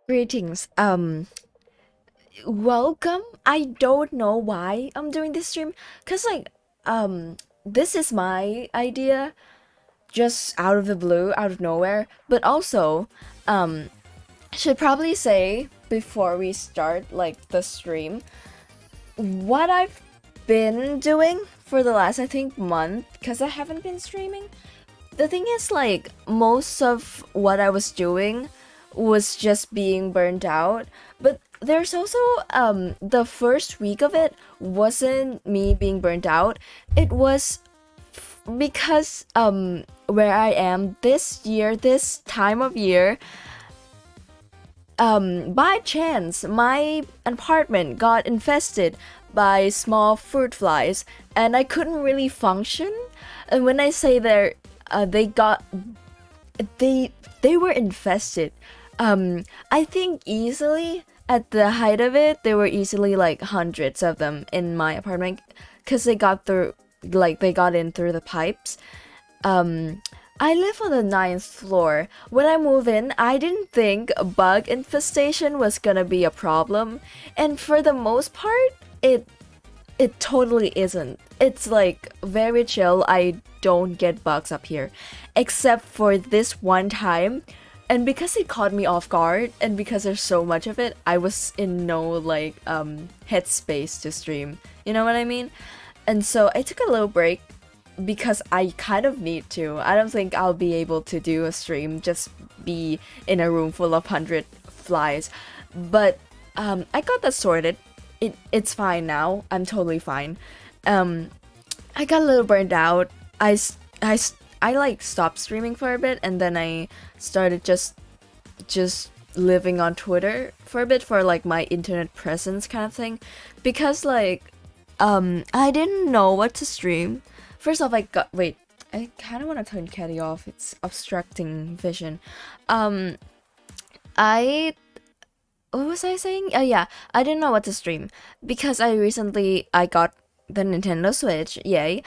Greetings. Welcome. I don't know why I'm doing this stream, cause this is my idea, just out of the blue, out of nowhere. But also, um, should probably say before we start the stream, what I've been doing for the last I think month, cause I haven't been streaming. The thing is, most of what I was doing was just being burnt out. But there's also the first week of it wasn't me being burnt out. It was because where I am this year, this time of year, by chance my apartment got infested by small fruit flies and I couldn't really function. And when I say they got they were infested. I think easily at the height of it, there were easily like hundreds of them in my apartment because they got through, they got in through the pipes. I live on the ninth floor. When I moved in, I didn't think a bug infestation was gonna be a problem, and for the most part, it totally isn't. It's like very chill. I don't get bugs up here, except for this one time. And because it caught me off guard, and because there's so much of it, I was in no headspace to stream. You know what I mean? And so I took a little break because I kind of need to. I don't think I'll be able to do a stream just be in a room full of 100 flies. But I got that sorted. It's fine now. I'm totally fine. I got a little burned out. I like stopped streaming for a bit, and then I started just living on Twitter for a bit for like my internet presence kind of thing, because I didn't know what to stream. First off, I kind of want to turn Caddy off. It's obstructing vision. I what was I saying? Oh yeah, I didn't know what to stream because I got the Nintendo Switch. Yay.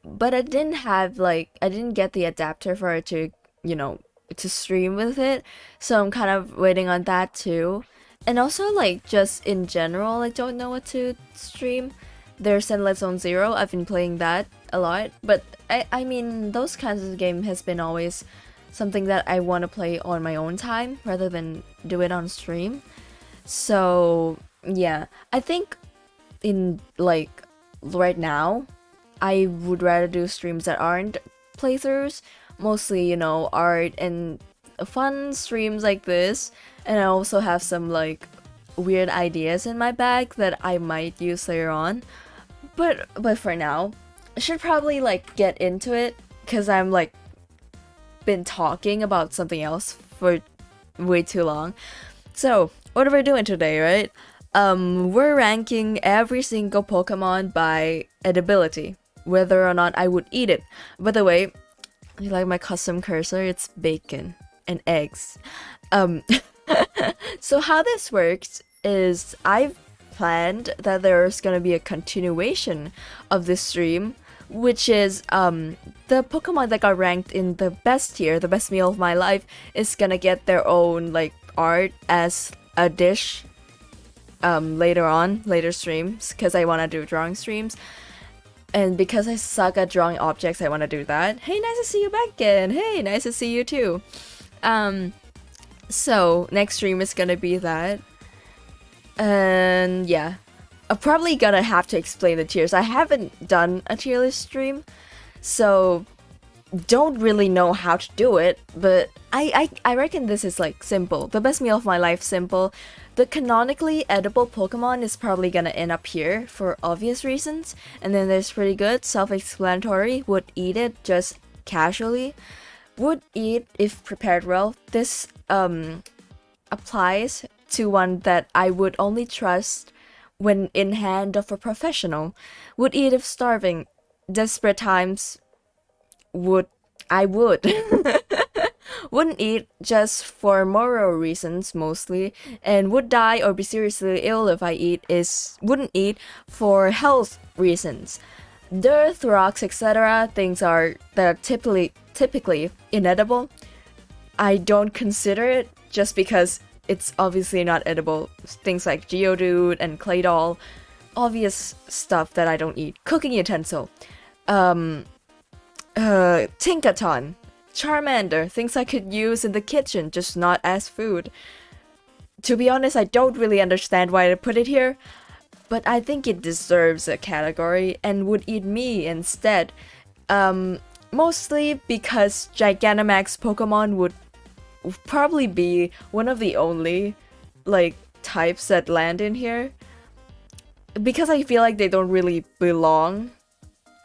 But I didn't get the adapter for it to, to stream with it. So I'm kind of waiting on that too. And also just in general, I don't know what to stream. There's Endless Zone Zero. I've been playing that a lot, but I mean those kinds of game has been always something that I want to play on my own time rather than do it on stream. So yeah, I think in right now I would rather do streams that aren't playthroughs, mostly, art and fun streams like this. And I also have some weird ideas in my bag that I might use later on. But for now, I should probably get into it because I'm been talking about something else for way too long. So, what are we doing today, right? We're ranking every single Pokemon by edibility, whether or not I would eat it. By the way, you like my custom cursor? It's bacon and eggs. So how this works is I've planned that there's gonna be a continuation of this stream, which is the Pokemon that got ranked in the best tier, the best meal of my life, is gonna get their own art as a dish later streams, because I want to do drawing streams. And because I suck at drawing objects, I want to do that. Hey, nice to see you back again. Hey, nice to see you too. So next stream is gonna be that. And yeah, I'm probably gonna have to explain the tiers. I haven't done a tier list stream, so don't really know how to do it, but I reckon this is simple. The best meal of my life, simple. The canonically edible Pokemon is probably gonna end up here for obvious reasons. And then there's pretty good, self-explanatory, would eat it just casually. Would eat if prepared well. This applies to one that I would only trust when in hand of a professional. Would eat if starving. Desperate times, I would. Wouldn't eat just for moral reasons mostly, and would die or be seriously ill if I wouldn't eat for health reasons. Dirt, rocks, etc. things that are typically inedible. I don't consider it just because it's obviously not edible. Things like Geodude and Claydol, obvious stuff that I don't eat. Cooking utensil, Tinkaton, Charmander, things I could use in the kitchen, just not as food. To be honest, I don't really understand why I put it here, but I think it deserves a category and would eat me instead. Mostly because Gigantamax Pokemon would probably be one of the only, like, types that land in here. Because I feel like they don't really belong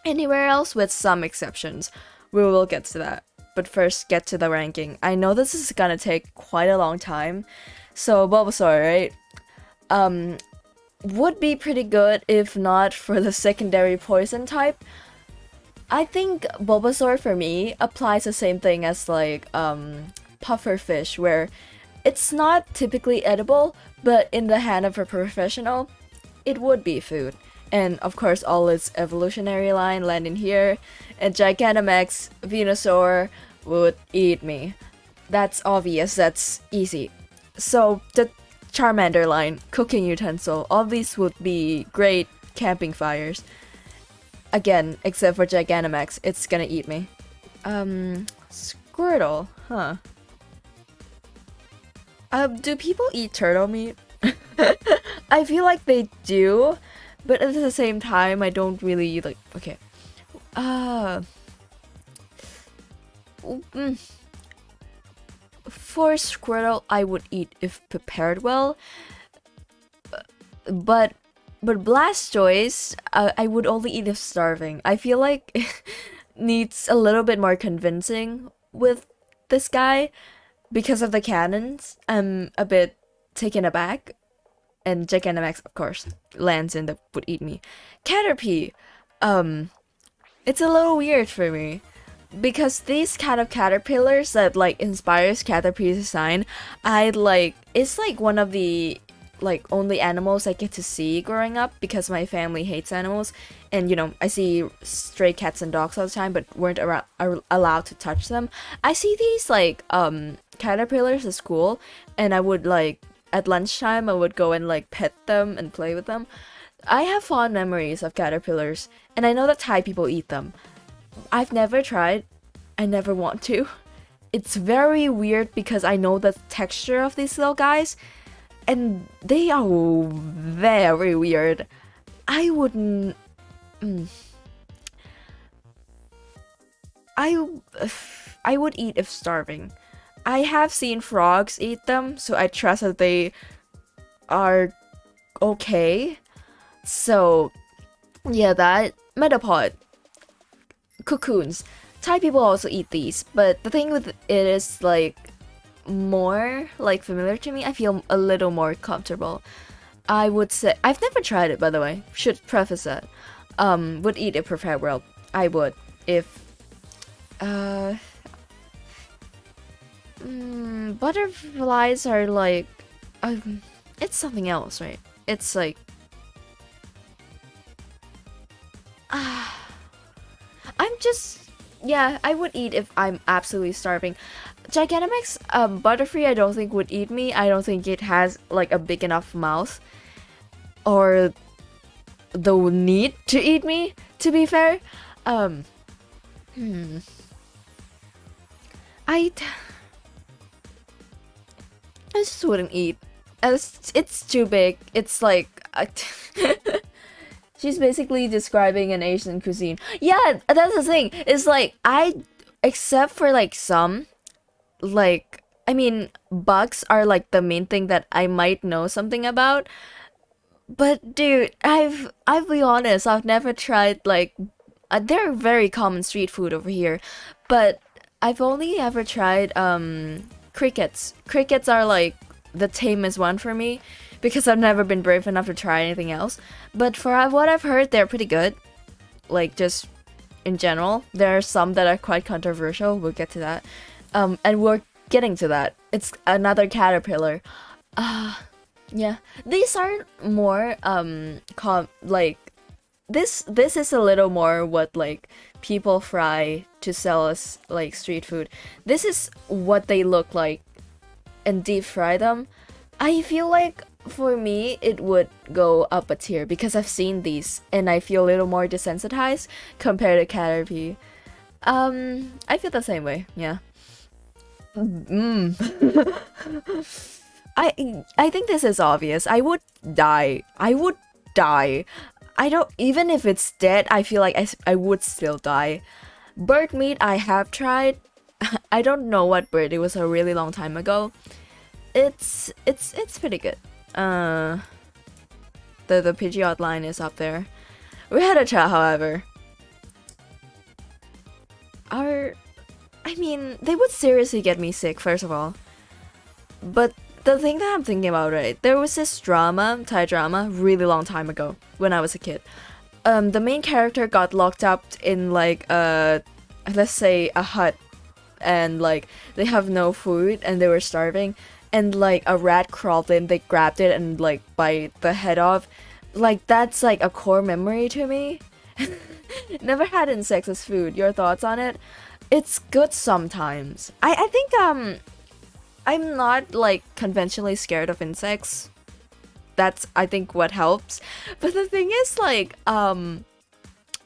anywhere else, with some exceptions. We will get to that. But first, get to the ranking. I know this is gonna take quite a long time. So, Bulbasaur, right? Would be pretty good if not for the secondary poison type. I think Bulbasaur for me applies the same thing as like pufferfish, where it's not typically edible, but in the hand of a professional, it would be food. And of course, all its evolutionary line land in here, and Gigantamax Venusaur would eat me. That's obvious, that's easy. So the Charmander line, cooking utensil, all these would be great camping fires. Again, except for Gigantamax, it's gonna eat me. Squirtle, huh? Do people eat turtle meat? I feel like they do, but at the same time, I don't really like. Okay, for Squirtle, I would eat if prepared well. But Blastoise, I would only eat if starving. I feel like needs a little bit more convincing with this guy because of the cannons. I'm a bit taken aback. And Gigantamax, of course, lands in the would eat me. Caterpie, it's a little weird for me because these kind of caterpillars that like inspires Caterpie's design, it's like one of the like only animals I get to see growing up because my family hates animals, and you know I see stray cats and dogs all the time, but weren't allowed to touch them. I see these like caterpillars at school, and I would like. At lunchtime, I would go and like pet them and play with them. I have fond memories of caterpillars, and I know that Thai people eat them. I've never tried. I never want to. It's very weird because I know the texture of these little guys, and they are very weird. I wouldn't. I would eat if starving. I have seen frogs eat them, so I trust that they are okay. So, yeah, that Metapod, cocoons. Thai people also eat these, but the thing with it is like more like familiar to me. I feel a little more comfortable. I would say I've never tried it, by the way. Should preface that. Would eat it prepared well. I would if. Butterflies are like, it's something else, right? It's like, I'm just, yeah, I would eat if I'm absolutely starving. Gigantamax, Butterfree, I don't think would eat me. I don't think it has like a big enough mouth or the need to eat me, to be fair. I just wouldn't eat. It's too big. It's like she's basically describing an Asian cuisine. Yeah, that's the thing. It's like except for like some, like I mean, bugs are like the main thing that I might know something about. But dude, I'll be honest. I've never tried like they're very common street food over here, but I've only ever tried crickets. Crickets are like the tamest one for me because I've never been brave enough to try anything else. But for what I've heard, they're pretty good. Like just in general, there are some that are quite controversial. We'll get to that. And we're getting to that. It's another caterpillar. Yeah. These are more like this is a little more what like people fry to sell us like street food. This is what they look like and deep fry them. I feel like for me it would go up a tier because I've seen these and I feel a little more desensitized compared to Caterpie. I feel the same way. Yeah. Mm. I think this is obvious. I would die. I would die. I don't, even if it's dead, I feel like I would still die. Bird meat I have tried. I don't know what bird. It was a really long time ago. It's pretty good. The Pidgeot line is up there. We had a chat, however. I mean, they would seriously get me sick, first of all. But the thing that I'm thinking about, right? There was this drama, Thai drama, really long time ago when I was a kid. The main character got locked up in like let's say a hut, and like they have no food and they were starving, and like a rat crawled in, they grabbed it and like bite the head off. Like that's like a core memory to me. Never had insects as food. Your thoughts on it? It's good sometimes. I think I'm not like conventionally scared of insects. That's I think what helps. But the thing is like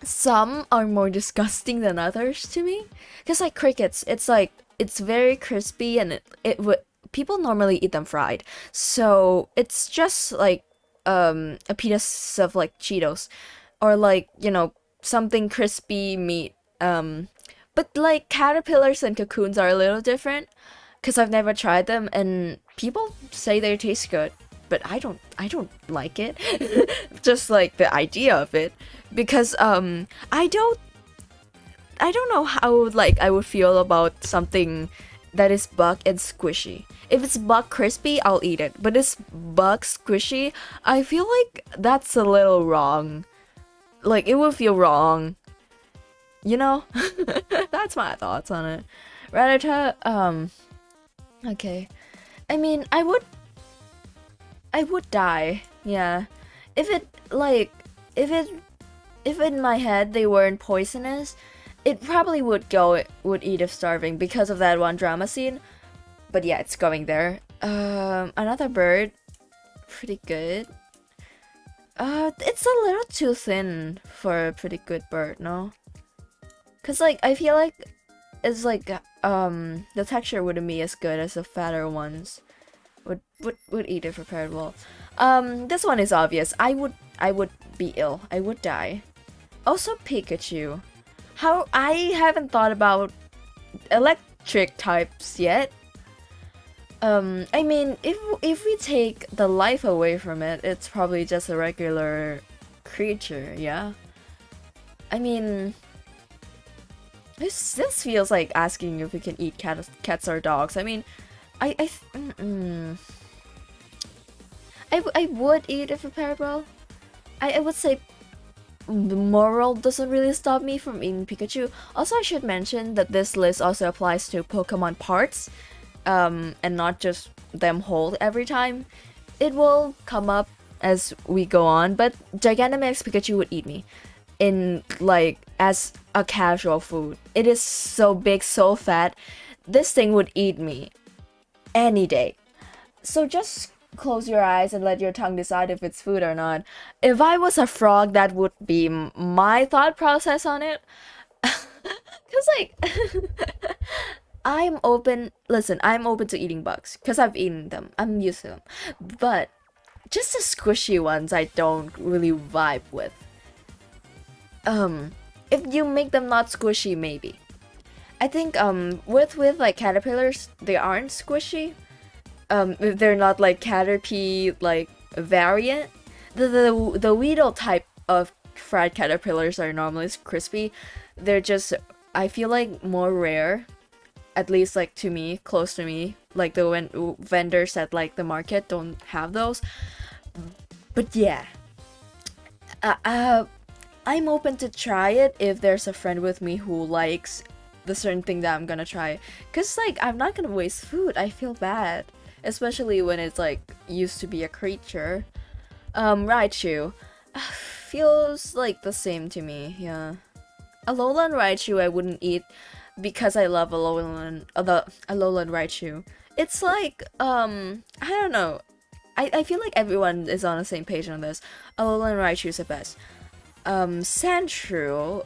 some are more disgusting than others to me. Cause like crickets, it's like it's very crispy and it would people normally eat them fried. So it's just like a piece of like Cheetos or like, you know, something crispy meat. But like caterpillars and cocoons are a little different because I've never tried them and people say they taste good, but I don't like it. Just like the idea of it because I don't know how like I would feel about something that is bug and squishy. If it's bug crispy, I'll eat it. But it's bug squishy, I feel like that's a little wrong. Like it would feel wrong. You know? That's my thoughts on it. Rattata, okay. I mean, I would die. Yeah. If it like if in my head they weren't poisonous, it probably would eat if starving because of that one drama scene. But yeah, it's going there. Another bird, pretty good. It's a little too thin for a pretty good bird, no? Cause like I feel like it's like the texture wouldn't be as good as the fatter ones. Would eat if prepared well. This one is obvious. I would be ill. I would die. Also Pikachu. How I haven't thought about electric types yet. I mean, if we take the life away from it, it's probably just a regular creature, yeah? I mean, this feels like asking if we can eat cats or dogs. I mean, I would eat if prepared well. I would say the moral doesn't really stop me from eating Pikachu. Also, I should mention that this list also applies to Pokemon parts, and not just them whole every time. It will come up as we go on, but Gigantamax Pikachu would eat me in like as a casual food. It is so big, so fat. This thing would eat me any day. So just close your eyes and let your tongue decide if it's food or not. If I was a frog, that would be my thought process on it. Cause like I'm open. Listen, I'm open to eating bugs because I've eaten them. I'm used to them. But just the squishy ones, I don't really vibe with. If you make them not squishy, maybe. I think with like caterpillars, they aren't squishy. If they're not like Caterpie like variant. The Weedle type of fried caterpillars are normally crispy. They're just I feel like more rare, at least like to me, close to me. Like the vendors at like the market don't have those. But yeah, I'm open to try it if there's a friend with me who likes the certain thing that I'm gonna try. Cause like I'm not gonna waste food. I feel bad, especially when it's like used to be a creature. Raichu feels like the same to me. Yeah, Alolan Raichu I wouldn't eat because I love Alolan Raichu. It's like I don't know. I feel like everyone is on the same page on this. Alolan and Raichu is the best. Sandshrew,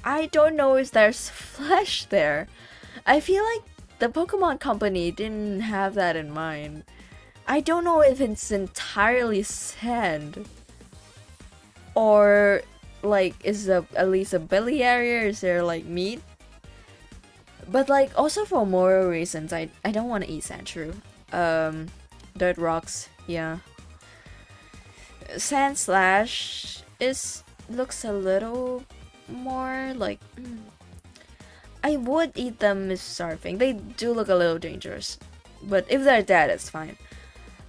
I don't know if there's flesh there. I feel like the Pokemon Company didn't have that in mind. I don't know if it's entirely sand. Or, like, is at least a belly area? Is there, like, meat? But, like, also for moral reasons, I don't want to eat Sandshrew. Dirt rocks, yeah. Sandslash looks a little more like I would eat them if starving. They do look a little dangerous, but if they're dead, it's fine.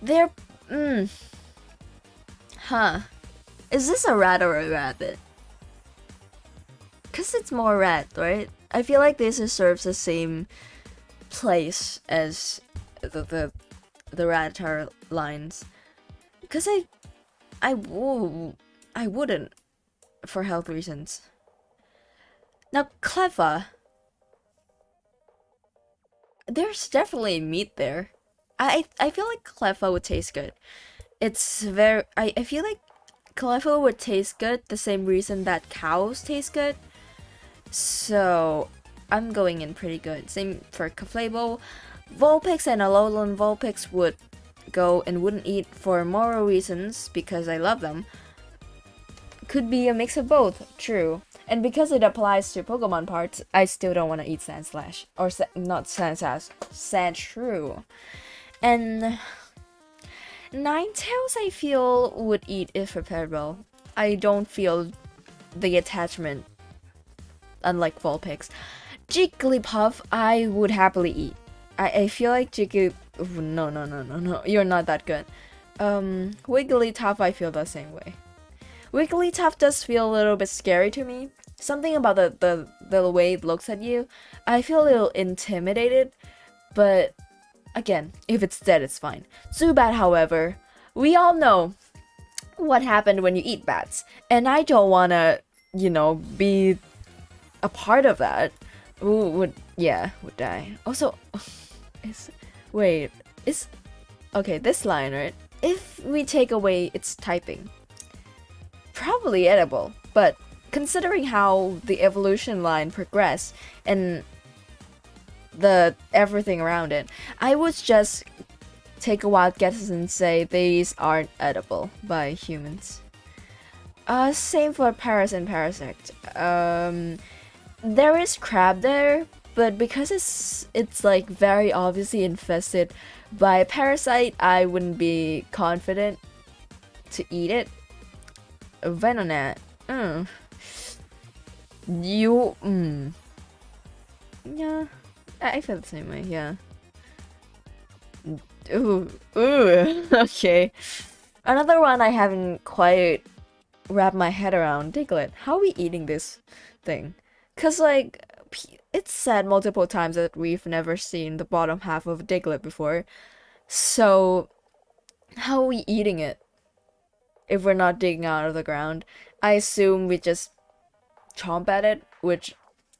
They're huh? Is this a rat or a rabbit? Cause it's more rat, right? I feel like this serves the same place as the Rattata lines. Cause I wouldn't for health reasons. Now, Cleffa. There's definitely meat there. I feel like Cleffa would taste good. It's very... I feel like Cleffa would taste good the same reason that cows taste good. So, I'm going in pretty good. Same for Clefable. Vulpix and Alolan Vulpix would go and wouldn't eat for moral reasons because I love them. Could be a mix of both, true. And because it applies to Pokemon parts, I still don't want to eat Sandslash. Or not Sandslash, Sandshrew. And Ninetales I feel would eat if prepared well. I don't feel the attachment, unlike Vulpix. Jigglypuff I would happily eat. I feel like no, you're not that good. Wigglytuff I feel the same way. Wigglytuff does feel a little bit scary to me. Something about the way it looks at you. I feel a little intimidated, but again, if it's dead, it's fine. Zubat, however, we all know what happened when you eat bats, and I don't wanna, be a part of that. Would die. Also, okay, this line, right? If we take away its typing, probably edible, but considering how the evolution line progressed and the everything around it, I would just take a wild guess and say these aren't edible by humans. Same for Paras and Parasect. There is crab there, but because it's like very obviously infested by a parasite, I wouldn't be confident to eat it. Venonat. Yeah, I feel the same way, yeah. Ooh, okay. Another one I haven't quite wrapped my head around, Diglett. How are we eating this thing? Cause like, it's said multiple times that we've never seen the bottom half of Diglett before. So, how are we eating it? If we're not digging out of the ground, I assume we just chomp at it, which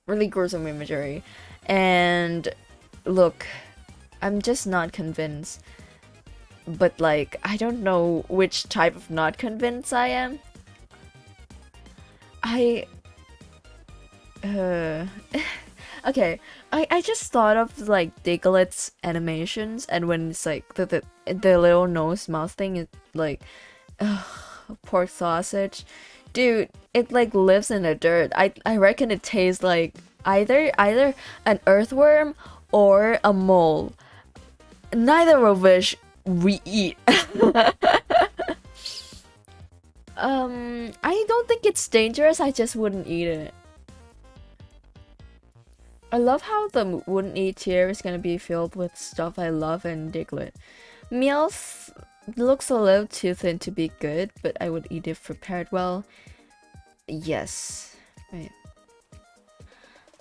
really gruesome imagery. And look, I'm just not convinced. But like, I don't know which type of not convinced I am. Okay, I just thought of like Diglett's animations, and when it's like the little nose mouth thing is like pork sausage. Dude, it like lives in the dirt. I reckon it tastes like either an earthworm or a mole. Neither of which we eat. I don't think it's dangerous, I just wouldn't eat it. I love how the wouldn't eat tier is gonna be filled with stuff I love in Diglett. Meowth looks a little too thin to be good, but I would eat if prepared well. Yes. Wait.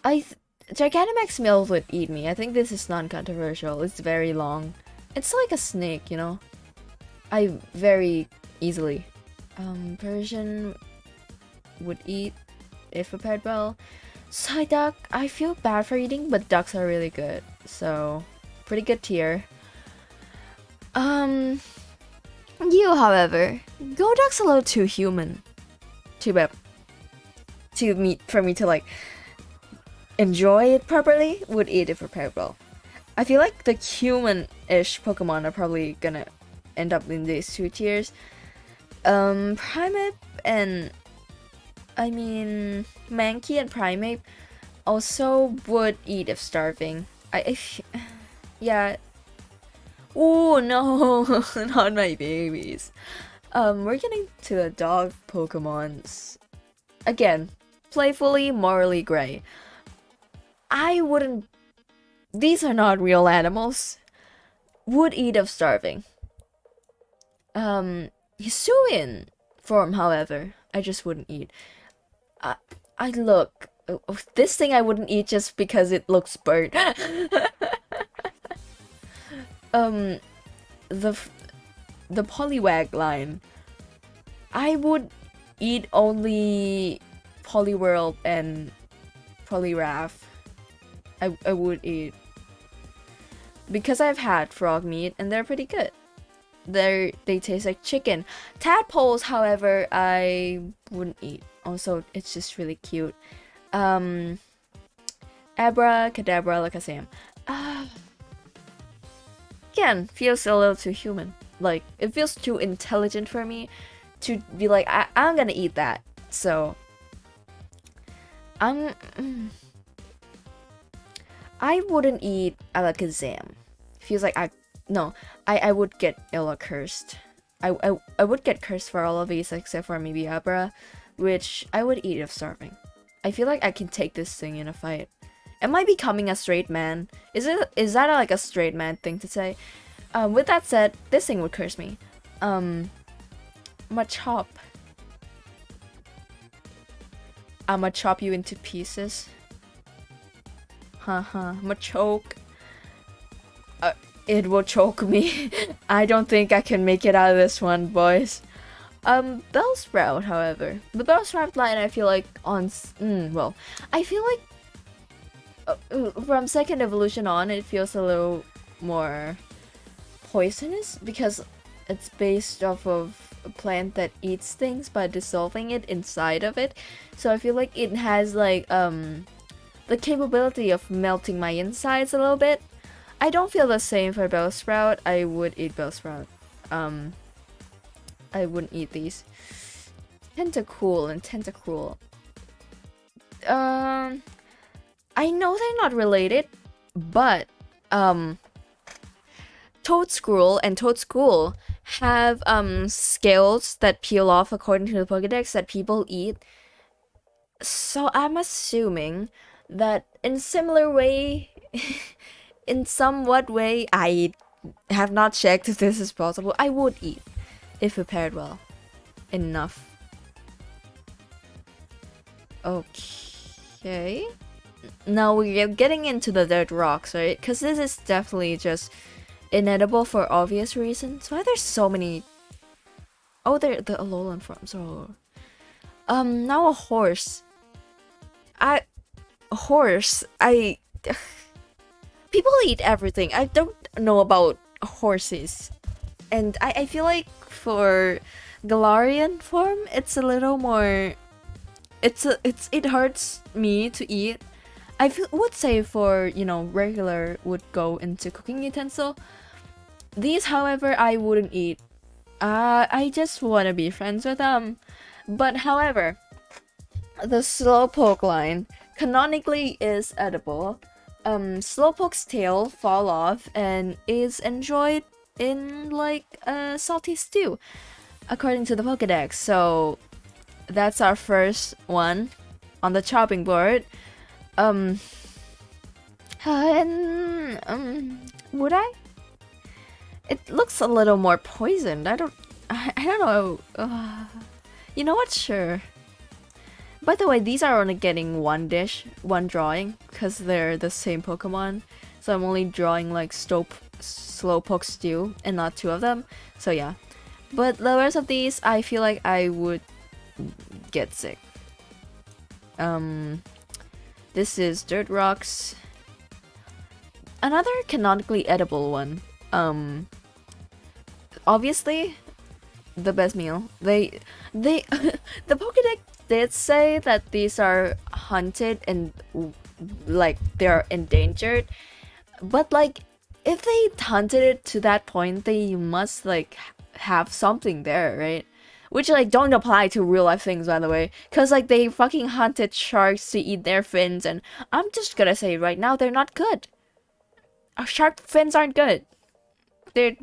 Gigantamax Meowth would eat me. I think this is non-controversial. It's very long. It's like a snake, you know? I very easily. Persian would eat if prepared well. Psyduck, I feel bad for eating, but ducks are really good. So, pretty good tier. Um, you, however, Godok's a little too human. Too bad. For me to like enjoy it properly, would eat if prepared well. I feel like the human-ish Pokemon are probably gonna end up in these two tiers. Primeape and Mankey and Primeape also would eat if starving. Yeah. Oh no, not my babies. We're getting to the dog Pokemons. Again, playfully, morally gray. I wouldn't. These are not real animals. Would eat of starving. Hisuian form, however, I just wouldn't eat. I look. This thing I wouldn't eat just because it looks burnt. The Poliwag line. I would eat only Poliwhirl and Poliwrath. I would eat. Because I've had frog meat and they're pretty good. They taste like chicken. Tadpoles, however, I wouldn't eat. Also, it's just really cute. Abracadabra, like I say. Again, feels a little too human. Like, it feels too intelligent for me to be like, I'm gonna eat that. So, I wouldn't eat Alakazam. Feels like I would get Illa cursed. I would get cursed for all of these except for maybe Abra, which I would eat if starving. I feel like I can take this thing in a fight. Am I becoming a straight man? Is that like a straight man thing to say? With that said, this thing would curse me. Machop. I'ma chop you into pieces. Haha, Machoke. It will choke me. I don't think I can make it out of this one, boys. Bellsprout, however. The Bellsprout line, I feel like I feel like from second evolution on, it feels a little more poisonous because it's based off of a plant that eats things by dissolving it inside of it. So I feel like it has like the capability of melting my insides a little bit. I don't feel the same for Bellsprout. I would eat Bellsprout. I wouldn't eat these. Tentacool and Tentacruel. I know they're not related, but Toadscruel and Toadschool have scales that peel off according to the Pokédex that people eat. So I'm assuming that in similar way, in somewhat way, I have not checked if this is possible. I would eat if prepared well enough. Okay. Now we're getting into the dirt rocks, right? Because this is definitely just inedible for obvious reasons. Why there's so many? Oh, they're the Alolan forms. So, now a horse. People eat everything. I don't know about horses, and I feel like for Galarian form, it's a little more. It hurts me to eat. Would say for regular would go into cooking utensil. These, however, I wouldn't eat. I just wanna be friends with them. But however, the Slowpoke line canonically is edible. Slowpoke's tail fall off and is enjoyed in like a salty stew, according to the Pokédex. So that's our first one on the chopping board. Would I? It looks a little more poisoned. I don't know. You know what? Sure. By the way, these are only getting one drawing, because they're the same Pokemon. So I'm only drawing like Slowpoke Stew and not two of them. So yeah. But the rest of these, I feel like I would get sick. This is Dirt Rocks. Another canonically edible one. obviously the best meal. They the Pokédex did say that these are hunted and like they're endangered, but like if they hunted it to that point, they must like have something there, right? Which like don't apply to real life things, by the way, because like they fucking hunted sharks to eat their fins, and I'm just gonna say right now they're not good. Our shark fins aren't good. They're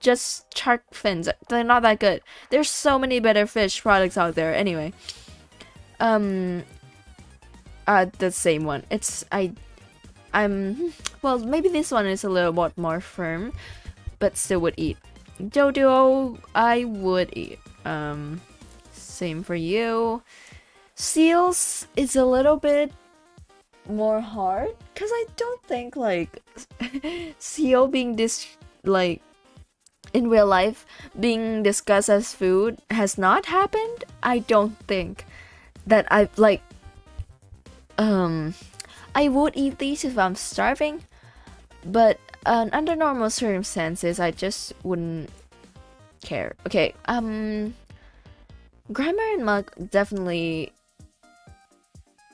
just shark fins. They're not that good. There's so many better fish products out there. Anyway, the same one. Well, maybe this one is a little bit more firm, but still would eat. Dodo, I would eat. Same for you. Seals is a little bit more hard because I don't think like seal being like in real life being discussed as food has not happened. I don't think that I like I would eat these if I'm starving, but under normal circumstances I just wouldn't care. Okay, Grimer and Mug definitely,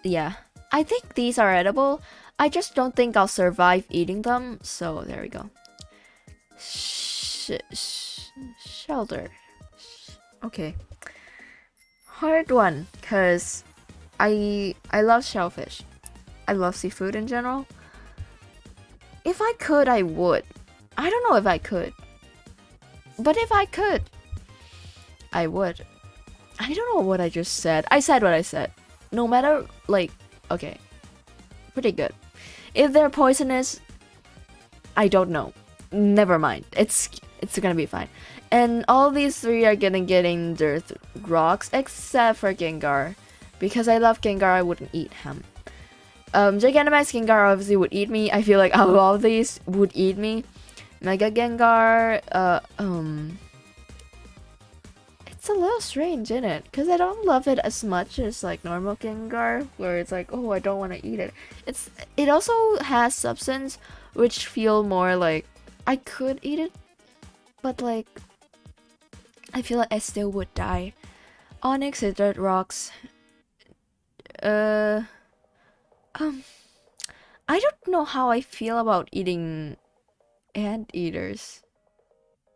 yeah. I think these are edible. I just don't think I'll survive eating them. So there we go. Shelter. Okay. Hard one, cause I love shellfish. I love seafood in general. If I could, I would. I don't know if I could. But if I could, I would. I don't know what I just said. I said what I said. No matter, like, okay. Pretty good. If they're poisonous, I don't know. Never mind. It's gonna be fine. And all these three are gonna get in their rocks, except for Gengar. Because I love Gengar, I wouldn't eat him. Gigantamax Gengar obviously would eat me. I feel like out of all these would eat me. Mega Gengar, it's a little strange, isn't it? Because I don't love it as much as like normal Gengar, where it's like, oh, I don't want to eat it. It also has substance which feel more like I could eat it, but like I feel like I still would die. Onyx and Dirt Rocks. I don't know how I feel about eating anteaters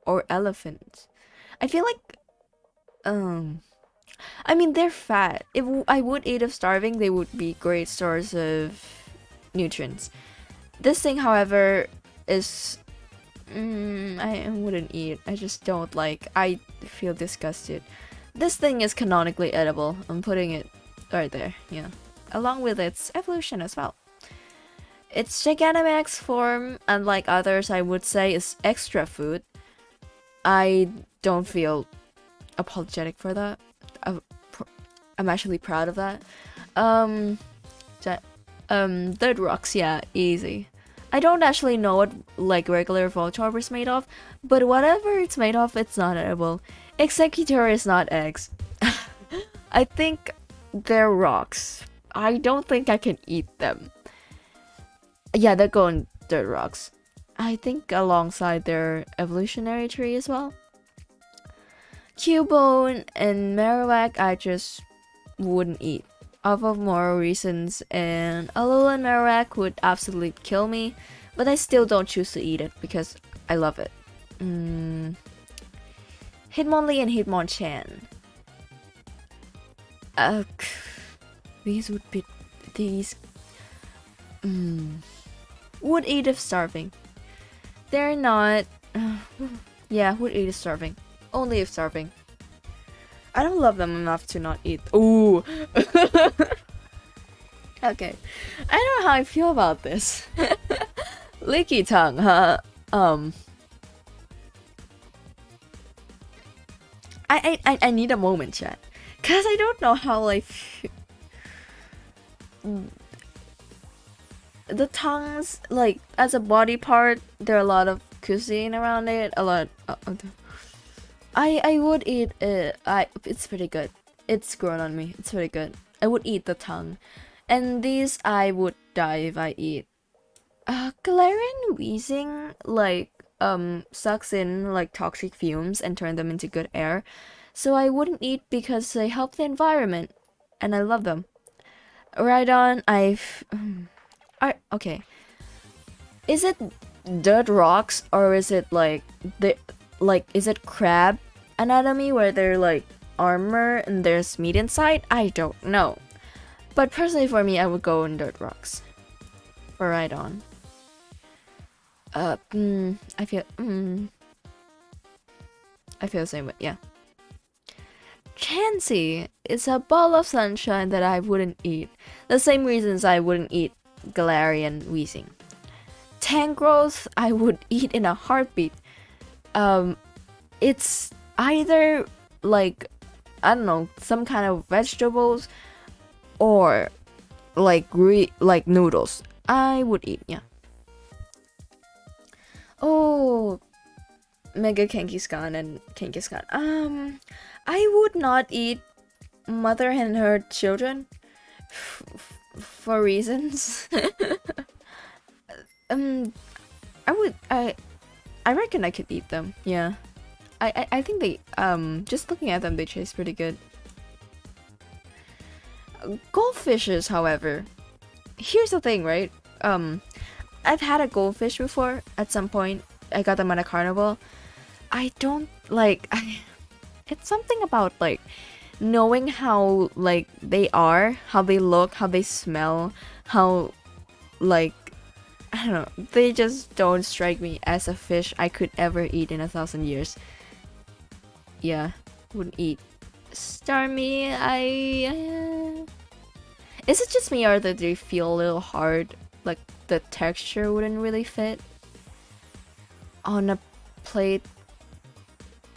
or elephants. I feel like, I mean, they're fat. If I would eat if starving, they would be great source of nutrients. This thing, however, is, I wouldn't eat. I just don't like. I feel disgusted. This thing is canonically edible. I'm putting it right there. Yeah, along with its evolution as well. Its Gigantamax form, unlike others, I would say is extra food. I don't feel apologetic for that. I'm actually proud of that. Dirt Rocks, yeah, easy. I don't actually know what like regular vtuber is made of, but whatever it's made of, it's not edible. Executor is not eggs. I think they're rocks. I don't think I can eat them. Yeah, they're going Dirt Rocks. I think alongside their evolutionary tree as well. Cubone and Marowak I just wouldn't eat. Off of moral reasons, and Alolan Marowak would absolutely kill me, but I still don't choose to eat it because I love it. Hitmonlee and Hitmonchan. These would be these. Would eat if starving. They're not. Yeah, would eat if starving. Only if starving. I don't love them enough to not eat. Ooh. Okay. I don't know how I feel about this. Leaky tongue, huh? I need a moment, chat. Cause I don't know how I feel. The tongues, like, as a body part, there are a lot of cuisine around it. A lot. I would eat it. It's pretty good. It's grown on me. It's pretty good. I would eat the tongue, and these I would die if I eat. Galarian Wheezing, like sucks in like toxic fumes and turn them into good air. So I wouldn't eat because they help the environment and I love them. Right on, okay. Is it dirt rocks or is it like is it crab anatomy where they're like armor and there's meat inside? I don't know. But personally for me, I would go in dirt rocks. For right on. I feel the same way, yeah. Chansey is a ball of sunshine that I wouldn't eat. The same reasons I wouldn't eat Galarian Weezing. Tangrowth I would eat in a heartbeat. It's either like, I don't know, some kind of vegetables or like noodles. I would eat, yeah. Oh, Mega Kangaskhan and Kangaskhan. I would not eat mother and her children for reasons. I reckon I could eat them. Yeah, I think they just looking at them, they taste pretty good. Goldfishes, however, here's the thing, right? I've had a goldfish before at some point. I got them at a carnival. I don't like. It's something about like knowing how like they are, how they look, how they smell, how like I don't know. They just don't strike me as a fish I could ever eat in 1,000 years. Yeah, wouldn't eat. Starmie, is it just me or that they feel a little hard? Like the texture wouldn't really fit on a plate.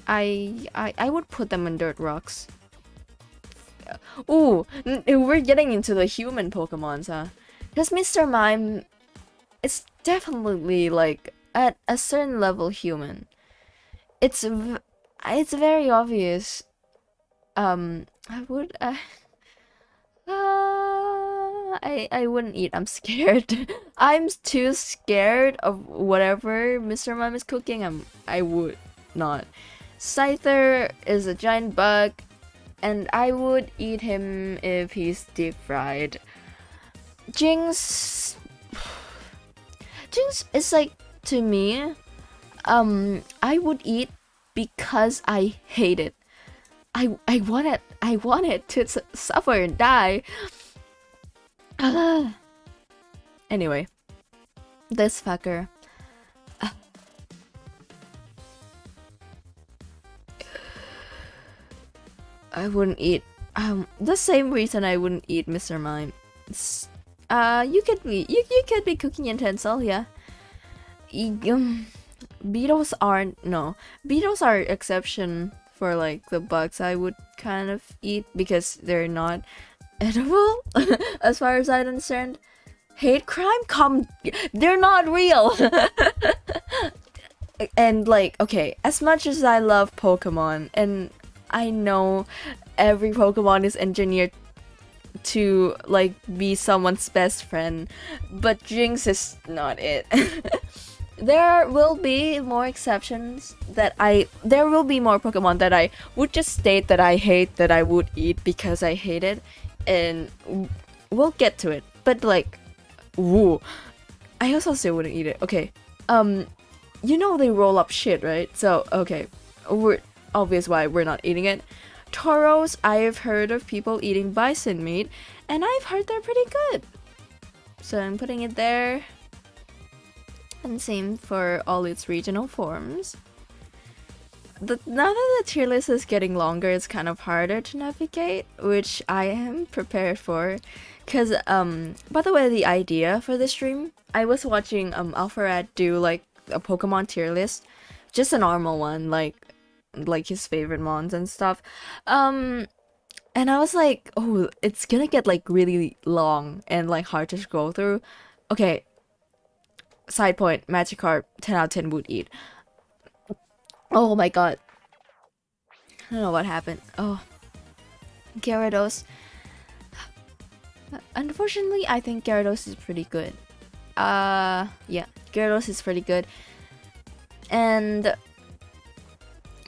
I would put them in dirt rocks. Ooh, we're getting into the human Pokemons, huh? Because Mr. Mime, it's definitely like at a certain level human. It's very obvious. I would I wouldn't eat. I'm scared. I'm too scared of whatever Mr. Mime is cooking. I would not. Scyther is a giant bug, and I would eat him if he's deep fried. Jinx is like, to me, I would eat because I hate it. I want it to suffer and die. Anyway, this fucker. I wouldn't eat. The same reason I wouldn't eat Mr. Mime. You could be cooking utensil, yeah. Beetles aren't, no. Beetles are exception for like the bugs I would kind of eat because they're not edible as far as I understand. Hate crime, they're not real. And like, okay, as much as I love Pokemon, and I know every Pokemon is engineered to like be someone's best friend, but Jinx is not it. There will be more exceptions there will be more Pokemon that I would just state that I hate, that I would eat because I hate it, and we'll get to it. But like, woo, I also still wouldn't eat it. Okay, you know they roll up shit, right? So okay, we're obvious why we're not eating it. Tauros, I've heard of people eating bison meat, and I've heard they're pretty good. So I'm putting it there. And same for all its regional forms. Now that the tier list is getting longer, it's kind of harder to navigate, which I am prepared for. Cause by the way, the idea for this stream, I was watching Alpharad do like a Pokemon tier list, just a normal one, like his favorite mons and stuff. And I was like, oh, it's gonna get like really long and like hard to scroll through. Okay. Side point, Magikarp, 10 out of 10 would eat. Oh my god. I don't know what happened. Oh. Gyarados. Unfortunately, I think Gyarados is pretty good. Yeah, Gyarados is pretty good. And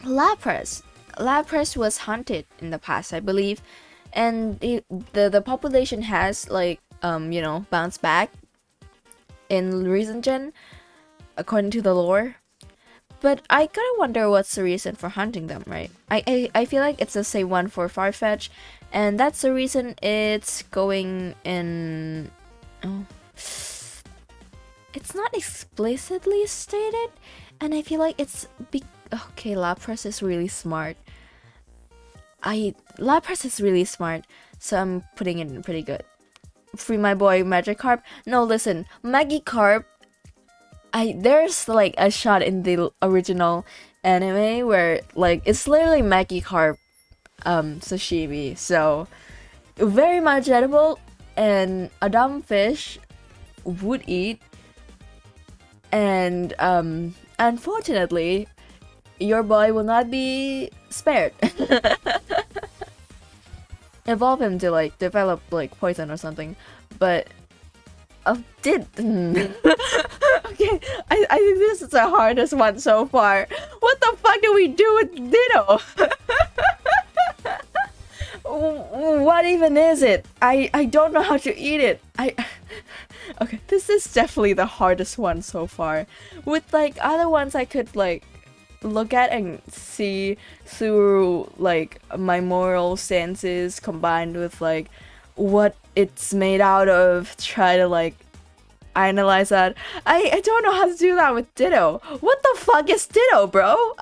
Lapras. Lapras was hunted in the past, I believe, and the population has like bounced back in recent gen, according to the lore. But I gotta wonder what's the reason for hunting them, right? I feel like it's the same one for Farfetch, and that's the reason it's going in. Oh, it's not explicitly stated, and I feel like it's okay. Lapras is really smart. Lapras is really smart, so I'm putting it in pretty good. Free my boy Magikarp. No, listen, Magikarp. There's like a shot in the original anime where like it's literally Magikarp sashimi, so very much edible, and a dumb fish would eat. And unfortunately, your boy will not be spared. Evolve him to like develop like poison or something, but did okay. I think this is the hardest one so far. What the fuck do we do with Ditto? What even is it? I don't know how to eat it. Okay, this is definitely the hardest one so far. With like other ones I could like look at and see through like my moral senses combined with like what it's made out of, try to like analyze that. I don't know how to do that with Ditto. What the fuck is Ditto, bro?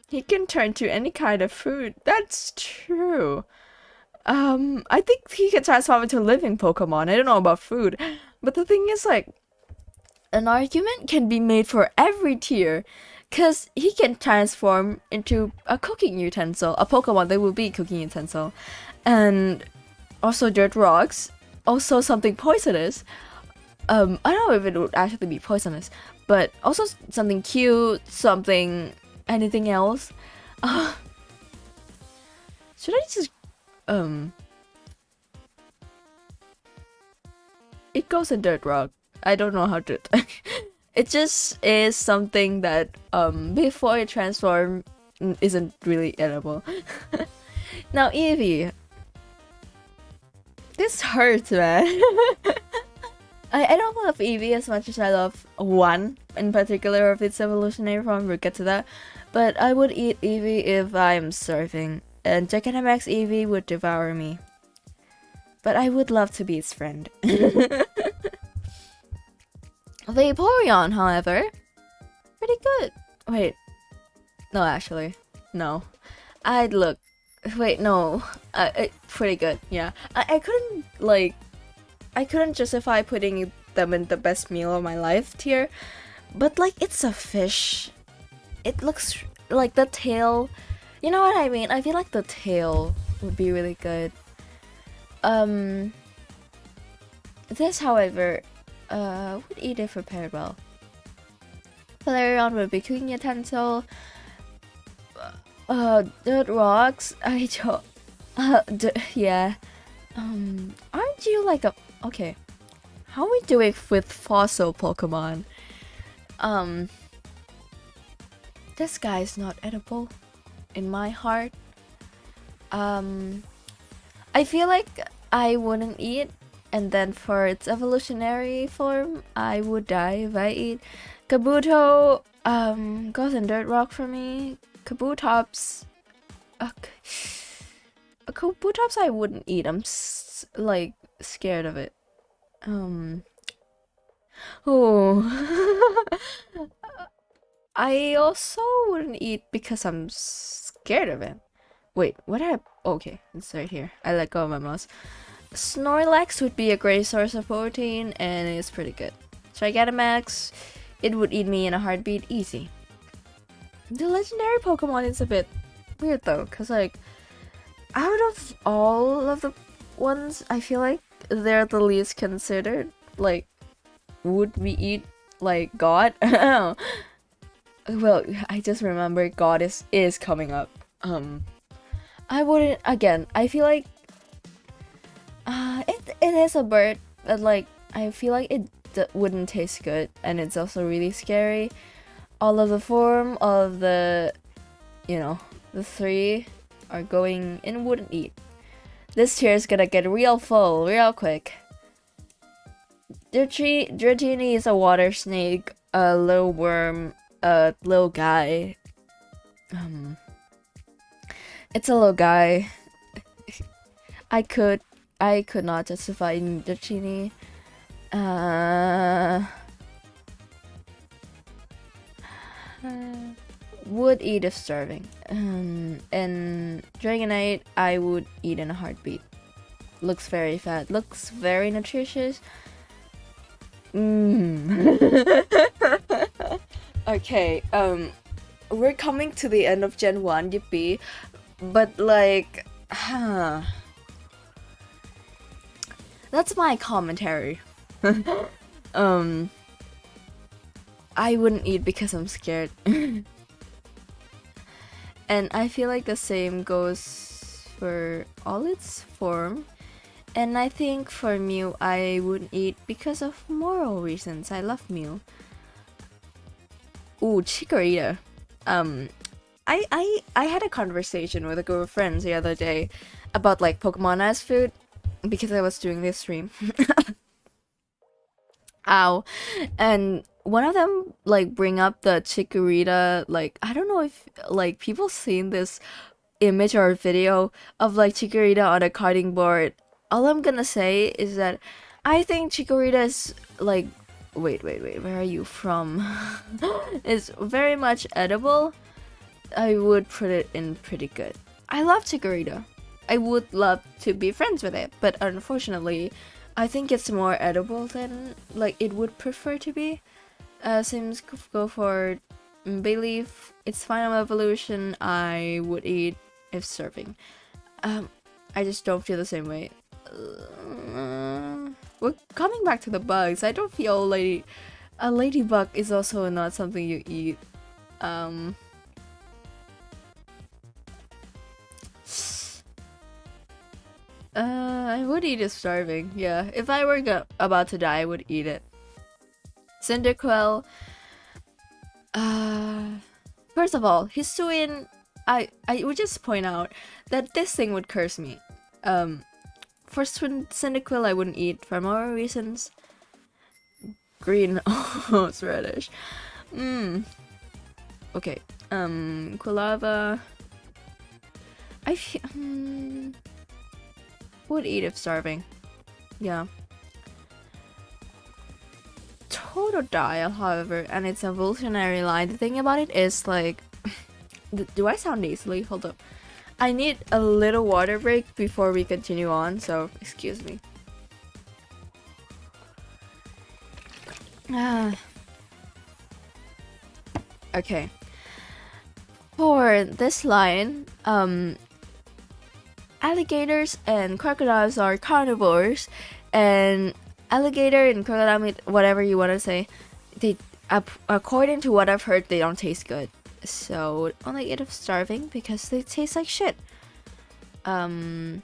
He can turn to any kind of food. That's true. I think he can transform into a living Pokemon. I don't know about food. But the thing is, like, an argument can be made for every tier. Because he can transform into a cooking utensil. A Pokemon that will be a cooking utensil. And also dirt rocks. Also something poisonous. I don't know if it would actually be poisonous. But also something cute, something... anything else? Should I just... It goes in dirt rock. I don't know how to... It just is something that before it transforms isn't really edible. Now Eevee. This hurts, man. I don't love Eevee as much as I love one in particular of its evolutionary form. We'll get to that. But I would eat Eevee if I'm surfing, and Gigantamax Eevee would devour me. But I would love to be its friend. Vaporeon, however, pretty good. Wait, no, actually, no. I'd look. Wait, no. Pretty good. Yeah, I couldn't like. I couldn't justify putting them in the best meal of my life tier, but like it's a fish. It looks like the tail. You know what I mean? I feel like the tail would be really good. This, however, would eat if prepared well. Valerian would be cooking utensil. Dirt rocks. I don't. Yeah. Aren't you like a... Okay. How are we doing with fossil Pokemon? This guy is not edible in my heart. I feel like I wouldn't eat, and then for its evolutionary form, I would die if I eat. Kabuto goes in dirt rock for me. Kabutops. Kabutops I wouldn't eat. I'm like scared of it. Oh. I also wouldn't eat because I'm scared of it. Wait, what okay, it's right here. I let go of my mouse. Snorlax would be a great source of protein, and it's pretty good. Gigantamax, it would eat me in a heartbeat, easy. The legendary Pokemon is a bit weird though, cause like, out of all of the ones, I feel like they're the least considered. Like, would we eat like God? Well, I just remember God is coming up. I wouldn't, again, I feel like it is a bird, but like I feel like that wouldn't taste good, and it's also really scary. All of the form of the, you know, the three are going in wouldn't eat. This tier is gonna get real full real quick. Dratini is a water snake, a little worm, a little guy. It's a little guy. I could not justify Dratini. Would eat if starving. And Dragonite, I would eat in a heartbeat. Looks very fat. Looks very nutritious. Okay, we're coming to the end of Gen 1, yippee. But like, that's my commentary. I wouldn't eat because I'm scared. And I feel like the same goes for all its form. And I think for Mew, I wouldn't eat because of moral reasons. I love Mew. Ooh, Chikorita. I had a conversation with a group of friends the other day about like Pokemon as food because I was doing this stream. Ow. And one of them like bring up the Chikorita, like I don't know if like people seen this image or video of like Chikorita on a cutting board. All I'm gonna say is that I think Chikorita is like wait, where are you from? It's very much edible. I would put it in pretty good. I love Chikorita. I would love to be friends with it, but unfortunately I think it's more edible than like it would prefer to be. Sims go for Bayleaf. Its final evolution I would eat if serving. I just don't feel the same way. We're coming back to the bugs. I don't feel a ladybug is also not something you eat. I would eat it starving. Yeah, if I were about to die, I would eat it. Cyndaquil. First of all, Hisuian. I would just point out that this thing would curse me. For Cyndaquil, I wouldn't eat for more reasons. Green, oh, it's reddish. Okay. Quilava. Would eat if starving. Yeah. Totodile, however, and its evolutionary line. The thing about it is like, do I sound nasally? Hold up. I need a little water break before we continue on, so excuse me. Okay. For this line, alligators and crocodiles are carnivores, and alligator and crocodile meat, whatever you want to say, they, according to what I've heard, they don't taste good. So only eat if starving because they taste like shit. And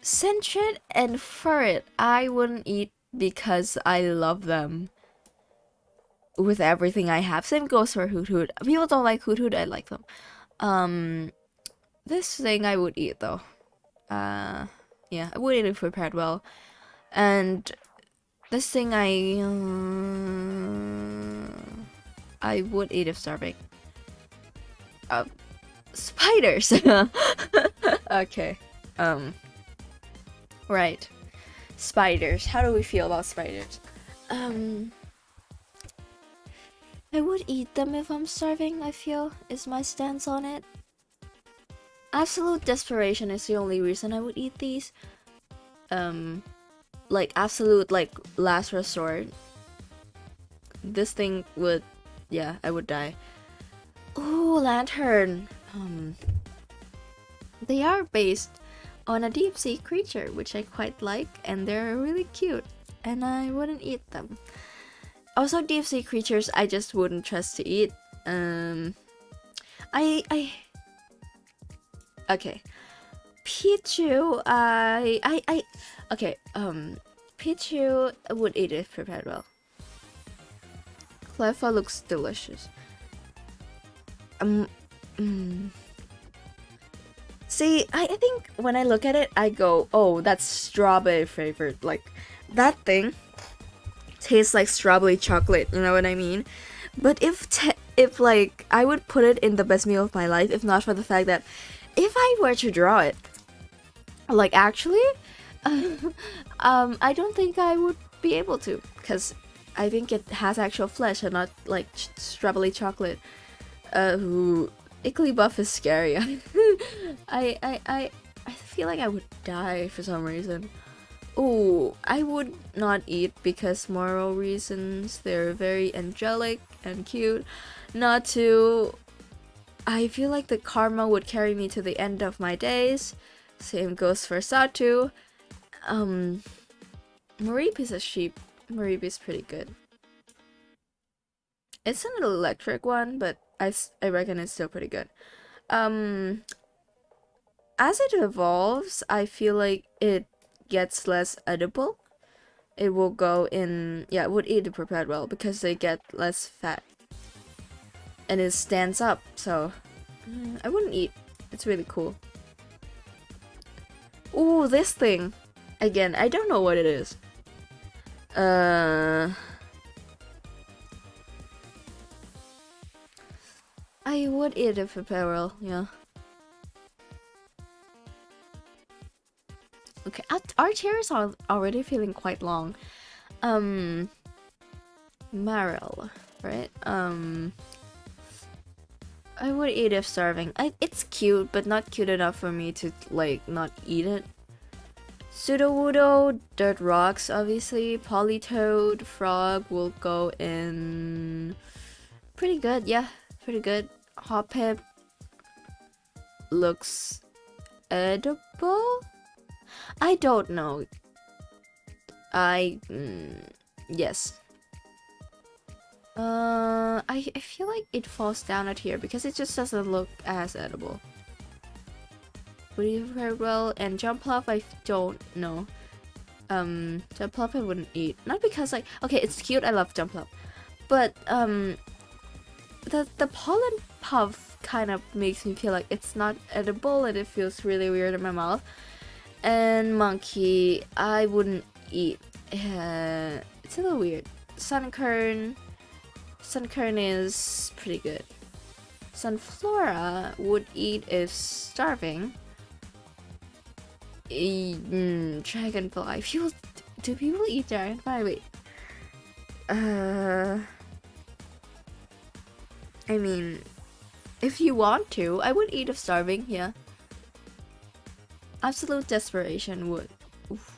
Sentret and Furret, I wouldn't eat because I love them with everything I have. Same goes for Hoot Hoot. People don't like Hoot Hoot, I like them. This thing I would eat though. Yeah, I would eat it if prepared well. And this thing I would eat if starving. Spiders. Okay. Right. Spiders. How do we feel about spiders? I would eat them if I'm starving, I feel, is my stance on it. Absolute desperation is the only reason I would eat these. Like absolute, like last resort. This thing would, yeah, I would die. Ooh, Lantern. They are based on a deep sea creature, which I quite like, and they're really cute, and I wouldn't eat them. Also, deep sea creatures I just wouldn't trust to eat. Okay. Pichu, okay, Pichu would eat it prepared well. Cleffa looks delicious. See, I think when I look at it, I go, oh, that's strawberry flavored. Like, that thing tastes like strawberry chocolate, you know what I mean? But if like, I would put it in the best meal of my life, if not for the fact that if I were to draw it, like, actually, I don't think I would be able to, because I think it has actual flesh and not like strawberry chocolate. Igglybuff is scary. I feel like I would die for some reason. Ooh, I would not eat because moral reasons. They're very angelic and cute. Not to. I feel like the karma would carry me to the end of my days. Same goes for Satu. Maripe is a sheep. Maripe is pretty good. It's an electric one, but I reckon it's still pretty good. As it evolves, I feel like it gets less edible. It will go in, yeah, it would eat the prepared well because they get less fat. And it stands up, so I wouldn't eat. It's really cool. Ooh, this thing. Again, I don't know what it is. I would eat it for peril, yeah. Okay, our chairs are already feeling quite long. Maril, right? I would eat if starving. It's cute, but not cute enough for me to, like, not eat it. Sudowoodo, Dirt Rocks, obviously. Polytoad, Frog will go in... Pretty good, yeah. Pretty good. Hoppip looks edible? I don't know. Yes. I feel like it falls down at here because it just doesn't look as edible. Would you very well? And Jumpluff, I don't know. Jumpluff I wouldn't eat. Not because, like, okay, it's cute, I love Jumpluff. But, the pollen puff kind of makes me feel like it's not edible and it feels really weird in my mouth. And Monkey, I wouldn't eat. It's a little weird. Sunkern is pretty good. Sunflora would eat if starving. Dragonfly. Do people eat dragonfly? Wait. I mean, if you want to, I would eat if starving, yeah. Absolute desperation would.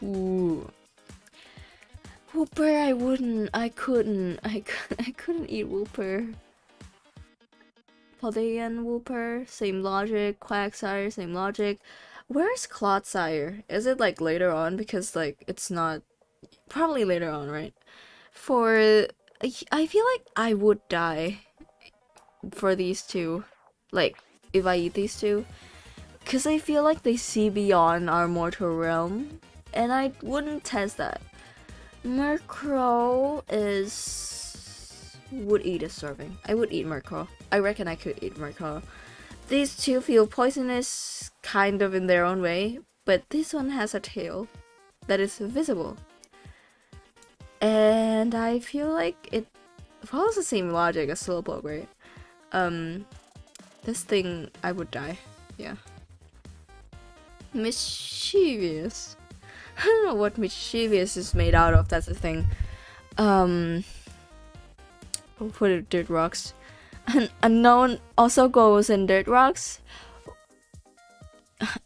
Ooh. Whooper, I wouldn't. I couldn't eat Whooper. Paldean Whooper, same logic. Quagsire, same logic. Where's Clodsire? Is it like later on? Because like it's not. Probably later on, right? I feel like I would die for these two. Like, if I eat these two. Because I feel like they see beyond our mortal realm. And I wouldn't test that. Murkrow would eat if starving. I would eat Murkrow. I reckon I could eat Murkrow. These two feel poisonous, kind of in their own way, but this one has a tail that is visible. And I feel like it follows the same logic as Slowpoke, right? This thing, I would die. Yeah. Mischievous. I don't know what mischievous is made out of, that's the thing. We'll put it Dirt Rocks. Unknown also goes in Dirt Rocks.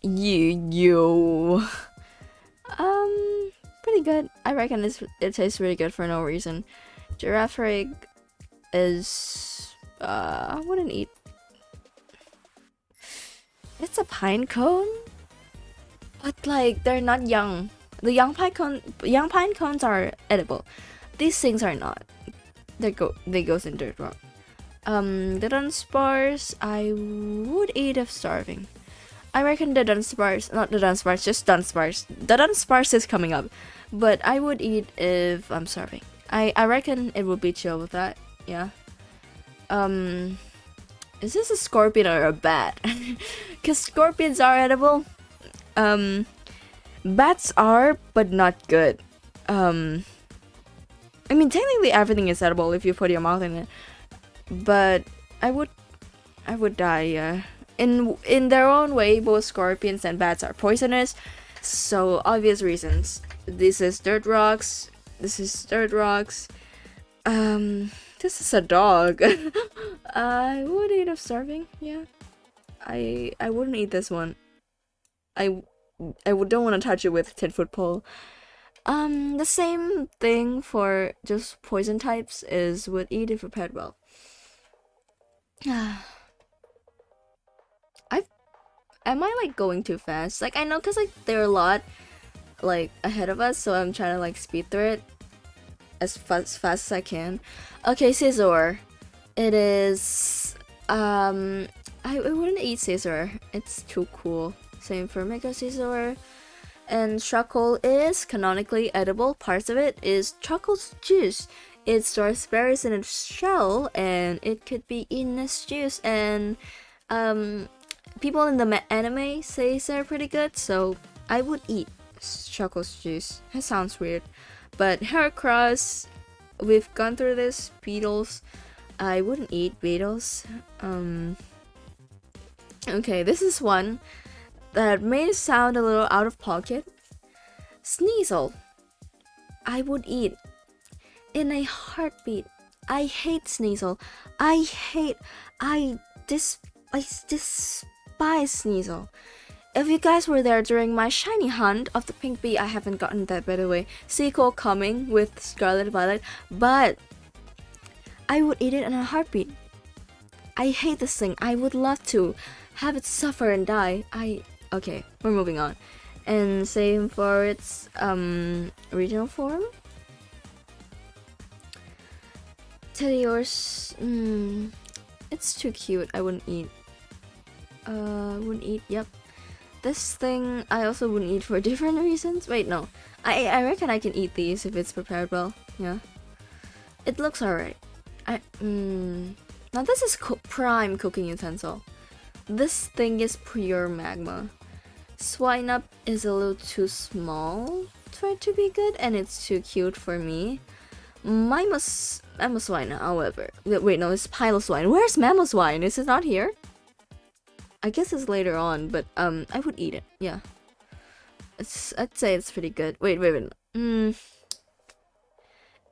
You. Pretty good. I reckon it tastes really good for no reason. Girafarig is I wouldn't eat. It's a pine cone, but like they're not young. The young pine cones are edible. These things are not. They goes in Dirt Rock. The Dunsparce I would eat if starving. I reckon the Dunsparce, not the Dunsparce, just Dunsparce. The Dunsparce is coming up, but I would eat if I'm starving. I reckon it would be chill with that. Yeah. Is this a scorpion or a bat? Cause scorpions are edible. Bats are, but not good. I mean, technically everything is edible if you put your mouth in it, but I would die. Yeah. In their own way, both scorpions and bats are poisonous, so obvious reasons. This is dirt rocks. This is dirt rocks. This is a dog. I would eat if starving. Yeah, I wouldn't eat this one. I don't want to touch it with 10-foot pole. The same thing for just poison types is would eat if prepared well. Am I like going too fast? Like I know, cause like there are a lot like ahead of us, so I'm trying to like speed through it as fast as I can. Okay, Scizor. It is I wouldn't eat Scizor. It's too cool. Same for Mega Scizor. And Shuckle is canonically edible. Parts of it is Shuckle's juice. It stores berries in its shell, and it could be eaten as juice. And people in the anime say they're pretty good, so I would eat Shuckle's juice. That sounds weird, but Heracross, we've gone through this. Beetles, I wouldn't eat beetles. Okay, this is one that may sound a little out of pocket. Sneasel, I would eat in a heartbeat. I hate Sneasel. I despise Sneasel. If you guys were there during my shiny hunt of the pink bee, I haven't gotten that, by the way. Sequel coming with Scarlet Violet, but I would eat it in a heartbeat. I hate this thing. I would love to have it suffer and die. Okay, we're moving on. And same for its regional form. Teddiurse, it's too cute. I wouldn't eat. Yep. This thing I also wouldn't eat for different reasons. Wait, no. I reckon I can eat these if it's prepared well. Yeah. It looks alright. Now this is prime cooking utensil. This thing is pure magma. Swinub is a little too small for it to be good, and it's too cute for me. Mamoswine, however. Wait, no, it's Piloswine. Where's Mamoswine? Is it not here? I guess it's later on, but I would eat it. Yeah, I'd say it's pretty good. Wait.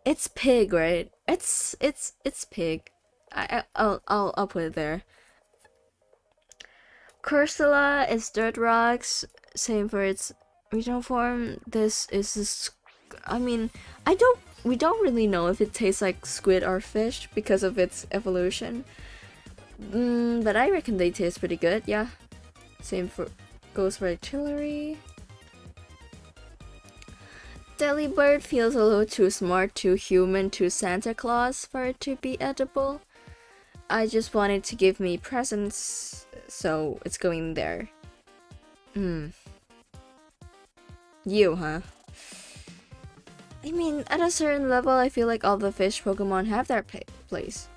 It's pig, right? It's pig. I'll put it there. Cursula is dirt rocks. Same for its regional form. This is I mean, we don't really know if it tastes like squid or fish because of its evolution. But I reckon they taste pretty good, yeah. Same goes for artillery. Delibird feels a little too smart, too human, too Santa Claus for it to be edible. I just wanted to give me presents, so it's going there. You, huh? I mean, at a certain level, I feel like all the fish Pokemon have their place.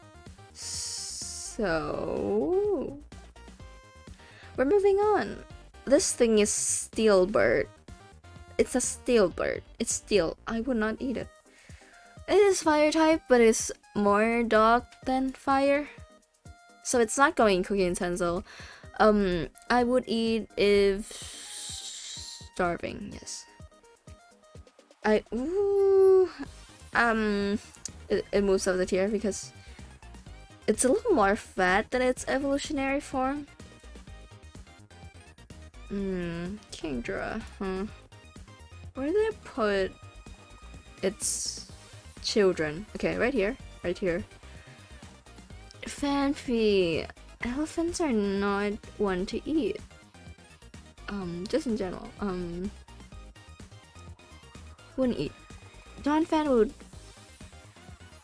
So we're moving on. This thing is Steelbird. It's a Steelbird. It's steel. I would not eat it. It is fire type, but it's more dog than fire, so it's not going cooking utensil. I would eat if starving. Yes. It moves up the tier because it's a little more fat than its evolutionary form. Kingdra, huh? Where did I put its children? Okay, right here. Fanfi. Elephants are not one to eat. Just in general. Wouldn't eat. Donphan would.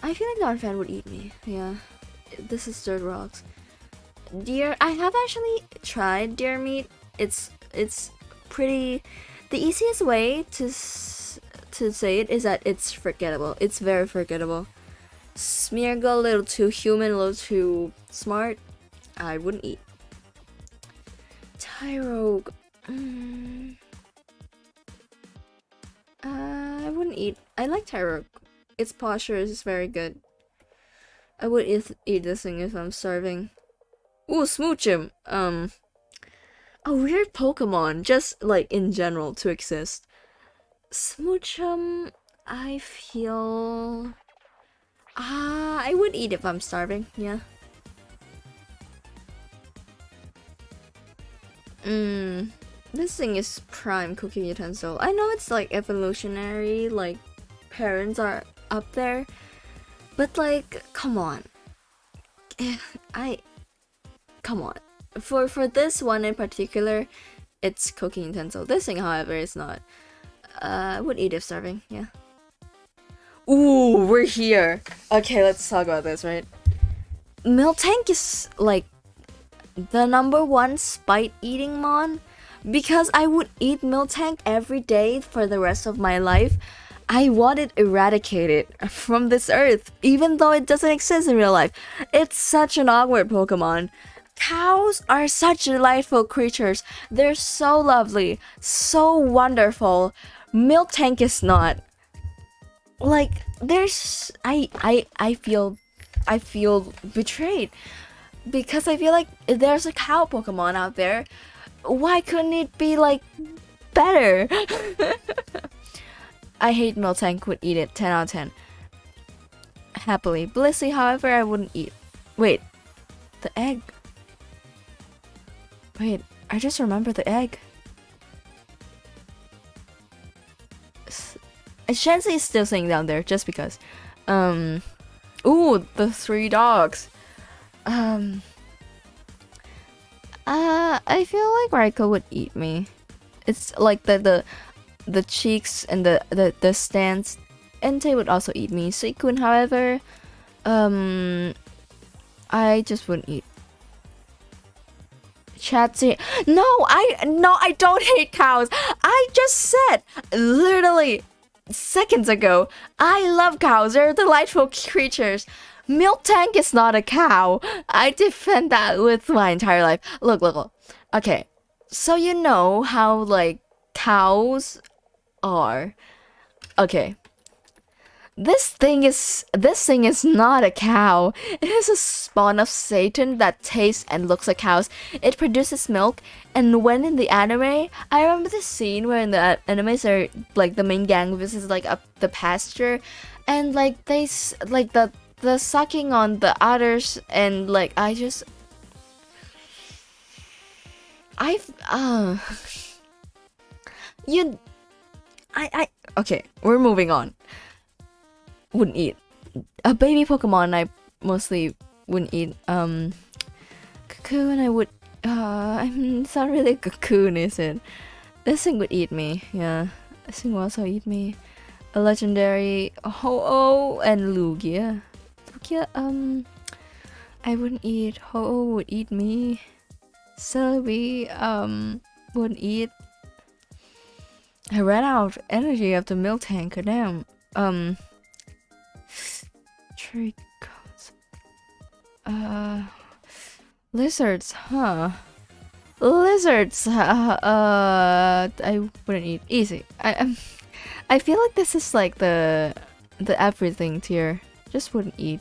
I feel like Donphan would eat me. Yeah. This is dirt rocks. Deer. I have actually tried deer meat it's pretty. The easiest way to say it is that it's forgettable. It's very forgettable. Smeargle, a little too human, a little too smart. I wouldn't eat. Tyrogue. I wouldn't eat. I like Tyrogue. Its posture is very good. I would eat this thing if I'm starving. Ooh, Smoochum. A weird Pokemon, just like in general to exist. Smoochum, I feel. I would eat if I'm starving. Yeah. This thing is prime cooking utensil. I know it's like evolutionary, like parents are up there, but like, come on. Come on. For this one in particular, it's cooking utensil. This thing, however, is not. I would eat if starving. Yeah. Ooh, we're here. Okay, let's talk about this, right? Miltank is like the #1 spite eating mon. Because I would eat Miltank every day for the rest of my life, I want it eradicated from this earth, even though it doesn't exist in real life. It's such an awkward Pokemon. Cows are such delightful creatures. They're so lovely, so wonderful. Miltank is not. Like, there's I feel betrayed because I feel like there's a cow Pokemon out there. Why couldn't it be like better? I hate Miltank, would eat it 10 out of 10. Happily. Blissey, however, I wouldn't eat. Wait, the egg. Wait, I just remember the egg. Shensi is still sitting down there just because. Ooh, the 3 dogs. I feel like Raikou would eat me. It's like the cheeks and the stance. Entei would also eat me. Suicune, however, I just wouldn't eat. Chatty. No, I don't hate cows. I just said literally seconds ago, I love cows. They're delightful creatures. Miltank is not a cow. I defend that with my entire life. Look. Okay, so you know how like cows are. Okay. This thing is not a cow. It is a spawn of Satan that tastes and looks like cows. It produces milk, and when in the anime, I remember the scene where in the animes are like the main gang visits like up the pasture, and like they like the sucking on the others, and like okay, we're moving on. Wouldn't eat. A baby Pokemon I mostly wouldn't eat. Cocoon I would it's not really a cocoon, is it? This thing would eat me, yeah. This thing will also eat me. A legendary Ho-Oh and Lugia. Lugia, I wouldn't eat. Ho-Oh would eat me. Celebi, wouldn't eat. I ran out of energy after Miltank, damn. Tricones. Lizards, huh? Lizards, I wouldn't eat. Easy. I feel like this is like the everything tier. Just wouldn't eat.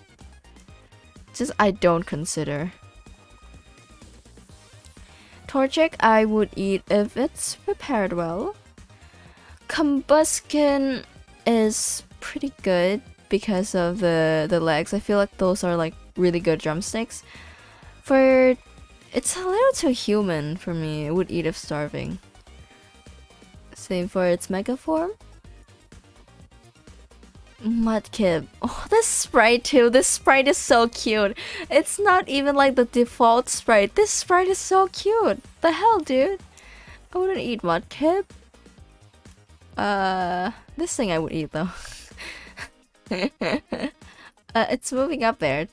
Just I don't consider. Torchic I would eat if it's prepared well. Combuskin is pretty good because of the legs. I feel like those are like really good drumsticks. It's a little too human for me. I would eat if starving. Same for its mega form. Mudkip. Oh, this sprite too. This sprite is so cute. It's not even like the default sprite. This sprite is so cute. The hell, dude? I wouldn't eat Mudkip. This thing I would eat though. It's moving up there.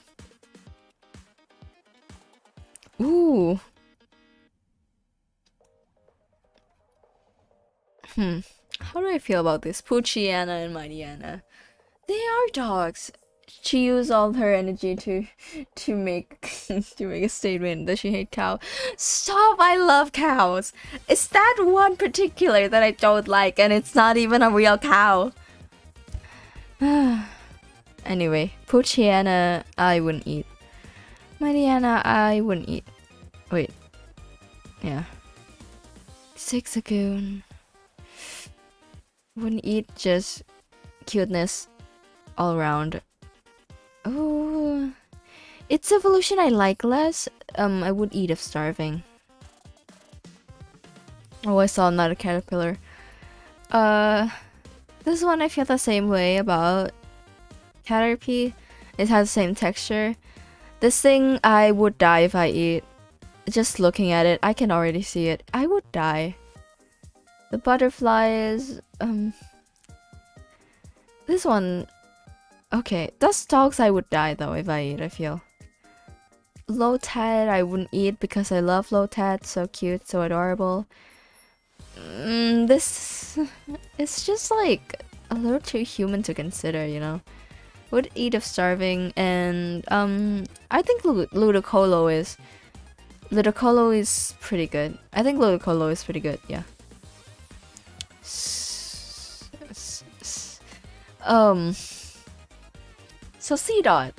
Ooh. How do I feel about this? Poochiana and Mightyana. They are dogs. She used all her energy to make to make a statement that she hate cow. Stop! I love cows. It's that one particular that I don't like, and it's not even a real cow. Anyway, Poochiana I wouldn't eat. Mightyana I wouldn't eat. Wait. Yeah. Zigzagoon. Wouldn't eat, just cuteness all around. Oh, its evolution I like less. I would eat if starving. Oh, I saw another caterpillar. This one I feel the same way about Caterpie. It has the same texture. This thing I would die if I eat. Just looking at it, I can already see it. I would die. The butterflies, this one, okay. Those dogs I would die though if I eat, I feel. Lotad I wouldn't eat because I love Lotad. So cute, so adorable. This it's just like a little too human to consider, you know. Would eat if starving, and I think Ludicolo is pretty good. I think Ludicolo is pretty good, yeah. So C-Dot.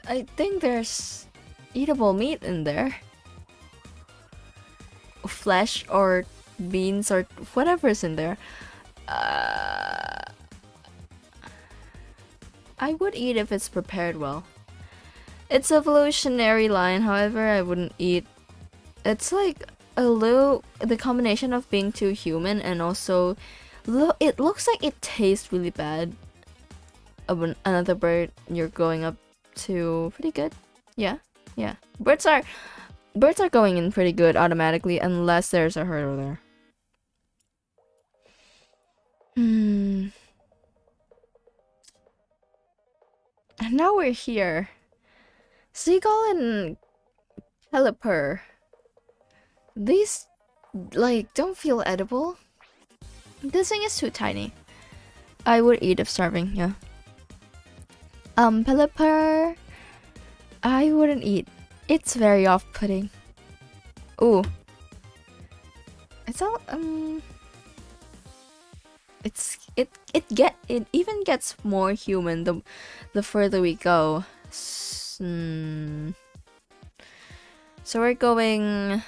I think there's eatable meat in there. Flesh or beans or whatever's in there. I would eat if it's prepared well. Its evolutionary line, however, I wouldn't eat. It's like a little, the combination of being too human and also it looks like it tastes really bad. Another bird you're going up to pretty good. Yeah. Birds are going in pretty good automatically unless there's a hurdle there. And now we're here. Seagull and Caliper. These like don't feel edible. This thing is too tiny. I would eat if starving, yeah. Pelipper I wouldn't eat. It's very off-putting. Ooh. It's all it even gets more human the further we go. So we're going.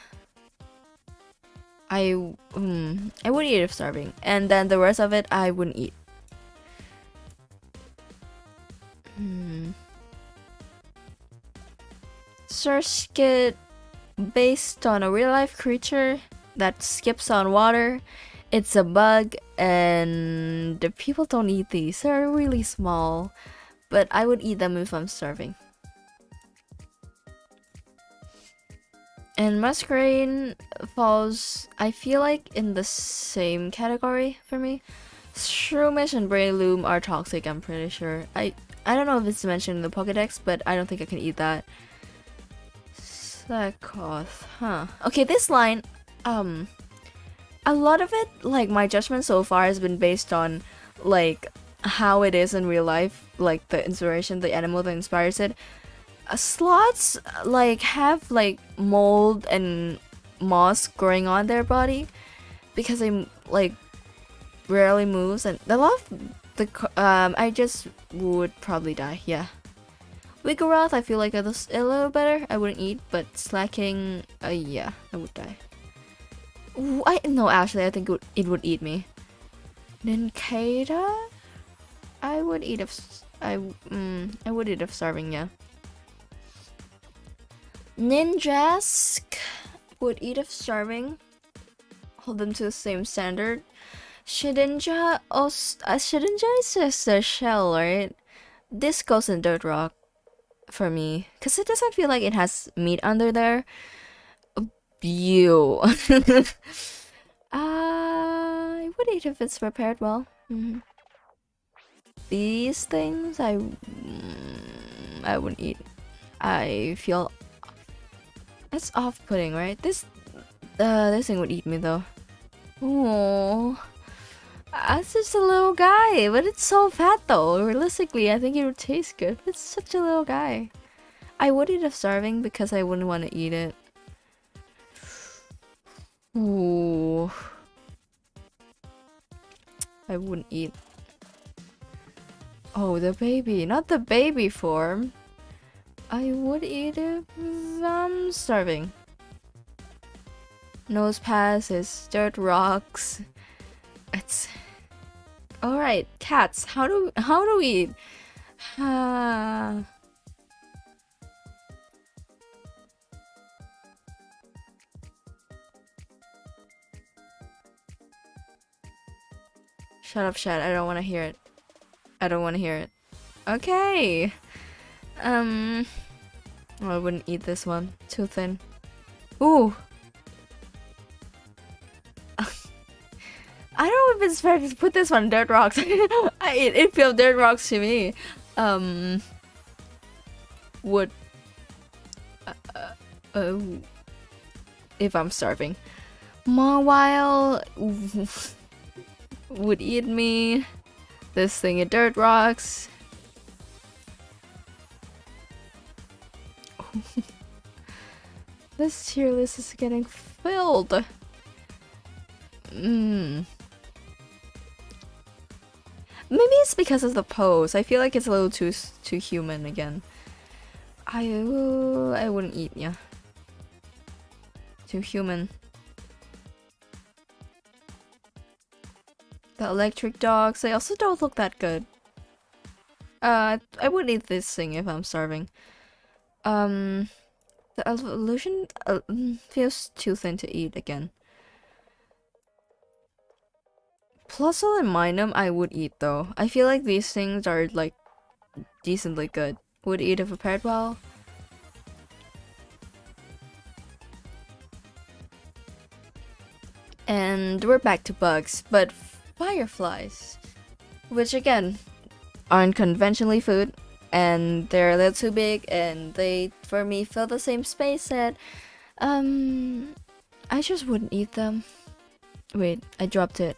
I would eat if starving, and then the rest of it I wouldn't eat. Surskit, based on a real-life creature that skips on water. It's a bug, and the people don't eat these. They're really small, but I would eat them if I'm starving. And Muskrane falls, I feel like, in the same category for me. Shroomish and Breloom are toxic, I'm pretty sure. I don't know if it's mentioned in the Pokédex, but I don't think I can eat that. Slakoth, huh. Okay, this line, a lot of it, like, my judgment so far has been based on, like, how it is in real life, like, the inspiration, the animal that inspires it. Sloths, like, have, like, mold and moss growing on their body because they, like, rarely moves, and a lot of the, I just would probably die, yeah. Vigoroth, I feel like it's a little better. I wouldn't eat, but Slacking, yeah, I would die. Ooh, no, actually, I think it would eat me. Nincada, I would eat if I would eat if starving, yeah. Ninjask would eat if starving. Hold them to the same standard. Shedinja, Shedinja is just a shell, right? This goes in Dirt Rock for me, because it doesn't feel like it has meat under there. Ew. I would eat if it's prepared well. These things, I wouldn't eat. I feel it's off-putting, right? This thing would eat me though. Oh, that's just a little guy, but it's so fat though. Realistically, I think it would taste good. But it's such a little guy. I would eat if starving because I wouldn't want to eat it. Ooh, I wouldn't eat. Oh, the baby, not the baby form. I would eat it if I'm starving. Nose pass is dirt rocks. It's all right. Cats. How do we eat? Shut up, chat. I don't want to hear it. I don't want to hear it. Okay. I wouldn't eat this one. Too thin. Ooh. I don't know if it's fair to put this one dirt rocks. It feels dirt rocks to me. Would if I'm starving. Mawile would eat me. This thing of dirt rocks. This tier list is getting filled. Maybe it's because of the pose. I feel like it's a little too human again. I wouldn't eat, yeah. Too human. The electric dogs, they also don't look that good. I wouldn't eat this thing if I'm starving. The illusion feels too thin to eat again. Plusle and Minum I would eat though. I feel like these things are like decently good. Would eat if prepared well. And we're back to bugs, but fireflies, which again aren't conventionally food, and they're a little too big, and they for me fill the same space that I just wouldn't eat them. Wait, I dropped it.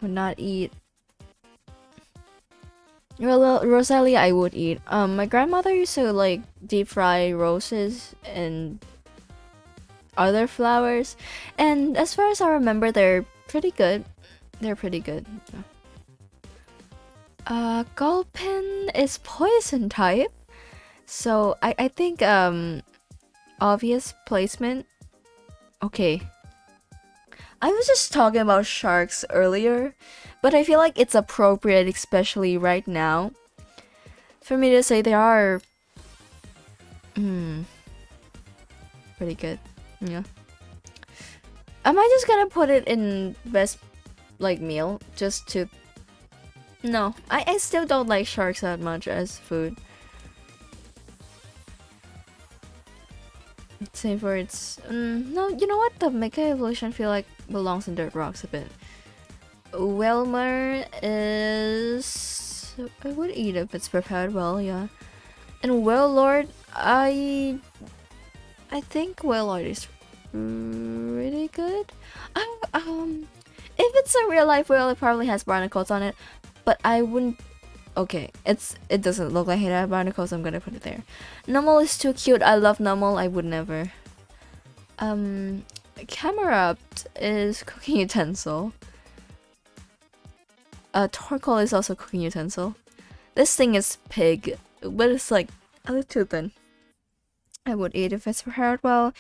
Would not eat. Rosalia I would eat. My grandmother used to like deep fry roses and other flowers, and as far as I remember, they're pretty good. They're pretty good. Gulpin is poison type, so I think obvious placement. Okay. I was just talking about sharks earlier, but I feel like it's appropriate, especially right now, for me to say they are pretty good. Yeah. Am I just gonna put it in best like meal just to? No, I still don't like sharks that much as food. Same for its no, you know what, the Mecha Evolution feel like belongs in dirt rocks a bit. Welmer is I would eat if it's prepared well, yeah. And Wellord, I think Wellord is really good. If it's a real life whale, it probably has barnacles on it, but I wouldn't. Okay, it doesn't look like it has barnacles. I'm gonna put it there. Numel is too cute. I love Numel. I would never. Camerupt is cooking utensil. Torkoal is also cooking utensil. This thing is pig, but it's like a little too thin. I would eat if it's prepared well.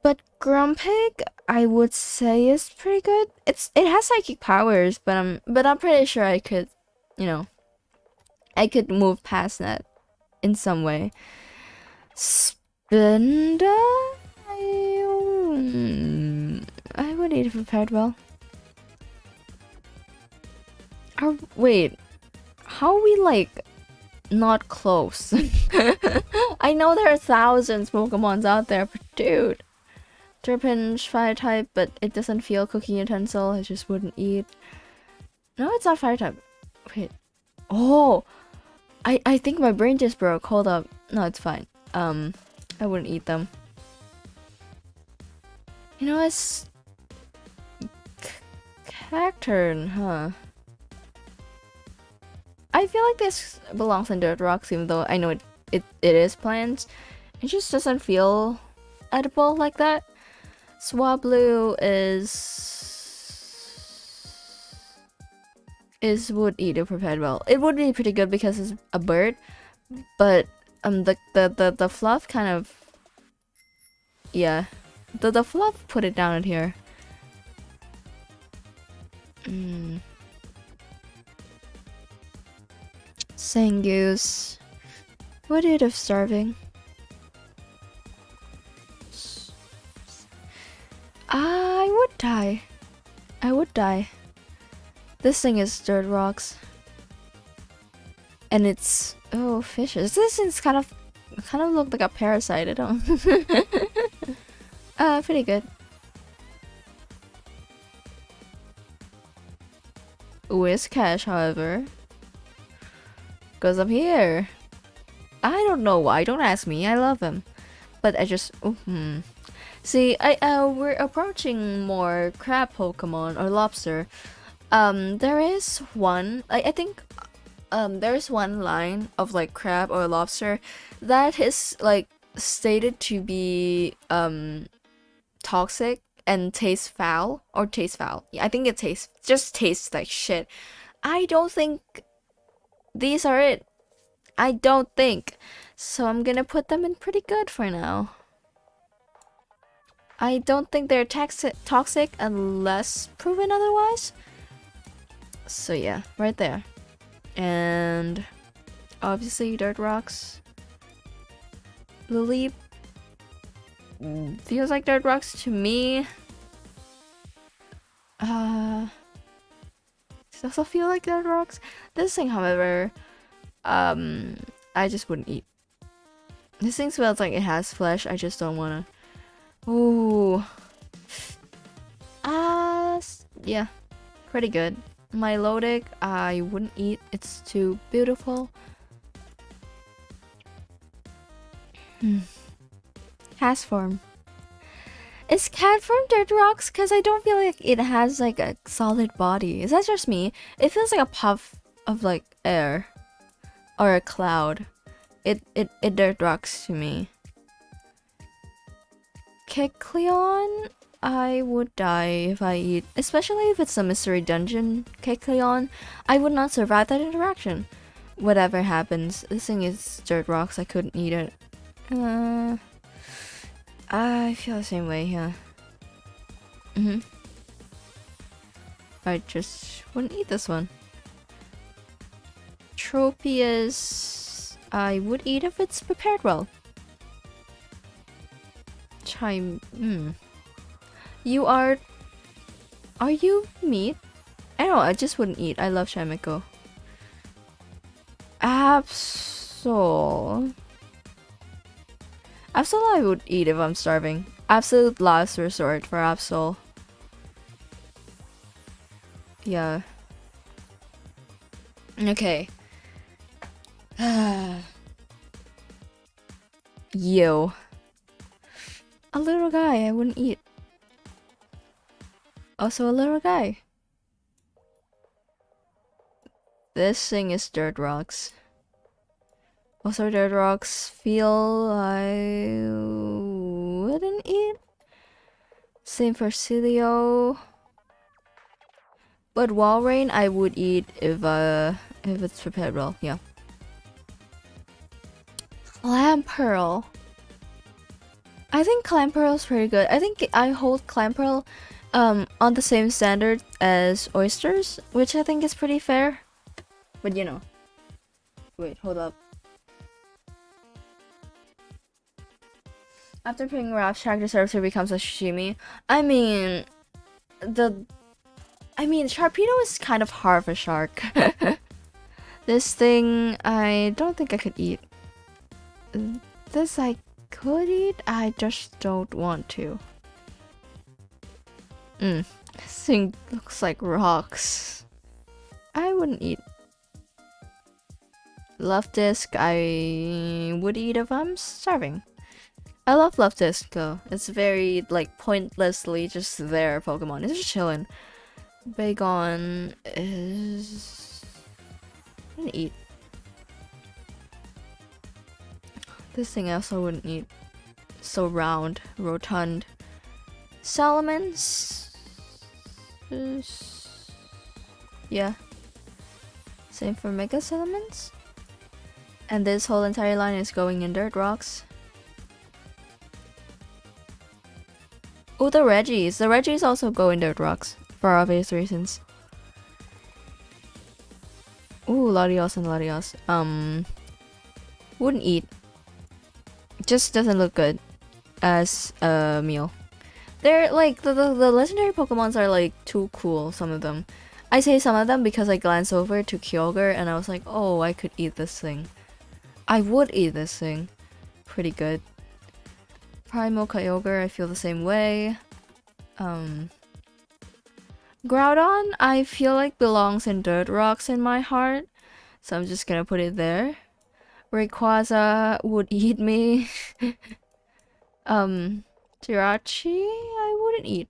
But Grumpig, I would say is pretty good. It has psychic powers, but I'm pretty sure I could, I could move past that in some way. Spinda, I would eat if prepared well. Wait, how are we like not close? I know there are thousands Pokemons out there, but dude. Trapinch, fire type, but it doesn't feel cooking utensil. I just wouldn't eat. No, it's not fire type. Wait. Oh, I think my brain just broke. Hold up. No, it's fine. I wouldn't eat them. You know, Attack turn, huh? I feel like this belongs in dirt rocks, even though I know it is plants. It just doesn't feel edible like that. Swablu is would eat if prepared well. It would be pretty good because it's a bird, but the fluff kind of, yeah, the fluff put it down in here. Sangus, would eat if starving. I would die. I would die. This thing is dirt rocks. And it's, oh, fishes. This thing's kind of look like a parasite. I don't. Pretty good. Whiscash, however, goes up here. I don't know why. Don't ask me. I love him, but I just. See, we're approaching more crab Pokemon or lobster. There is one. I think there's one line of like crab or lobster that is like stated to be toxic and taste foul. Yeah, I think it just tastes like shit. I don't think these are it. I don't think. So I'm gonna put them in pretty good for now. I don't think they're toxic unless proven otherwise. So yeah, right there. And obviously dirt rocks. Lily feels like dirt rocks to me. Does also feel like dirt rocks. This thing, however, I just wouldn't eat. This thing smells like it has flesh. I just don't wanna. Ooh. Yeah, pretty good. Milotic, I wouldn't eat. It's too beautiful. Castform. Is Catform dirt rocks? Cause I don't feel like it has like a solid body. Is that just me? It feels like a puff of like air or a cloud. It dirt rocks to me. Kecleon, I would die if I eat, especially if it's a mystery dungeon Kecleon. I would not survive that interaction. Whatever happens, this thing is dirt rocks. I couldn't eat it. I feel the same way, yeah. I just wouldn't eat this one. Tropius, I would eat if it's prepared well. You are you meat? I don't know, I just wouldn't eat. I love Shamiko. Absol I would eat if I'm starving. Absolute last resort for Absol. Yeah. Okay. Yo. A little guy I wouldn't eat. Also a little guy. This thing is dirt rocks. Also dirt rocks feel I wouldn't eat. Same for Cilio. But Walrein I would eat if it's prepared well, yeah. Clamperl. I think Clamperl is pretty good. I think I hold Clamperl on the same standard as oysters, which I think is pretty fair. But you know. Wait, hold up. After picking Ralph, shark deserves to becomes a sashimi. I mean, Sharpedo is kind of hard for shark. This thing, I don't think I could eat. This I could eat, I just don't want to. This thing looks like rocks. I wouldn't eat. Luftisc, I would eat if I'm starving. I love Luftisc though. It's very like pointlessly just there Pokemon. It's just chilling. Bagon is... I wouldn't eat. This thing I also wouldn't eat. So round, rotund. Salamence is... yeah. Same for Mega Salamence. And this whole entire line is going in dirt rocks. Oh, the Reggies. The Reggies also go in dirt rocks. For obvious reasons. Ooh, Latios and Latios. Wouldn't eat. Just doesn't look good as a meal. They're like, the legendary Pokemons are like too cool, some of them. I say some of them because I glanced over to Kyogre and I was like, oh, I could eat this thing. I would eat this thing. Pretty good. Primal Kyogre, I feel the same way. Groudon, I feel like belongs in dirt rocks in my heart. So I'm just gonna put it there. Rayquaza would eat me. Jirachi, I wouldn't eat.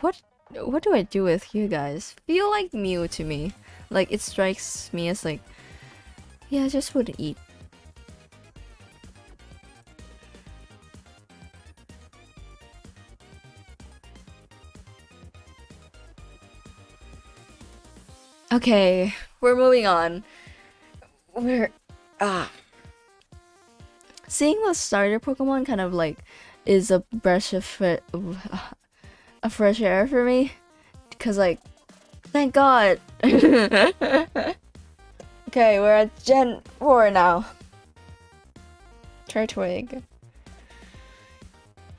What do I do with you guys? Feel like Mew to me. Like, it strikes me as like, yeah, I just wouldn't eat. Okay, we're moving on. Seeing the starter Pokemon kind of like is a breath of a fresh air for me, because like, thank God. Okay, we're at Gen 4 now. Turtwig.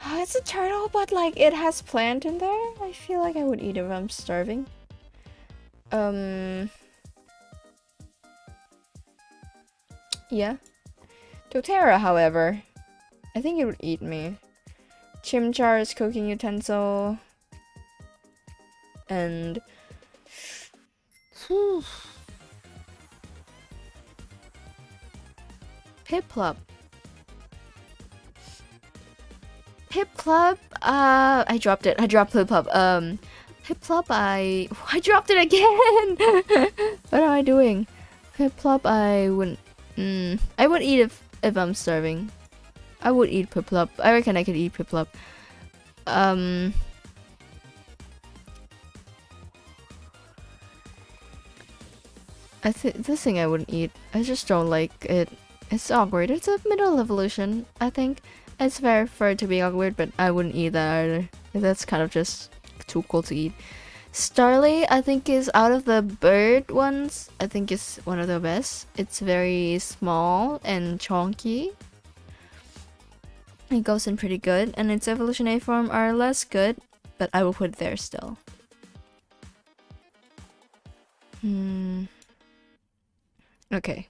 It's a turtle, but like it has plant in there. I feel like I would eat it if I'm starving. Yeah. Doterra, however, I think it would eat me. Chimchar's cooking utensil. And... Piplup. Piplup, I dropped it. I dropped Piplup. Piplup, I dropped it again! What am I doing? Piplup, I wouldn't... I would eat if I'm starving. I would eat Piplup. I reckon I could eat Piplup. This thing I wouldn't eat. I just don't like it. It's awkward. It's a middle evolution, I think. It's fair for it to be awkward, but I wouldn't eat that either. That's kind of just too cool to eat. Starly, I think, is out of the bird ones, I think is one of the best. It's very small and chunky. It goes in pretty good, and its evolutionary form are less good, but I will put it there still. Okay.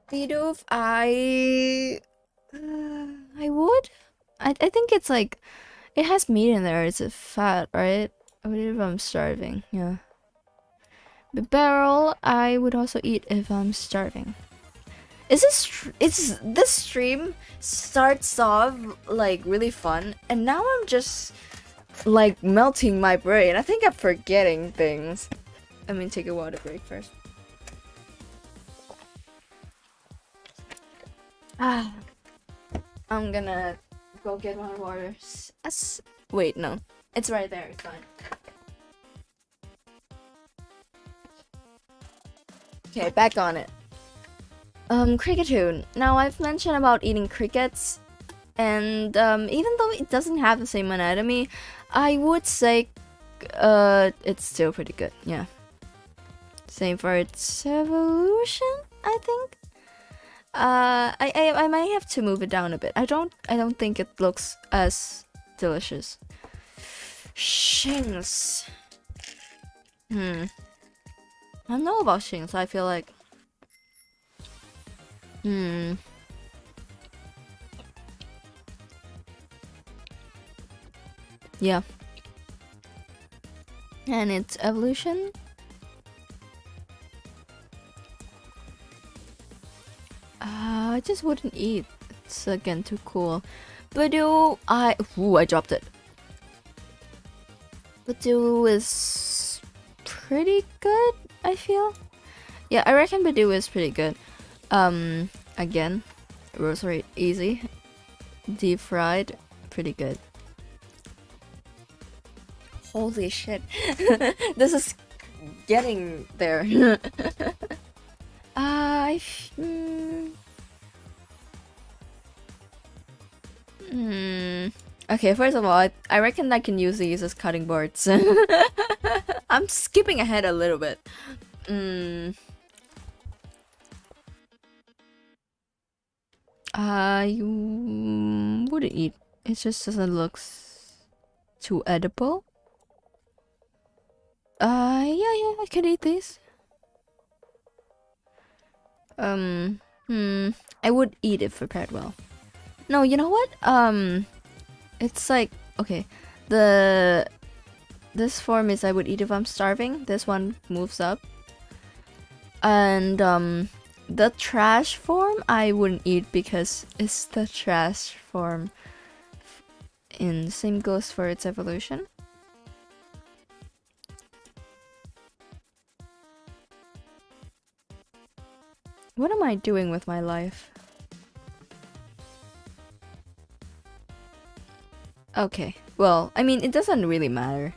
Bidoof, I would. I think it's like, it has meat in there. It's a fat, right? I would eat if I'm starving. Yeah. Barrel, I would also eat if I'm starving. This stream starts off like really fun, and now I'm just like melting my brain. I think I'm forgetting things. Let me take a water break first. I'm gonna go get my water. Wait, no. It's right there, it's fine. Okay, back on it. Cricketune. Now, I've mentioned about eating crickets, and even though it doesn't have the same anatomy, I would say it's still pretty good, yeah. Same for its evolution, I think. I might have to move it down a bit. I don't think it looks as delicious. Shinx. I don't know about Shinx. I feel like yeah. And its evolution, I just wouldn't eat. It's again too cool. Badoo, I dropped it. Badoo is pretty good, I feel. Yeah, I reckon Badoo is pretty good. Again, roast easy. Deep fried, pretty good. Holy shit. This is getting there. Okay, first of all, I reckon I can use these as cutting boards. I'm skipping ahead a little bit. You wouldn't eat. It just doesn't look too edible. Yeah, I could eat these. I would eat if prepared well. No, you know what? It's like, okay, this form is I would eat if I'm starving. This one moves up. And, the trash form I wouldn't eat because it's the trash form. And same goes for its evolution. What am I doing with my life? Okay, well, I mean, it doesn't really matter.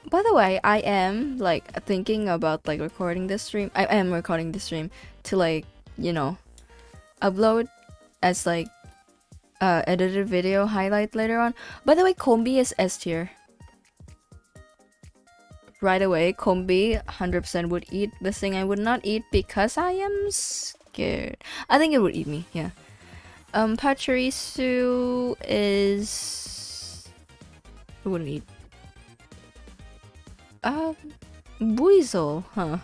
By the way, I am like thinking about like recording this stream. I am recording this stream to like, you know, upload as like edited video highlight later on. By the way, Kombi is S tier. Right away, Kombi 100% would eat. This thing I would not eat because I am scared. I think it would eat me, yeah. Pachirisu is... I wouldn't eat. Buizel, huh?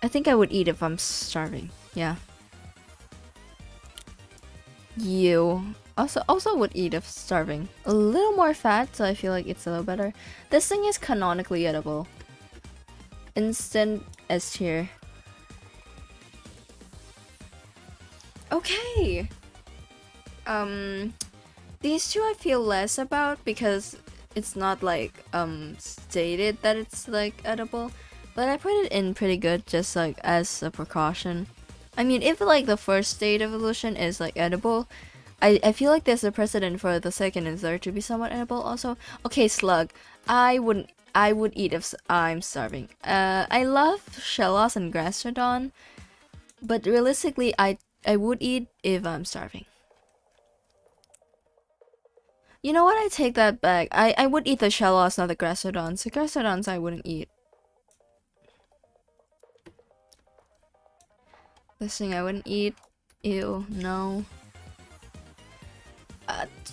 I think I would eat if I'm starving, yeah. You also would eat if starving. A little more fat, so I feel like it's a little better. This thing is canonically edible. Instant S tier. Okay. These two I feel less about because it's not like stated that it's like edible, but I put it in pretty good just like as a precaution. I mean, if like the first state evolution is like edible, I feel like there's a precedent for the second and third to be somewhat edible also. Okay, slug. I would eat if I'm starving. I love Shellos and Gastrodon, but realistically I would eat if I'm starving. You know what? I take that back. I would eat the Shellos, not the Gastrodons. The Gastrodons I wouldn't eat. This thing I wouldn't eat. Ew, no.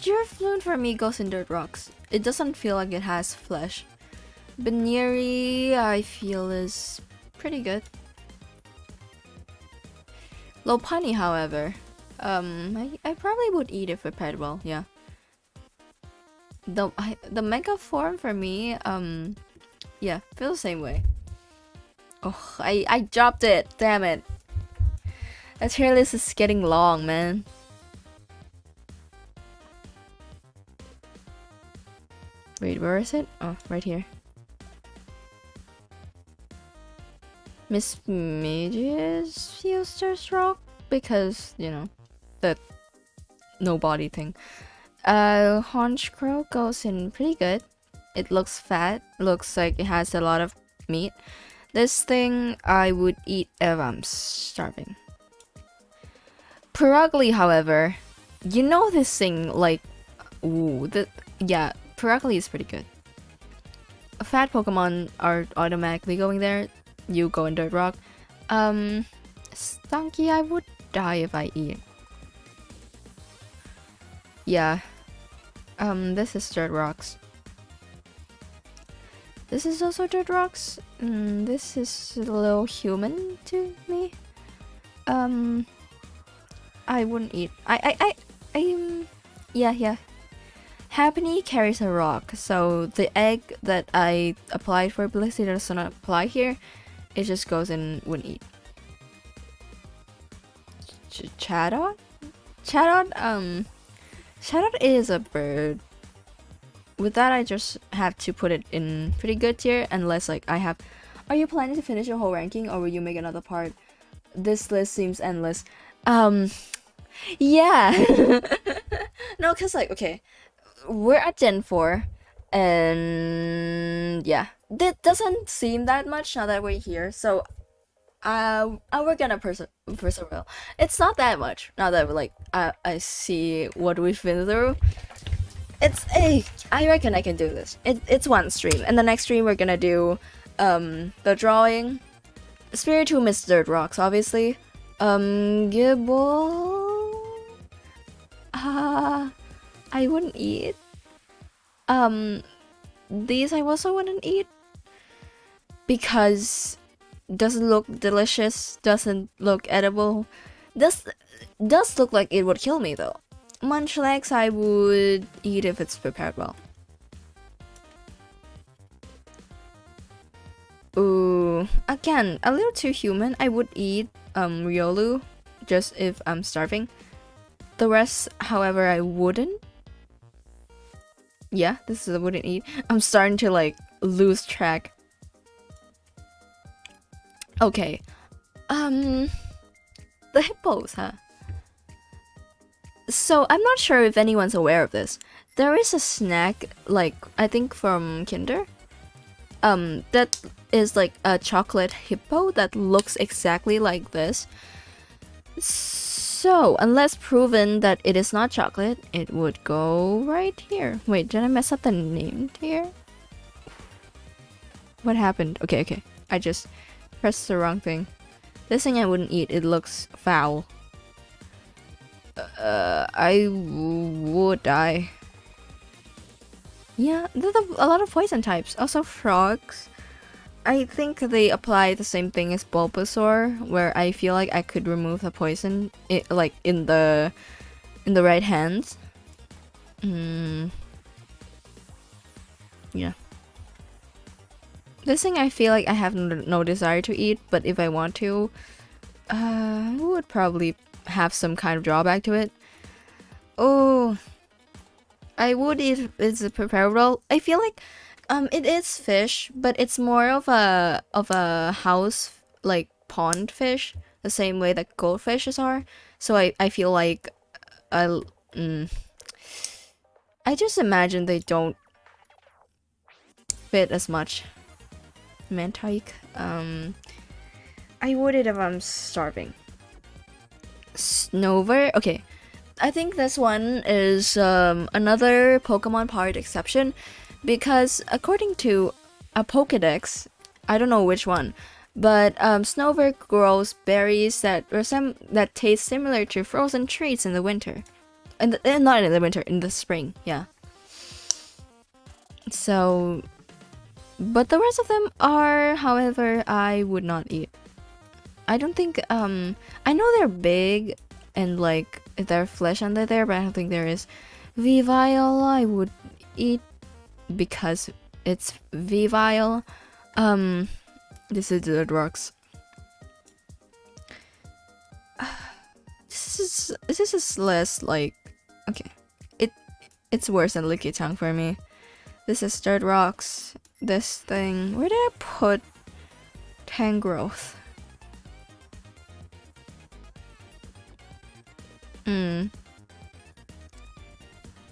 Girafloon for me goes in dirt rocks. It doesn't feel like it has flesh. Baneri I feel is pretty good. Lopunny, however, I probably would eat if prepared well. Yeah. The mega form for me, yeah, feel the same way. Oh, I dropped it. Damn it. That tier list is getting long, man. Wait, where is it? Oh, right here. Miss Mages feels just rock because, you know, the no body thing. Honchcrow goes in pretty good. It looks fat. Looks like it has a lot of meat. This thing I would eat if I'm starving. Purugly, however, you know this thing like, ooh, yeah, Purugly is pretty good. Fat Pokemon are automatically going there. You go in Dirt Rock. Stunky, I would die if I eat. Yeah. This is Dirt Rocks. This is also Dirt Rocks. This is a little human to me. I wouldn't eat. Yeah. Happiny carries a rock, so the egg that I applied for Blissey does not apply here. It just goes in wouldn't eat. Chatot? Chatot, Chatot is a bird. With that, I just have to put it in pretty good tier, unless like I have. Are you planning to finish your whole ranking, or will you make another part? This list seems endless. Yeah. No, cause like okay, we're at Gen 4, and yeah, that doesn't seem that much now that we're here. So, we're gonna persevere. It's not that much now that like I see what we've been through. I reckon I can do this. It's one stream, and the next stream we're gonna do the drawing. Spiritomb is dirt rocks, obviously. Gibble. I wouldn't eat. These I also wouldn't eat because doesn't look delicious, doesn't look edible. This does look like it would kill me though. Munchlax I would eat if it's prepared well. Ooh, again, a little too human. I would eat Riolu just if I'm starving. The rest, however, I wouldn't. Yeah, this is a wouldn't eat. I'm starting to like lose track. Okay. The hippos, huh? So I'm not sure if anyone's aware of this. There is a snack, like I think from Kinder, that is like a chocolate hippo that looks exactly like this. So unless proven that it is not chocolate, it would go right here. Wait, did I mess up the name here? What happened? Okay. I just pressed the wrong thing. This thing I wouldn't eat. It looks foul. I would die. Yeah, there's a lot of poison types. Also frogs. I think they apply the same thing as Bulbasaur, where I feel like I could remove the poison, like in the right hands. Yeah. This thing I feel like I have no desire to eat, but if I want to, I would probably have some kind of drawback to it. Oh, I would eat it's preparable. I feel like it is fish, but it's more of a house like pond fish, the same way that goldfishes are. So I feel like I just imagine they don't fit as much. Mantike. I would eat if I'm starving. Snover. Okay, I think this one is another Pokemon part exception, because according to a Pokedex, I don't know which one, but Snover grows berries that taste similar to frozen treats in the winter, and not in the winter, in the spring. Yeah. So, but the rest of them are, however, I would not eat. I don't think I know they're big and like their flesh under there, but I don't think there is. Vivile I would eat because it's Vivile. This is the drugs. This is less like, okay. It's worse than Licky Tongue for me. This is Dirt Rocks. This thing, where did I put Tangrowth?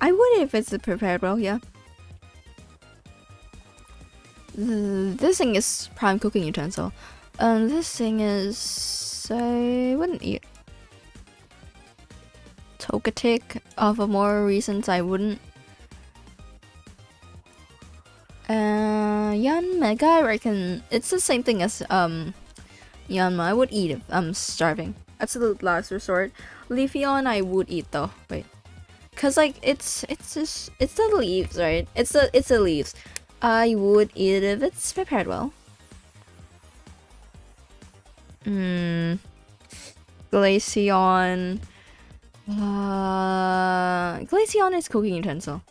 I would if it's prepared well, yeah. This thing is prime cooking utensil. This thing is, I wouldn't eat. Togetic, of more reasons I wouldn't. Yanmega, I reckon it's the same thing as Yanma. I would eat if I'm starving. Absolute last resort. Leafeon I would eat though. Wait, cause like it's the leaves, right? It's the leaves. I would eat it if it's prepared well. Glaceon. Glaceon is cooking utensil.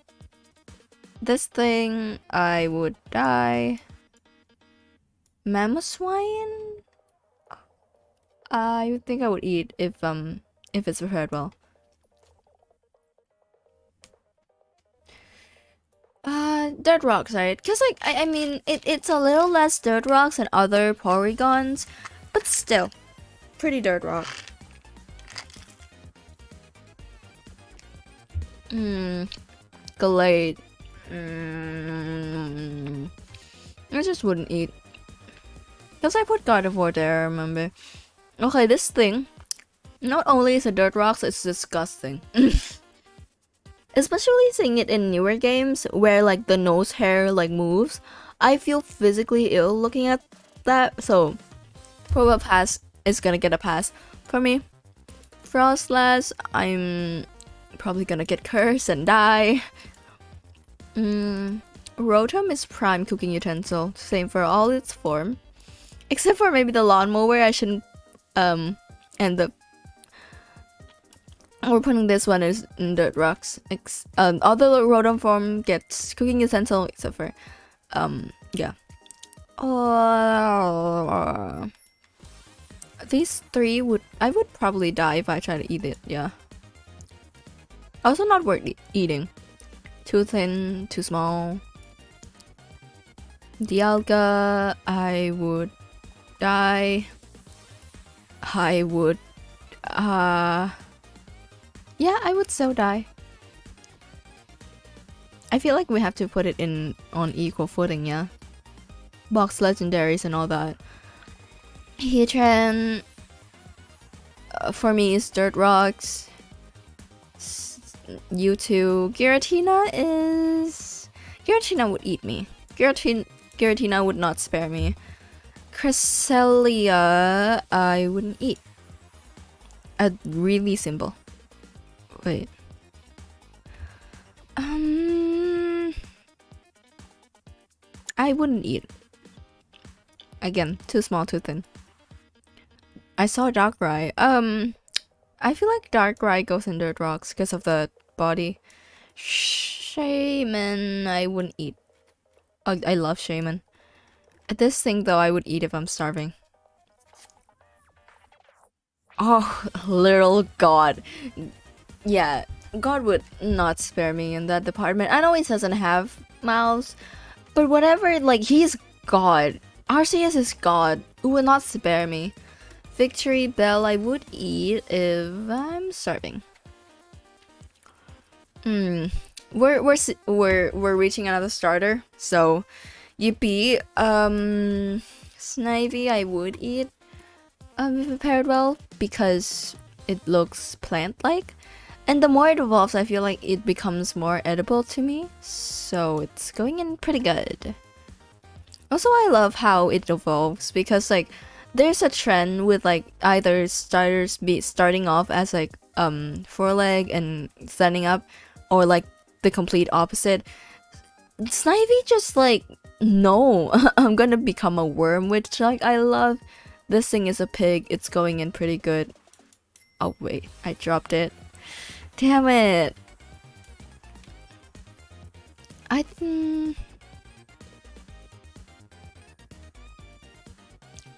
This thing I would die. Mamoswine? I think I would eat if if it's prepared well. Dirt rocks, right? Because like I mean it's a little less dirt rocks than other polygons, but still pretty dirt rock. Glade. I just wouldn't eat. Because I put God of War there, I remember. Okay, this thing, not only is it dirt rocks, it's disgusting. Especially seeing it in newer games where like the nose hair like moves. I feel physically ill looking at that, so probably a pass is gonna get a pass for me. Frostlass, I'm probably gonna get cursed and die. Rotom is prime cooking utensil, same for all its form. Except for maybe the lawnmower, I shouldn't end up. We're putting this one is in dirt rocks. Other Rotom form gets cooking utensil, except for yeah. These three I would probably die if I try to eat it, yeah. Also not worth eating. Too thin, too small. Dialga, I would die. I would yeah, I would so die. I feel like we have to put it on equal footing, yeah. Box legendaries and all that. Heatran for me is dirt rocks. U2 Giratina would eat me. Giratina would not spare me. Cresselia I wouldn't eat. Really simple. Wait. I wouldn't eat. Again, too small, too thin. I saw Darkrai. I feel like Darkrai goes in dirt rocks because of the body. Shaman, I wouldn't eat. I love Shaman. This thing though, I would eat if I'm starving. Oh, literal God. Yeah, God would not spare me in that department. I know he doesn't have mouths, but whatever, like, he's God. Arceus is God, who will not spare me. Victory Bell I would eat if I'm starving. We're reaching another starter, so yippee. Snivy I would eat if prepared well because it looks plant-like. And the more it evolves, I feel like it becomes more edible to me. So it's going in pretty good. Also, I love how it evolves because like there's a trend with like either starters starting off as like four-leg and standing up, or like the complete opposite. Snivy just like, no, I'm gonna become a worm, which like I love. This thing is a pig. It's going in pretty good. Oh wait, I dropped it. Damn it.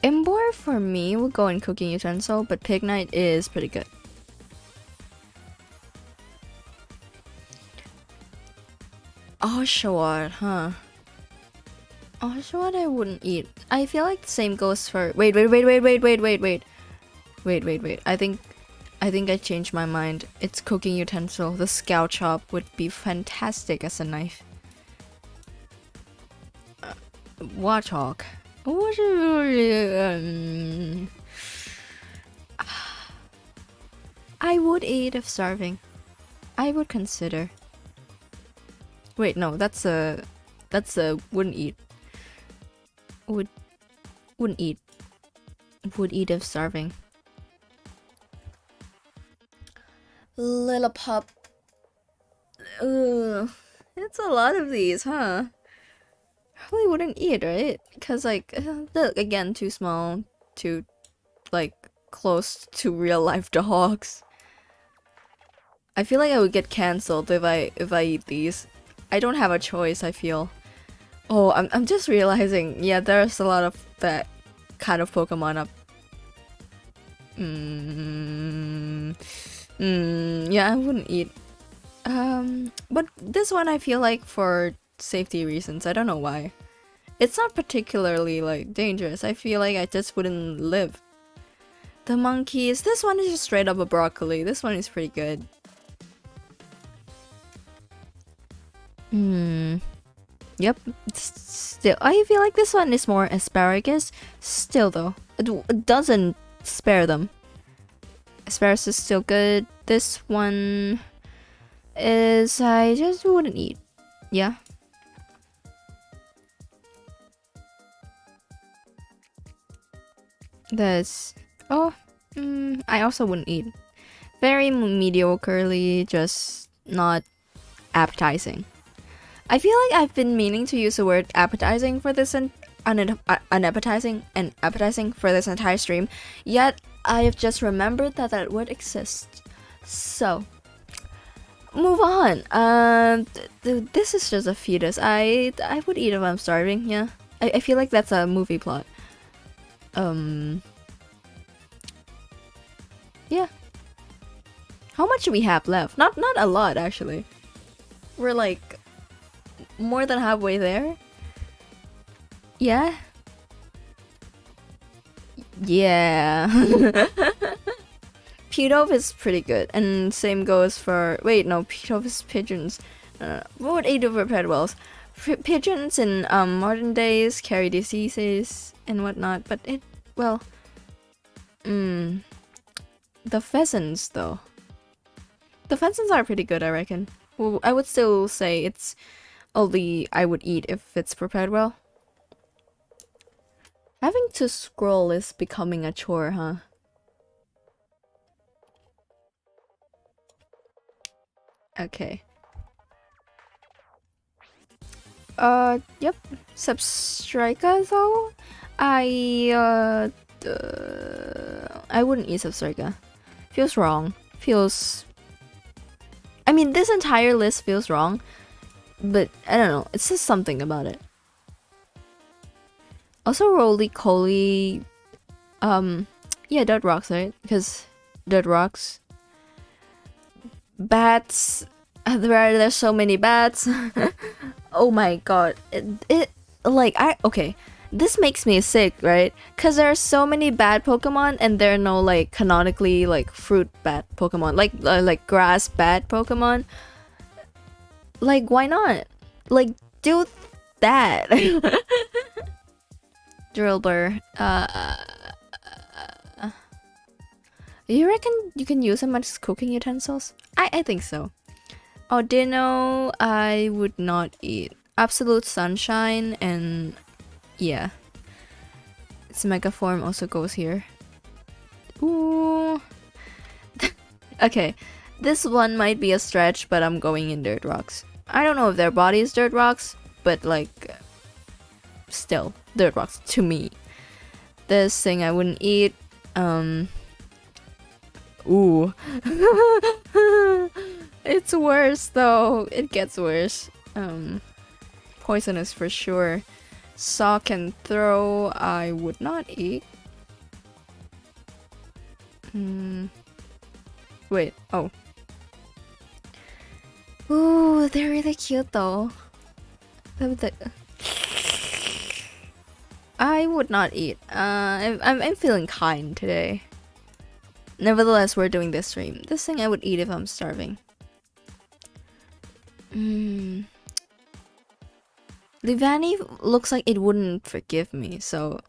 Embor for me will go in cooking utensil, but Pignite is pretty good. Oshawott, huh? Oshawott I wouldn't eat. I feel like the same goes for wait. I think I changed my mind. It's cooking utensil. The Scout Chop would be fantastic as a knife. Warthog. I would eat if starving. I would consider. Wait, no, that's a wouldn't eat. Wouldn't eat. Would eat if starving. Lillipup. Ugh. It's a lot of these, huh? Probably wouldn't eat, right? Because like, again, too small, too like close to real life dogs. I feel like I would get cancelled if I eat these. I don't have a choice, I feel. Oh, I'm just realizing, yeah, there's a lot of that kind of Pokemon up. Yeah, I wouldn't eat. But this one I feel like for safety reasons. I don't know why. It's not particularly like dangerous. I feel like I just wouldn't live. The monkeys. This one is just straight up a broccoli. This one is pretty good. Yep. Still, I feel like this one is more asparagus. Still though, it doesn't spare them. Asparagus is still good. This one is I just wouldn't eat. Yeah. This. Oh, I also wouldn't eat. Very mediocrely, just not appetizing. I feel like I've been meaning to use the word appetizing for this unappetizing and appetizing for this entire stream, yet I have just remembered that that word exists. So, move on. This is just a fetus. I would eat if I'm starving. Yeah, I feel like that's a movie plot. Yeah. How much do we have left? Not a lot actually. We're like more than halfway there. Yeah. Yeah. Pedof is pretty good, and same goes for. Wait, no, Pedof is pigeons. What would eat over pedwells? Pigeons in modern days carry diseases and whatnot, but it well. The pheasants though. The pheasants are pretty good, I reckon. Well, I would still say it's only I would eat if it's prepared well. Having to scroll is becoming a chore, huh? Okay. Yep. Substrika though? I wouldn't eat Substrika. Feels wrong. Feels... I mean, this entire list feels wrong, but I don't know. It's just something about it. Also, roly-coly... yeah, dirt rocks, right? Because dirt rocks. Bats... There's so many bats. Oh my god. Okay. This makes me sick, right? Because there are so many bad Pokemon and there are no, like, canonically, like, fruit bad Pokemon. Like grass bad Pokemon. Like, why not? Like, do that. Drillbur. You reckon you can use them as cooking utensils? I think so. Audino, I would not eat. Absolute Sunshine and yeah. Its mega form also goes here. Ooh. Okay, this one might be a stretch, but I'm going in dirt rocks. I don't know if their body is dirt rocks, but like, still dirt rocks to me. This thing I wouldn't eat. Ooh. It's worse though. It gets worse. Poisonous for sure. Sock and throw, I would not eat. Wait, oh. Ooh, they're really cute though. I would not eat. I'm feeling kind today. Nevertheless, we're doing this stream. This thing I would eat if I'm starving. Livani looks like it wouldn't forgive me, so...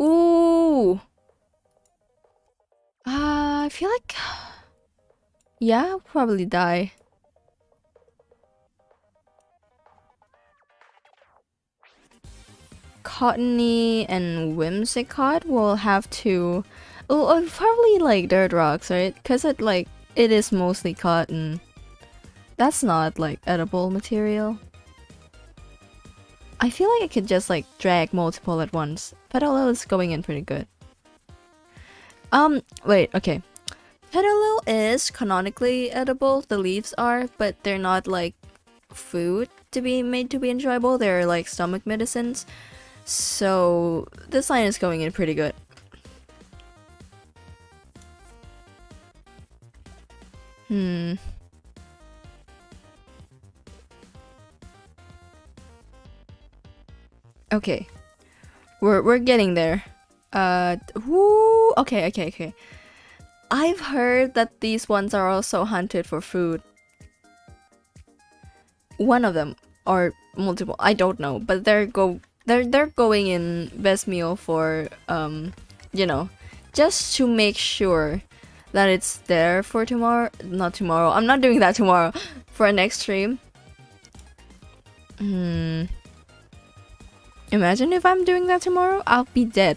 Ooh! I feel like... Yeah, I'll probably die. Cottony and Whimsicott will have to... Oh, probably like dirt rocks, right? Because it is mostly cotton. That's not like edible material. I feel like I could just like drag multiple at once. Petalil is going in pretty good. Wait, okay. Petalil is canonically edible, the leaves are, but they're not like food to be made to be enjoyable. They're like stomach medicines. So this line is going in pretty good. Hmm. Okay. We're getting there. Whoo. Okay. I've heard that these ones are also hunted for food. One of them or multiple, I don't know, but they're going in best meal for you know, just to make sure that it's there for tomorrow. Not tomorrow. I'm not doing that tomorrow. For next stream. Imagine if I'm doing that tomorrow, I'll be dead.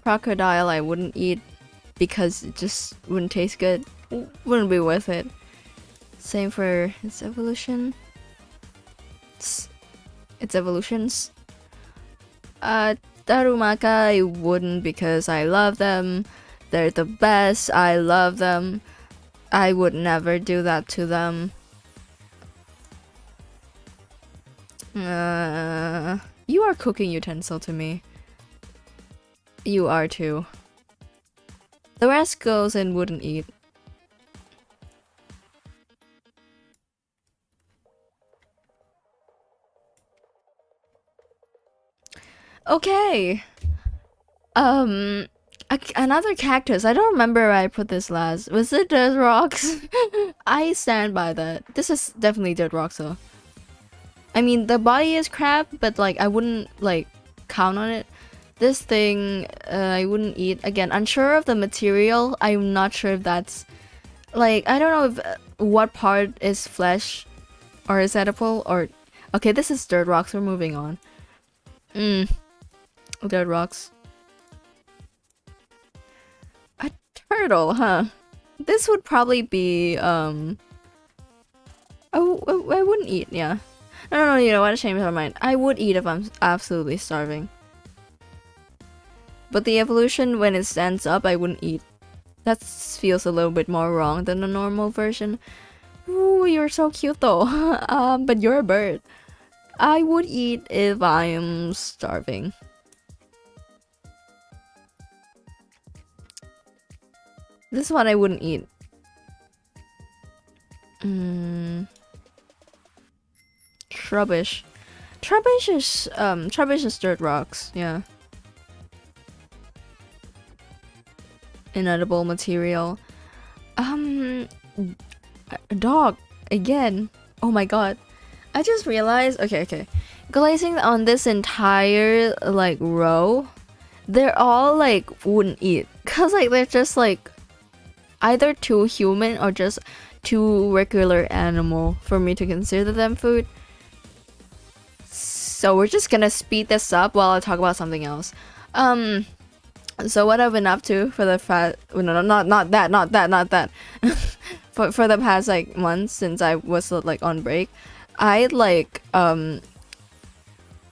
Crocodile I wouldn't eat because it just wouldn't taste good. Wouldn't be worth it. Same for its evolution. Its evolutions. Darumaka I wouldn't because I love them. They're the best. I love them. I would never do that to them. You are cooking utensil to me. You are too. The rest goes and wouldn't eat. Okay. Another cactus. I don't remember where I put this last. Was it dirt rocks? I stand by that. This is definitely dirt rocks though. I mean, the body is crap, but like I wouldn't like count on it. This thing, I wouldn't eat. Again, unsure of the material. I'm not sure if that's like, I don't know if what part is flesh or is edible or. Okay, this is dirt rocks. We're moving on. Dirt rocks. A turtle, huh? This would probably be I wouldn't eat. Yeah. No, you know what? I changed my mind. I would eat if I'm absolutely starving. But the evolution, when it stands up, I wouldn't eat. That feels a little bit more wrong than the normal version. Ooh, you're so cute though. But you're a bird. I would eat if I am starving. This is what I wouldn't eat. Trubbish. Trubbish is dirt rocks, yeah. Inedible material. Dog again. Oh my god. I just realized, okay. Glazing on this entire like row, they're all like wouldn't eat. Cause like they're just like either too human or just too regular animal for me to consider them food. So we're just gonna speed this up while I talk about something else. So what I've been up to for the not that for the past like months since I was like on break, I like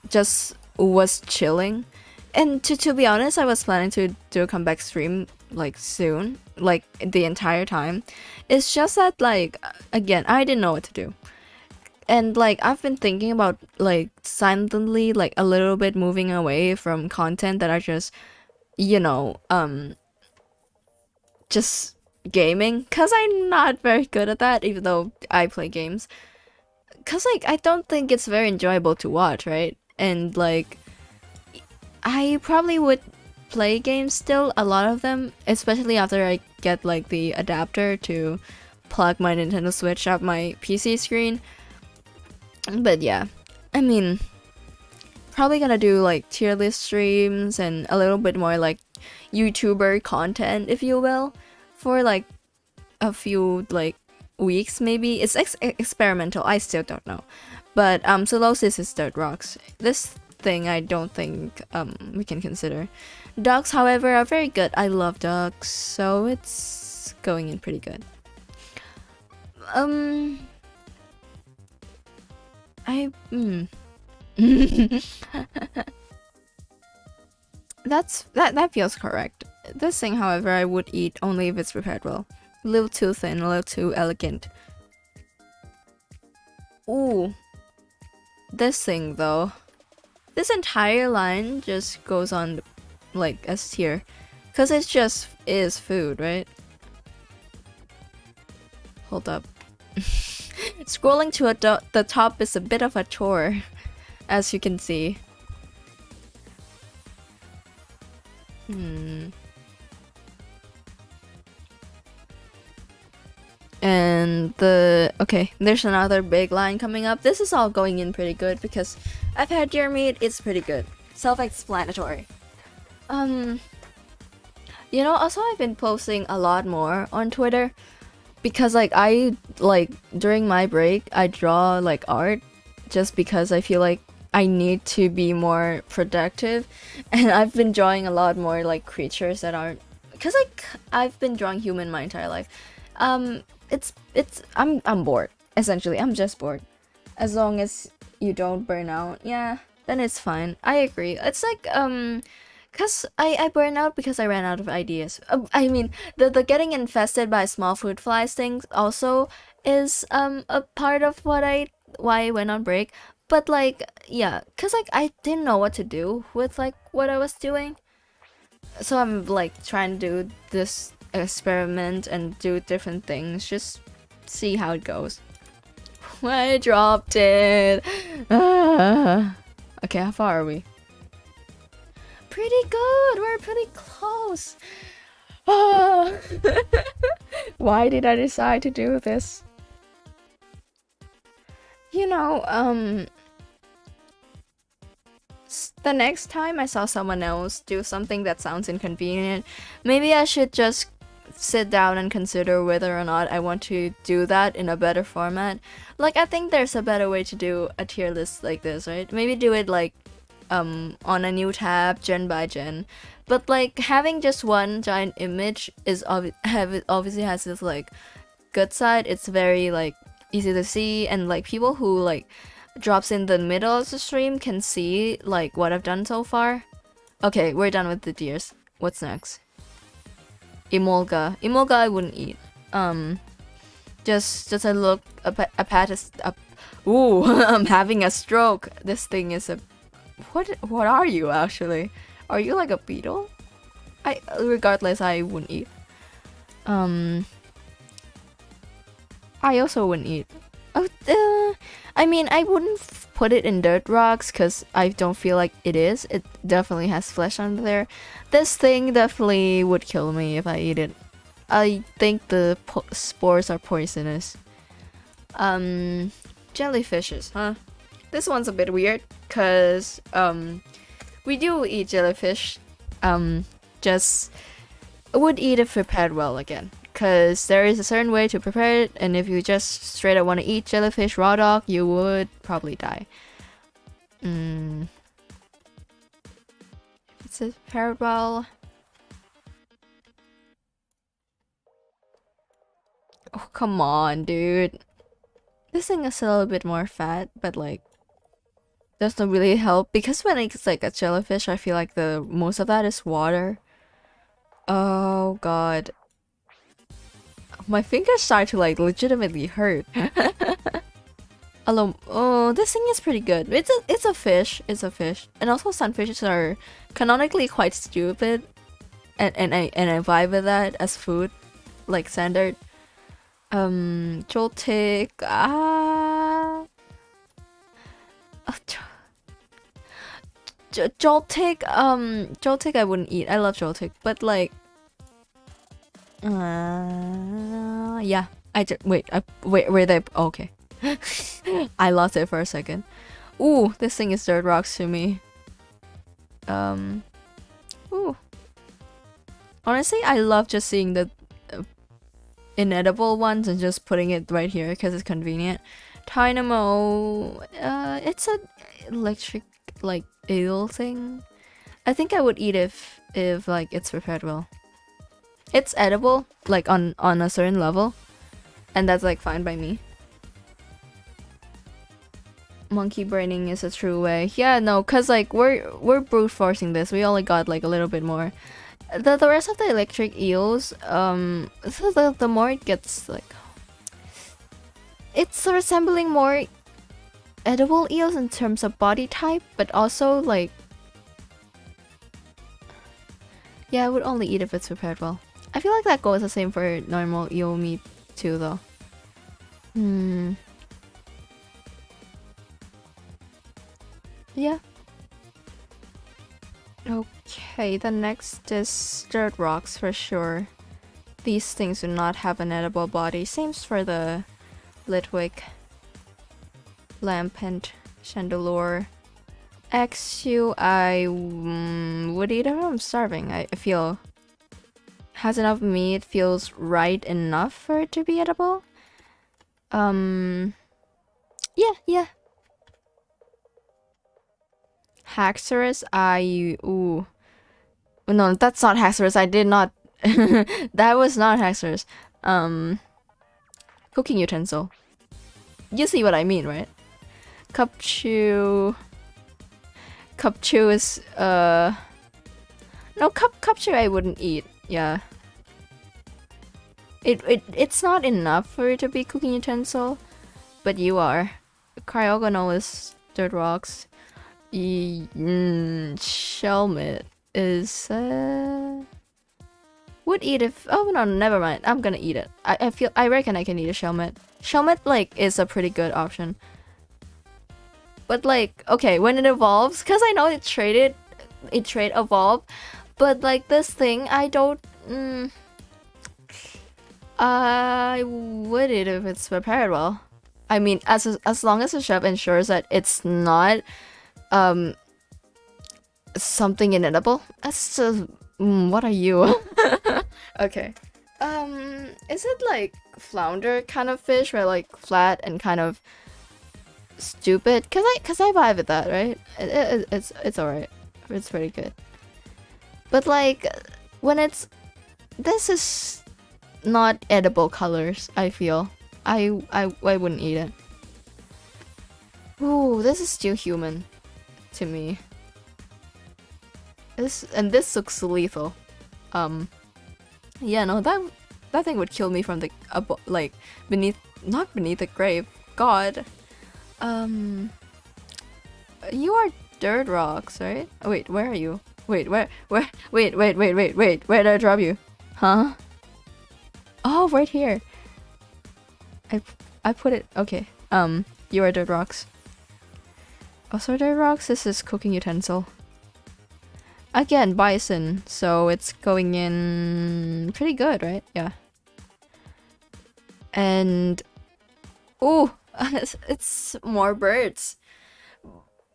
just was chilling, and to be honest, I was planning to do a comeback stream like soon, like the entire time. It's just that like again, I didn't know what to do. And like I've been thinking about like silently like a little bit moving away from content that are just, you know, just gaming, cuz I'm not very good at that even though I play games. Cuz like I don't think it's very enjoyable to watch, right? And like I probably would play games still, a lot of them, especially after I get like the adapter to plug my Nintendo Switch up my PC screen. But yeah, I mean, probably gonna do like tier list streams and a little bit more like YouTuber content, if you will, for like a few like weeks maybe. It's experimental, I still don't know. But Solosis is dirt rocks. This thing I don't think we can consider. Ducks, however, are very good. I love ducks, so it's going in pretty good. That feels correct. This thing, however, I would eat only if it's prepared well. A little too thin, a little too elegant. Ooh. This thing though. This entire line just goes on like S tier, cause it just is food, right? Hold up. Scrolling to the top is a bit of a chore, as you can see. And okay, there's another big line coming up. This is all going in pretty good because I've had deer meat, it's pretty good. Self-explanatory. You know, also I've been posting a lot more on Twitter because like during my break I draw like art just because I feel like I need to be more productive, and I've been drawing a lot more like creatures that aren't, because like I've been drawing human my entire life. I'm bored, essentially. I'm just bored. As long as you don't burn out, yeah, then it's fine. I agree. It's like cause I burn out because I ran out of ideas. I mean, the getting infested by small fruit flies thing also is a part of why I went on break. But like, yeah, cause like I didn't know what to do with like what I was doing. So I'm like trying to do this experiment and do different things, just see how it goes. I dropped it. Okay, how far are we? Pretty good. We're pretty close. Why did I decide to do this? You know, the next time I saw someone else do something that sounds inconvenient, maybe I should just sit down and consider whether or not I want to do that in a better format. Like, I think there's a better way to do a tier list like this, right? Maybe do it like on a new tab, gen by gen. But like having just one giant image is obviously has this like good side. It's very like easy to see, and like people who like drops in the middle of the stream can see like what I've done so far. Okay, we're done with the deers. What's next? Emolga. Emolga I wouldn't eat. Just a look, a pat is up. Ooh, I'm having a stroke. This thing is a what are you actually? Are you like a beetle? Regardless, I wouldn't eat. I also wouldn't eat. I mean, I wouldn't put it in dirt rocks because I don't feel like it is. It definitely has flesh under there. This thing definitely would kill me if I eat it. I think the spores are poisonous. Jellyfishes, huh? This one's a bit weird because we do eat jellyfish. Just would eat if prepared well again. Because there is a certain way to prepare it, and if you just straight up want to eat jellyfish raw dog, you would probably die. It's a prepared well. Oh, come on, dude. This thing is a little bit more fat, but like doesn't really help, because when it's like a jellyfish, I feel like the most of that is water. Oh god. My fingers start to like legitimately hurt. Oh, this thing is pretty good. It's a fish. It's a fish. And also sunfishes are canonically quite stupid. And I vibe with that as food. Like standard. Joltik. Joltik, Joltik I wouldn't eat. I love Joltik, but like yeah. Wait, were they okay. I lost it for a second. Ooh, this thing is dirt rocks to me. Ooh. Honestly, I love just seeing the inedible ones and just putting it right here because it's convenient. Dynamo, it's a electric like eel thing. I think I would eat if like it's prepared well. It's edible, like on a certain level, and that's like fine by me. Monkey braining is a true way. Yeah, no, cause like we're brute forcing this. We only got like a little bit more. The rest of the electric eels, so the more it gets like, it's resembling more edible eels in terms of body type, but also like, yeah, I would only eat if it's prepared well. I feel like that goes the same for normal eel meat too, though. Yeah. Okay, the next is stirred rocks for sure. These things do not have an edible body. Same for the Litwick, lamp, and chandelure. XU, I would eat if I'm starving. I feel has enough meat, feels right enough for it to be edible. Yeah. Haxorus, no, that's not Haxorus. I did not. That was not Haxorus. Cooking utensil. You see what I mean, right? Cupchew is no, cupchew I wouldn't eat. Yeah. It's not enough for it to be cooking utensil, but you are. Cryogonal is dirt rocks. Shelmet is would eat if, oh no, never mind. I'm gonna eat it. I reckon I can eat a shelmet. Shelmet like is a pretty good option. But like, okay, when it evolves, cause I know it trait evolve, but like this thing, I don't. I would eat if it's prepared well. I mean, as long as the chef ensures that it's not something inedible. That's just, what are you? Okay. Is it like flounder kind of fish, where like flat and kind of stupid? Cause I vibe with that, right? It's alright. It's pretty good. But like when this is not edible colors, I feel. I wouldn't eat it. Ooh, this is still human to me. This looks lethal. Yeah, no, that thing would kill me from the like not beneath the grave. God. You are dirt rocks, right? Oh, wait, where are you? Wait, where? Wait, where did I drop you? Huh? Oh, right here. I put it, okay. You are dirt rocks. Also dirt rocks, this is cooking utensil. Again, bison, so it's going in pretty good, right? Yeah. And ooh, it's more birds.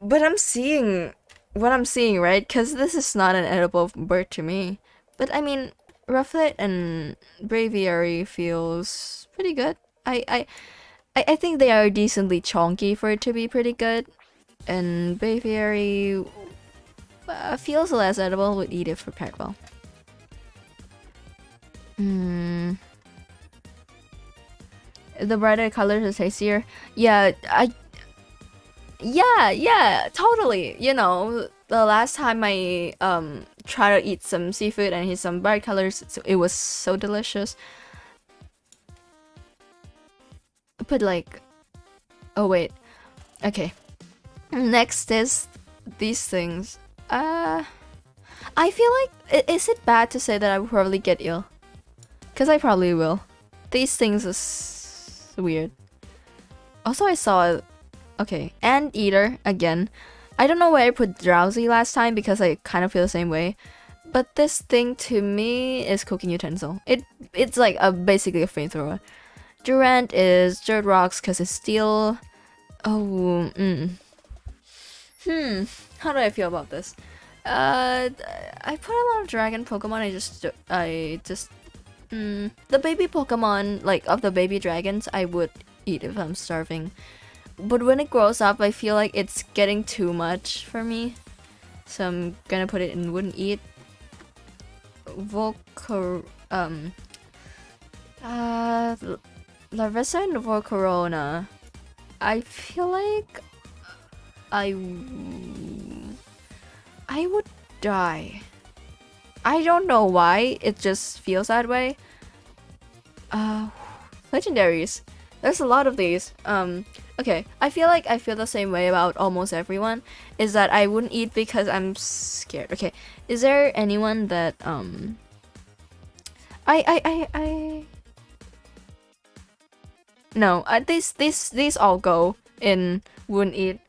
But I'm seeing what I'm seeing, right? Because this is not an edible bird to me. But I mean, rufflet and braviary feels pretty good. I think they are decently chonky for it to be pretty good. And braviary feels less edible, would eat if prepared well. The brighter colors are tastier. Yeah, yeah, totally. You know, the last time I tried to eat some seafood and eat some bright colors, it was so delicious. But like, oh wait, okay. Next is these things. I feel like, is it bad to say that I would probably get ill? Cause I probably will. These things is weird. Also, I saw, okay, anteater again. I don't know where I put drowsy last time because I kind of feel the same way. But this thing to me is cooking utensil. It's like basically a flamethrower. Durant is dirt rocks because it's steel. Oh, how do I feel about this? I put a lot of dragon Pokemon. I just the baby Pokemon, like of the baby dragons, I would eat if I'm starving. But when it grows up, I feel like it's getting too much for me. So I'm gonna put it in wouldn't eat. Larissa and Volcarona. I feel like I would die. I don't know why, it just feels that way. Legendaries. There's a lot of these. Okay, I feel like I feel the same way about almost everyone. Is that I wouldn't eat because I'm scared. Okay, is there anyone that I no, these all go in wouldn't eat.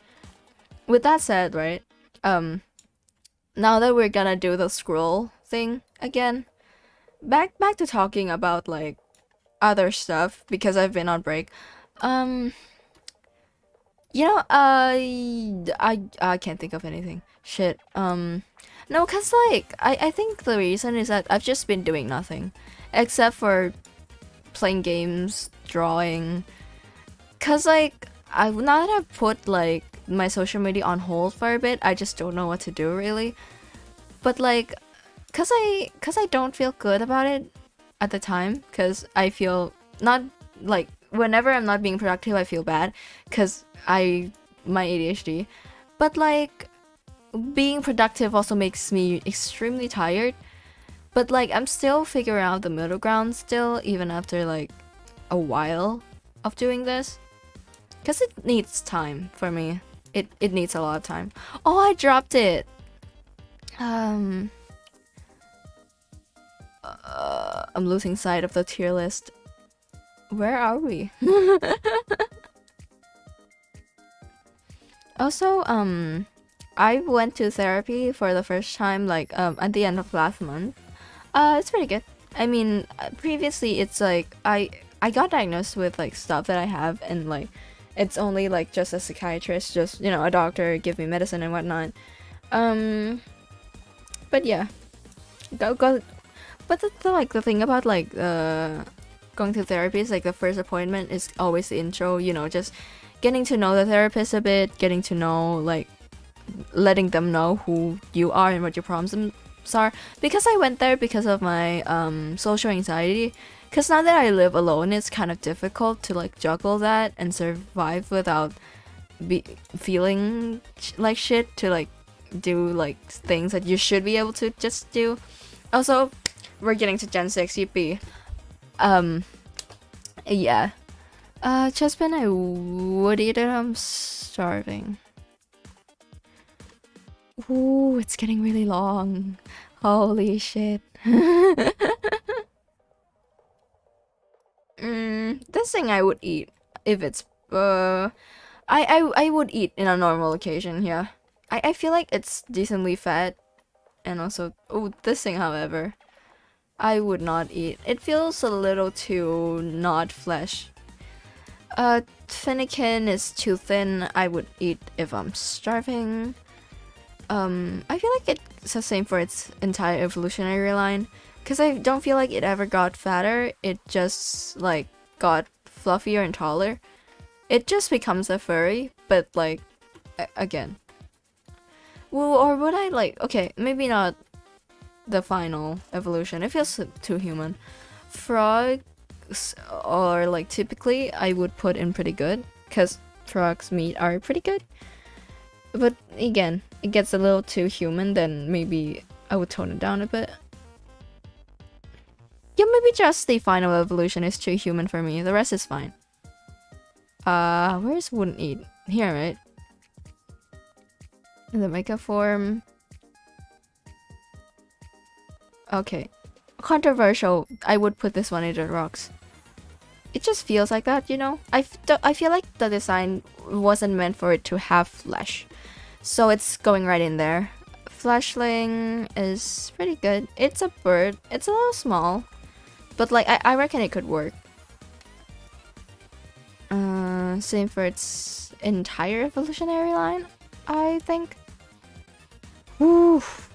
With that said, right? Now that we're gonna do the scroll thing again, back to talking about like other stuff because I've been on break. Um, I can't think of anything. Shit. No, cause like I think the reason is that I've just been doing nothing, except for playing games, drawing. Cause like now that I've put like my social media on hold for a bit, I just don't know what to do really. But like, cause I don't feel good about it at the time, cause I feel not like whenever I'm not being productive, I feel bad, cause my ADHD. But like being productive also makes me extremely tired. But like I'm still figuring out the middle ground still, even after like a while of doing this. Cause it needs time for me. It needs a lot of time. Oh, I dropped it. I'm losing sight of the tier list. Where are we? Also, I went to therapy for the first time like at the end of last month. It's pretty good. I mean, previously it's like I got diagnosed with like stuff that I have, and like it's only like just a psychiatrist, just a doctor give me medicine and whatnot. But yeah, go. But the thing about like going to therapy is like the first appointment is always the intro. Just getting to know the therapist a bit, getting to know like letting them know who you are and what your problems are. Because I went there because of my social anxiety. Because now that I live alone, it's kind of difficult to like juggle that and survive without feeling like shit to like do like things that you should be able to just do. Also, we're getting to Gen 6 UP. Yeah. Chespin, I would eat it. I'm starving. Ooh, it's getting really long. Holy shit. This thing I would eat if it's I would eat in a normal occasion, yeah. I feel like it's decently fat, and also this thing, however, I would not eat. It feels a little too not flesh. Finnegan is too thin. I would eat if I'm starving. I feel like it's the same for its entire evolutionary line, because I don't feel like it ever got fatter. It just like got fluffier and taller. It just becomes a furry, but like again. Well, or would I like? Okay, maybe not the final evolution. It feels too human. Frogs, or like typically, I would put in pretty good, because frogs' meat are pretty good. But again, it gets a little too human, then maybe I would tone it down a bit. Yeah, maybe just the final evolution is too human for me. The rest is fine. Where's wouldn't eat? Here, right? In the mega form. Okay. Controversial. I would put this one in the rocks. It just feels like that, I feel like the design wasn't meant for it to have flesh. So it's going right in there. Fleshling is pretty good. It's a bird. It's a little small. But like, I reckon it could work. Same for its entire evolutionary line, I think. Oof.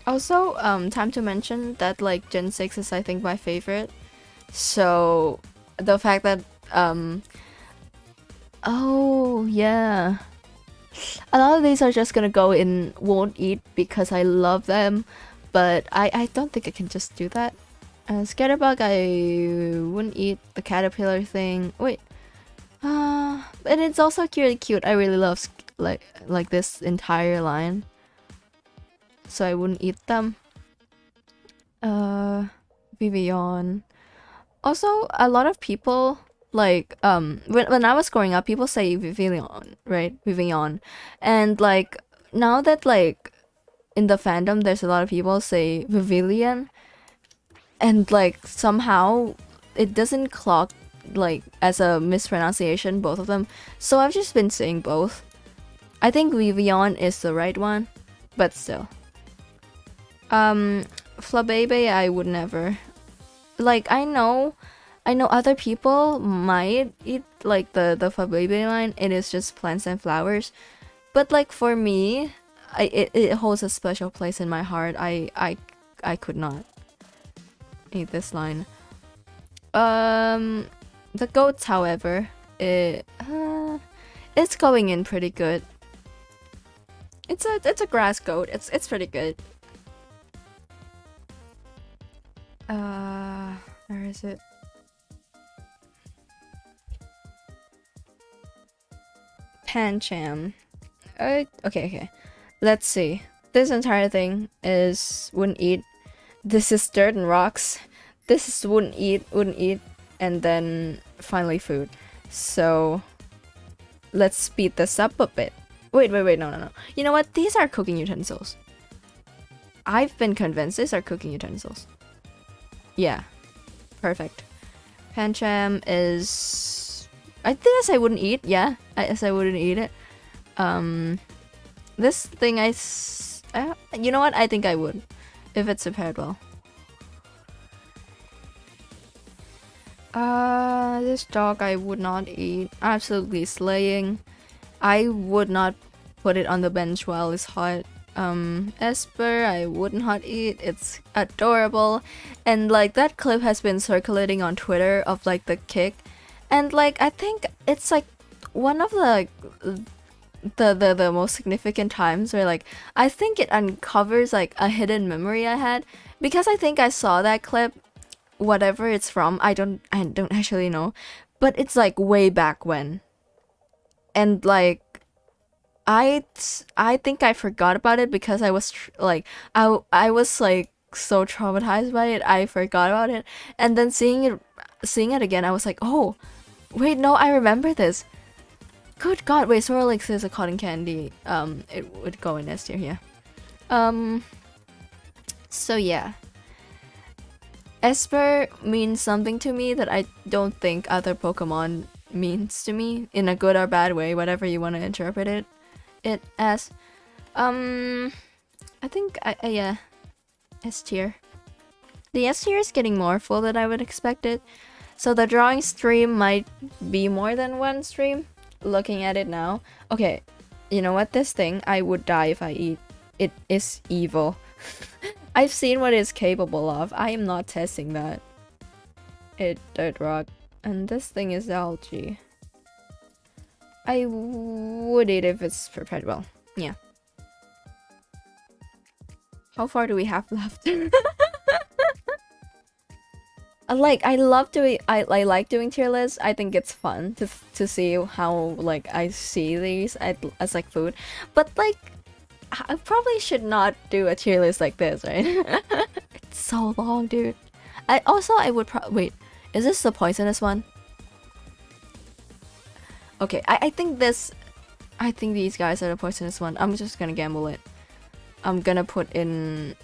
Also, time to mention that like Gen 6 is I think my favorite. So the fact that oh yeah, a lot of these are just gonna go in won't eat because I love them, but I don't think I can just do that. Scatterbug, I wouldn't eat. The caterpillar thing. Wait. And it's also really cute. I really love like this entire line. So I wouldn't eat them. Vivian. Also, a lot of people like when I was growing up, people say Vivillon, right? Vivillon, and like now that like in the fandom, there's a lot of people say Vivillion, and like somehow it doesn't clock like as a mispronunciation, both of them. So I've just been saying both. I think Vivillon is the right one, but still. Flabebe, I would never. Like I know other people might eat like the flabebe line. It is just plants and flowers, but like for me, it holds a special place in my heart. I could not eat this line. The goats, however, it's going in pretty good. It's a grass goat. It's pretty good. Where is it? Pancham. Okay. Let's see. This entire thing is wouldn't eat. This is dirt and rocks. This is wouldn't eat, and then finally food. So let's speed this up a bit. Wait, no. You know what? These are cooking utensils. I've been convinced these are cooking utensils. Yeah. Perfect. Pancham is... I guess I wouldn't eat. Yeah, I guess I wouldn't eat it. This thing you know what? I think I would. If it's prepared well. This dog I would not eat. Absolutely slaying. I would not put it on the bench while it's hot. Esper, I would not eat. It's adorable. And like that clip has been circulating on Twitter of like the kick. And like I think it's like one of the most significant times where like I think it uncovers like a hidden memory I had, because I think I saw that clip, whatever it's from. I don't actually know, but it's like way back when. And like I think I forgot about it because I was I was like so traumatized by it. I forgot about it, and then seeing it again, I was like, oh, wait, no, I remember this. Good God, wait, Sorolix is a cotton candy. It would go in S tier here. So yeah, Esper means something to me that I don't think other Pokemon means to me, in a good or bad way, whatever you want to interpret it as. I think yeah, S tier. The S tier is getting more full than I would expect it, so the drawing stream might be more than one stream. Looking at it now, okay, you know what? This thing I would die if I eat. It is evil. I've seen what it's capable of. I am not testing that. It dirt rock, and this thing is algae. I would eat if it's prepared well. Yeah. How far do we have left? I love doing. I like doing tier lists. I think it's fun to see how like I see these as like food, but like I probably should not do a tier list like this, right? It's so long, dude. I would wait. Is this the poisonous one? Okay, I think these guys are the poisonous one. I'm just gonna gamble it. I'm gonna put in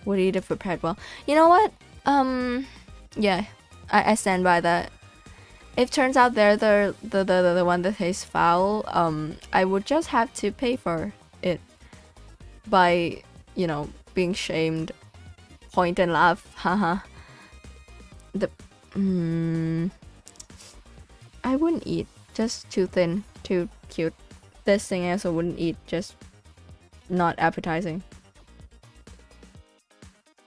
would eat if prepared well. You know what? Yeah, I stand by that. If turns out they're the one that tastes foul, I would just have to pay for it by, you know, being shamed. Point and laugh, haha. I wouldn't eat. Just too thin, too cute. This thing I also wouldn't eat. Just not appetizing.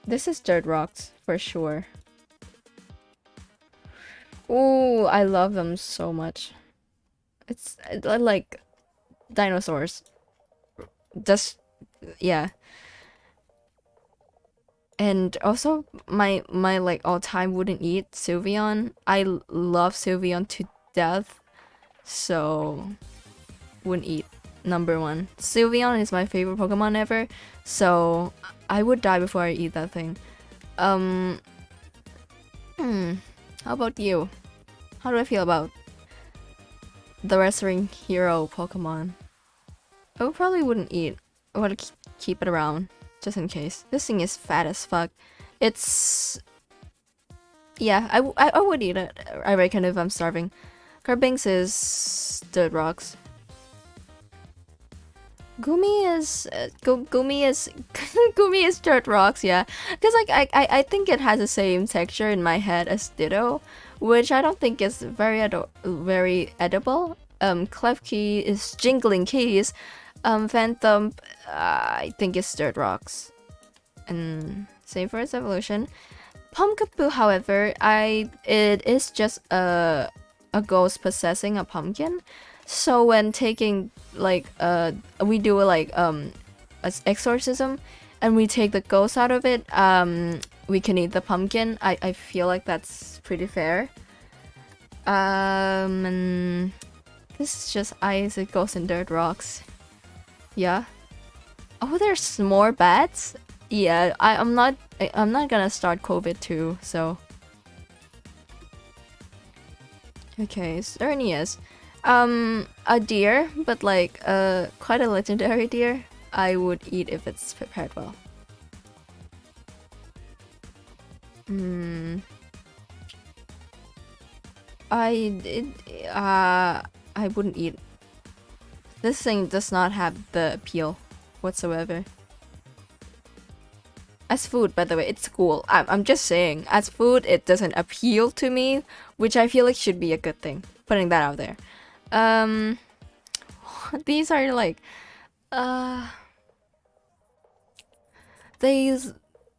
This is dirt rocks for sure. Ooh, I love them so much. It's like dinosaurs. Just yeah. And also my like all-time wouldn't eat Sylveon. I love Sylveon to death. So wouldn't eat. Number one. Sylveon is my favorite Pokemon ever. So I would die before I eat that thing. How about you? How do I feel about the wrestling hero Pokemon? I probably wouldn't eat. I want to keep it around just in case. This thing is fat as fuck. It's yeah. I would eat it. I reckon if I'm starving. Carbinks is dirt rocks. Gumi is Gumi is Gumi is dirt rocks, yeah. Because like I think it has the same texture in my head as Ditto, which I don't think is very edible. Klefki is jingling keys. Phantom, I think is dirt rocks, and same for its evolution. Pumpkaboo, however, it is just a ghost possessing a pumpkin. So when taking like we do like exorcism and we take the ghost out of it, we can eat the pumpkin. I feel like that's pretty fair. And this is just ice, it goes in dirt rocks. Yeah. Oh, there's more bats? Yeah, I'm not gonna start COVID too, so. Okay, Cernius. A deer, but like quite a legendary deer. I would eat if it's prepared well. I wouldn't eat. This thing does not have the appeal whatsoever. As food, by the way, it's cool. I'm just saying, as food, it doesn't appeal to me, which I feel like should be a good thing. Putting that out there. These are like, these,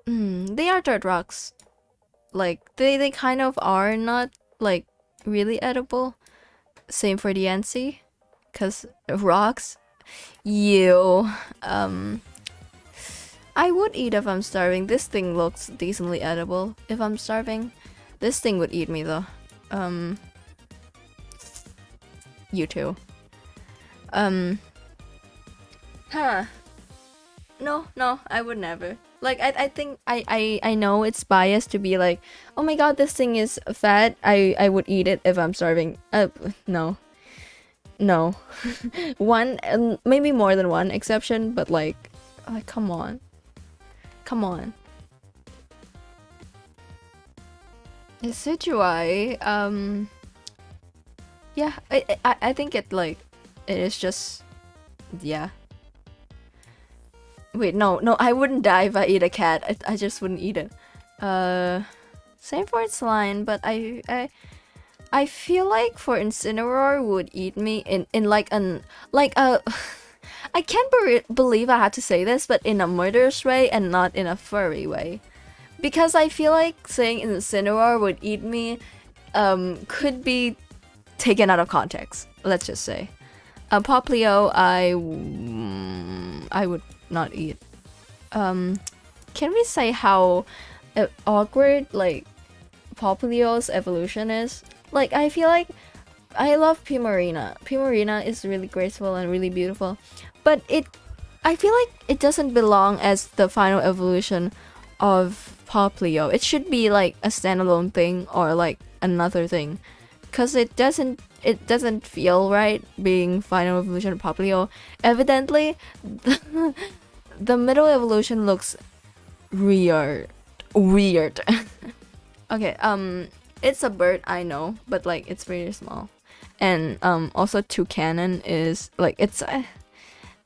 they are dirt rocks. Like, they kind of are not, like, really edible. Same for the NC. Cause rocks. Ew. I would eat if I'm starving. This thing looks decently edible if I'm starving. This thing would eat me though. You too. Huh. No, I would never. Like, I think I know it's biased to be like, oh my god, this thing is fat. I would eat it if I'm starving. No. No. One, maybe more than one exception, but like come on. Come on. Decidueye, yeah, I think it like, it is just, yeah. Wait, no, I wouldn't die if I eat a cat. I just wouldn't eat it. Same for its line, but I feel like for Incineroar would eat me in like an like a I can't believe I had to say this, but in a murderous way and not in a furry way. Because I feel like saying Incineroar would eat me could be taken out of context, let's just say. Poplio, I would not eat. Can we say how awkward like Poplio's evolution is? Like, I feel like I love Primarina. Primarina is really graceful and really beautiful, but I feel like it doesn't belong as the final evolution of Poplio. It should be like a standalone thing or like another thing, because it doesn't feel right being final evolution of Poplio. Evidently, the middle evolution looks weird. Okay, it's a bird, I know, but like it's really small. And also Toucanon is like, it's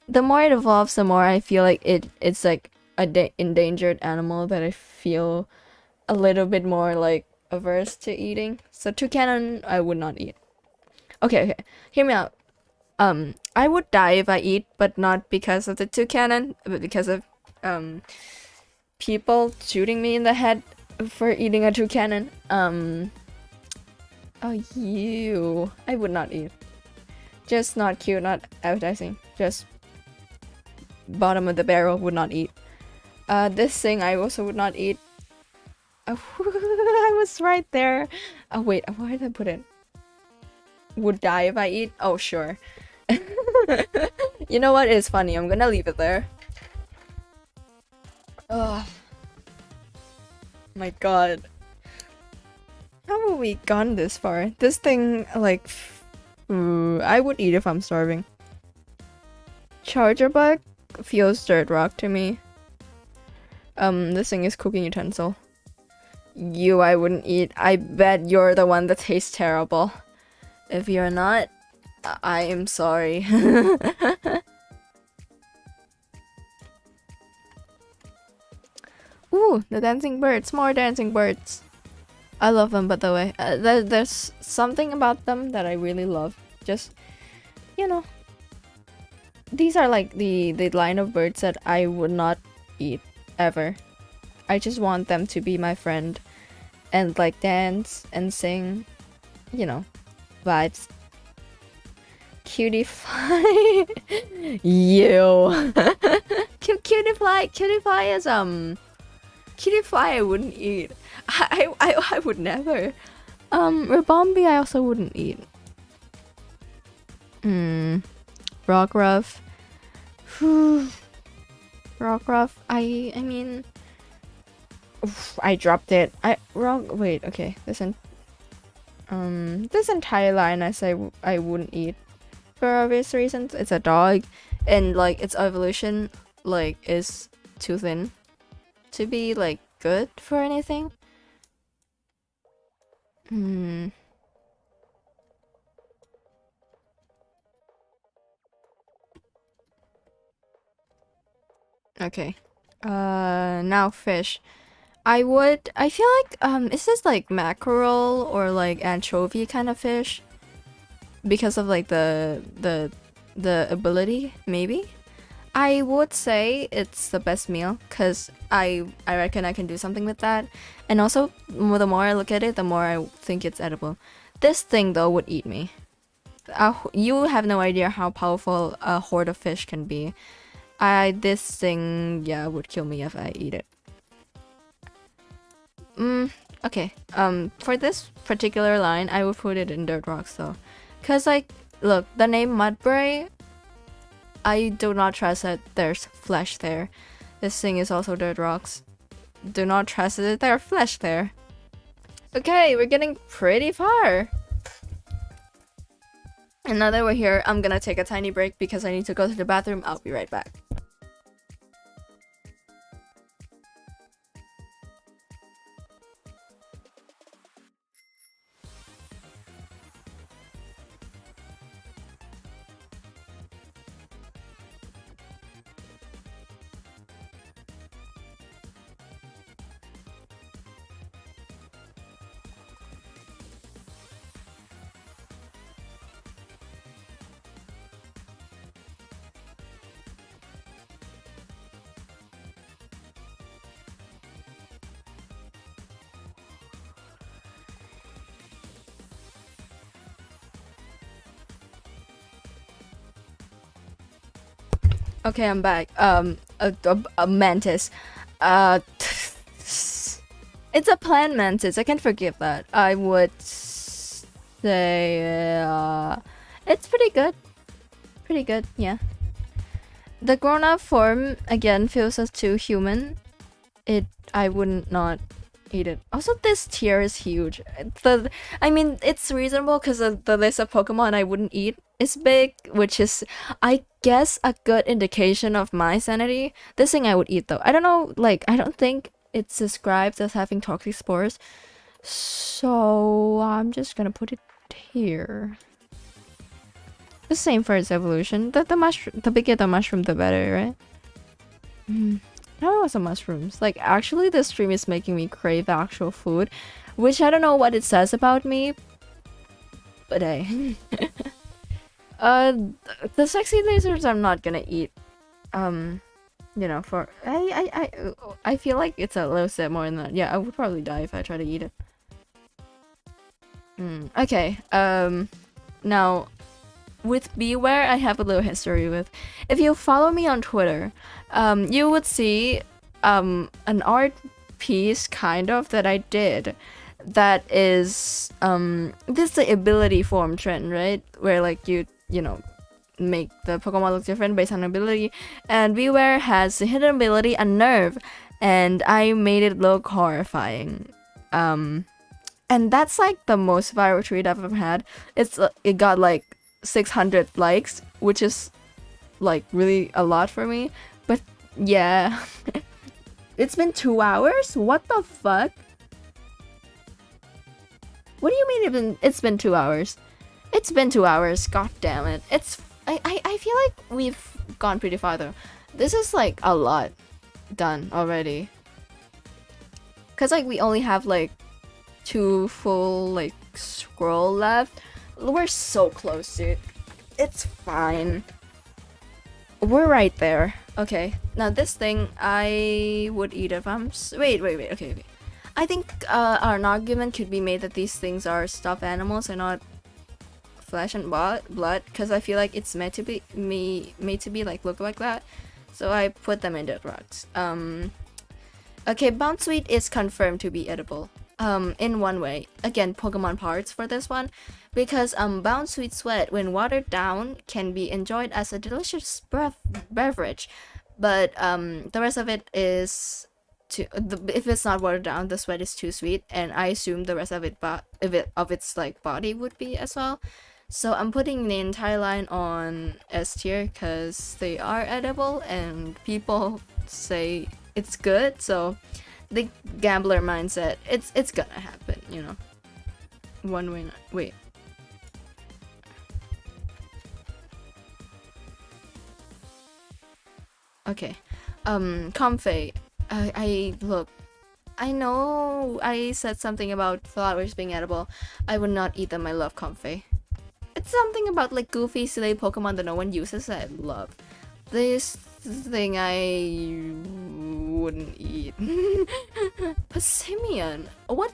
the more it evolves, the more I feel like it's like a endangered animal that I feel a little bit more like averse to eating. So Toucanon I would not eat. Okay, hear me out. I would die if I eat, but not because of the Toucanon, but because of people shooting me in the head for eating a Toucanon. Oh, you. I would not eat. Just not cute, not appetizing. Just bottom of the barrel, would not eat. This thing I also would not eat. Oh, I was right there. Oh wait, where did I put it? Would die if I eat? Oh sure. You know what? It's funny. I'm gonna leave it there. Oh my god. How have we gone this far? This thing, like, I would eat if I'm starving. Charger bug feels dirt rock to me. This thing is cooking utensil. You, I wouldn't eat. I bet you're the one that tastes terrible. If you're not, I am sorry. Ooh, the dancing birds. More dancing birds. I love them, by the way. There's something about them that I really love. Just, you know. These are like the line of birds that I would not eat, ever. I just want them to be my friend. And like dance and sing. You know. Vibes. Cutie fly. You. Cutie fly is Cutie fly I wouldn't eat. I would never. Rebombi I also wouldn't eat. Rockruff. Rockruff. I mean, oof, I dropped it. Wait, okay. This entire line I say I wouldn't eat for obvious reasons. It's a dog, and like its evolution like is too thin to be like good for anything. Okay. Now fish. I feel like is this like mackerel or like anchovy kind of fish? Because of like the ability, maybe? I would say it's the best meal because I reckon I can do something with that. And also, the more I look at it, the more I think it's edible. This thing though would eat me. You have no idea how powerful a horde of fish can be. This thing, yeah, would kill me if I eat it. Okay. For this particular line, I would put it in dirt rocks though. Cause like, look, the name Mudbray, I do not trust that there's flesh there. This thing is also dirt rocks. Do not trust that there's flesh there. Okay, we're getting pretty far. And now that we're here, I'm gonna take a tiny break because I need to go to the bathroom. I'll be right back. Okay, I'm back. A mantis. It's a plant mantis. I can forgive that. I would say it's pretty good. Pretty good, yeah. The grown-up form again feels as too human. I wouldn't not eat it. Also, this tier is huge. I mean, it's reasonable because the list of Pokemon I wouldn't eat is big, which is, I guess, a good indication of my sanity. This thing I would eat though. I don't know, like, I don't think it's described as having toxic spores. So I'm just gonna put it here. The same for its evolution. The bigger the mushroom, the better, right? I want some mushrooms. Like, actually, this stream is making me crave actual food, which I don't know what it says about me, but hey. The sexy lasers I'm not gonna eat. You know, for I feel like it's a little bit more than that. Yeah, I would probably die if I try to eat it. Okay. Now, with Beware, I have a little history with. If you follow me on Twitter, you would see an art piece kind of that I did that is this is the ability form trend, right? Where like you know, make the Pokemon look different based on ability, and Beware has the hidden ability Unnerve, and I made it look horrifying. And that's like the most viral tweet I've ever had. It got like 600 likes, which is like really a lot for me. But yeah, it's been 2 hours. What the fuck? What do you mean it's been 2 hours? It's been 2 hours. God damn it! I feel like we've gone pretty far though. This is like a lot done already. Cause like we only have like 2 full like scroll left. We're so close, dude. It's fine. We're right there. Okay, now this thing I would eat if I'm wait. Okay. I think an argument could be made that these things are stuffed animals and not flesh and blood, because I feel like it's meant to be like look like that. So I put them in dead rocks. Okay, Bounce Sweet is confirmed to be edible. In one way. Again, Pokemon parts for this one. Because Bounce Sweet Sweat, when watered down, can be enjoyed as a delicious beverage. But the rest of it is if it's not watered down, the sweat is too sweet, and I assume the rest of it of its like body would be as well. So I'm putting the entire line on S tier because they are edible and people say it's good. So the gambler mindset, it's gonna happen, you know. One way. Wait. Okay. Comfey. Look. I know I said something about flowers being edible. I would not eat them. I love Comfey. It's something about like goofy, silly Pokemon that no one uses that I love. This thing I wouldn't eat. Passimian. What?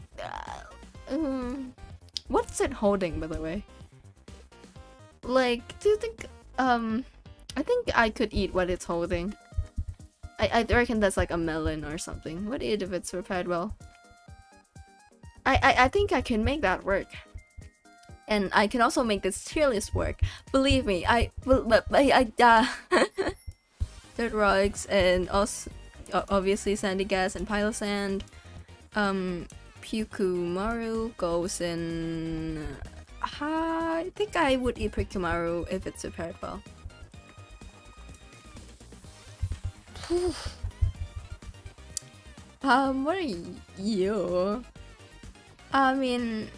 What's it holding, by the way? Like, do you think? I think I could eat what it's holding. I reckon that's like a melon or something. What eat if it's prepared well? I think I can make that work. And I can also make this tier list work. Believe me, Dirt Rocks and also obviously Sandy Gas and Pile of Sand. Pukumaru goes in. I think I would eat Pukumaru if it's prepared well. What are you? I mean,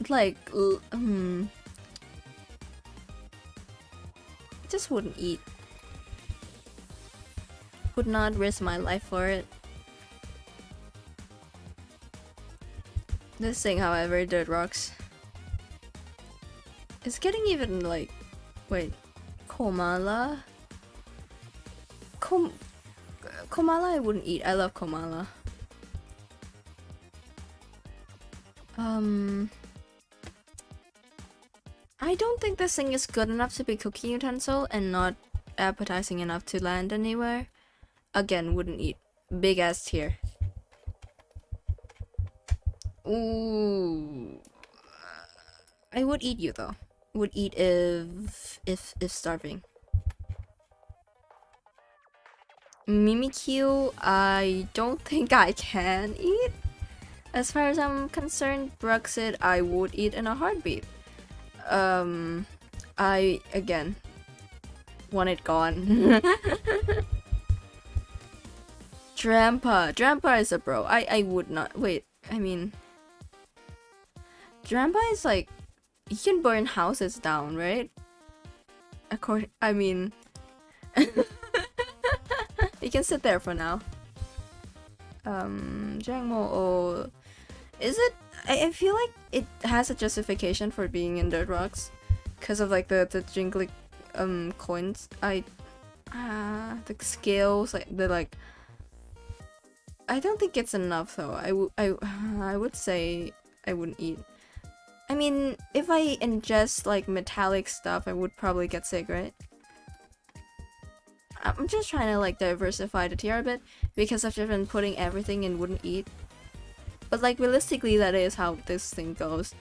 like, just wouldn't eat. Would not risk my life for it. This thing, however, Dirt Rocks. It's getting even like, wait, Komala? Komala I wouldn't eat. I love Komala. I don't think this thing is good enough to be cooking utensil and not appetizing enough to land anywhere. Again, wouldn't eat. Big ass tier. Ooh. I would eat you though. Would eat if starving. Mimikyu, I don't think I can eat. As far as I'm concerned, Bruxit, I would eat in a heartbeat. I again want it gone. Drampa is a bro. I would not wait. I mean, Drampa is like, you can burn houses down, right? I mean, you can sit there for now. Jangmo, is it? I feel like it has a justification for being in Dirt Rocks, because of like the jingly coins. The scales, like the like. I don't think it's enough though. I would say I wouldn't eat. I mean, if I ingest like metallic stuff, I would probably get sick, right? I'm just trying to like diversify the tier a bit because I've just been putting everything in wouldn't eat. But like realistically, that is how this thing goes.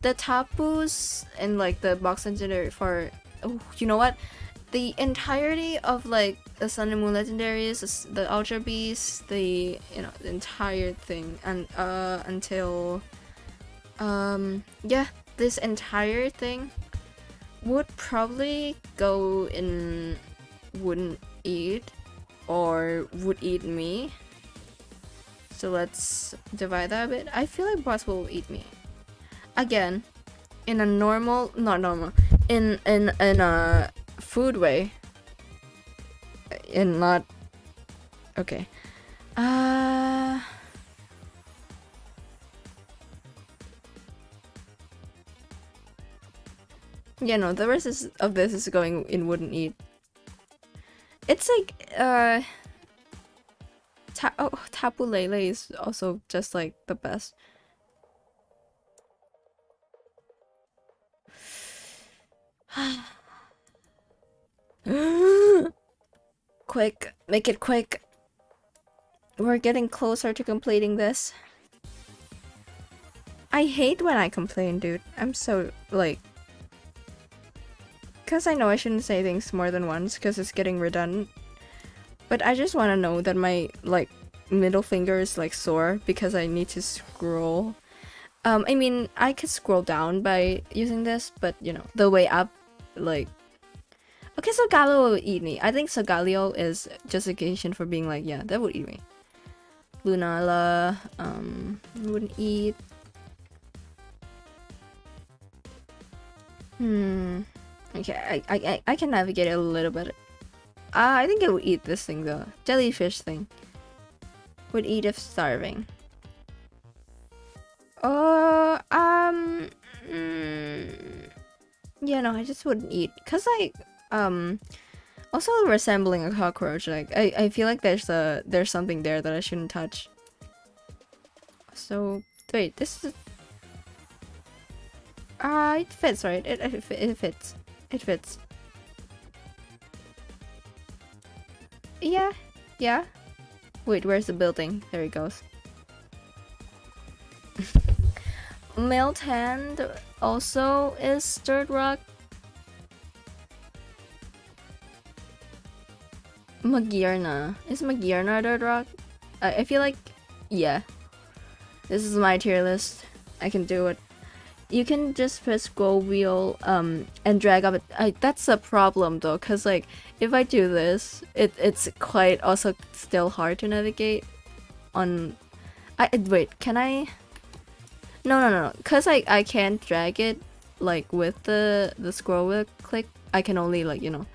The Tapus and like the box engineer for, oh, you know what? The entirety of like the Sun and Moon legendaries, the Ultra Beasts, the entire thing, and until Yeah, this entire thing would probably go in wouldn't eat or would eat me. So let's divide that a bit. I feel like boss will eat me. Again, in a normal, not normal, in a food way. In not okay. Yeah, no, the rest of this is going in wouldn't eat. It's like Tapu Lele is also just like the best. Quick, make it quick. We're getting closer to completing this. I hate when I complain, dude. I'm so like, cause I know I shouldn't say things more than once cause it's getting redundant. But I just want to know that my like middle finger is like sore because I need to scroll. I mean, I could scroll down by using this, but you know, the way up, like. Okay, so Galio would eat me. I think Sogalio is justification for being like, yeah, that would eat me. Lunala, wouldn't eat. Okay, I can navigate it a little bit. I think it would eat this thing though. Jellyfish thing. Would eat if starving. Oh, yeah, no, I just wouldn't eat. Cause like, also resembling a cockroach, like, I feel like there's something there that I shouldn't touch. So, wait, this is... it fits, right? It fits. It fits. Yeah, yeah. Wait, where's the building? There it goes. Melt hand also is dirt rock. Magirna. Is Magirna dirt rock? I feel like, yeah. This is my tier list. I can do it. You can just press scroll wheel and drag up it. That's a problem though, cause like if I do this, it's quite also still hard to navigate. On, wait, can I? No. Cause I can't drag it like with the scroll wheel click. I can only like do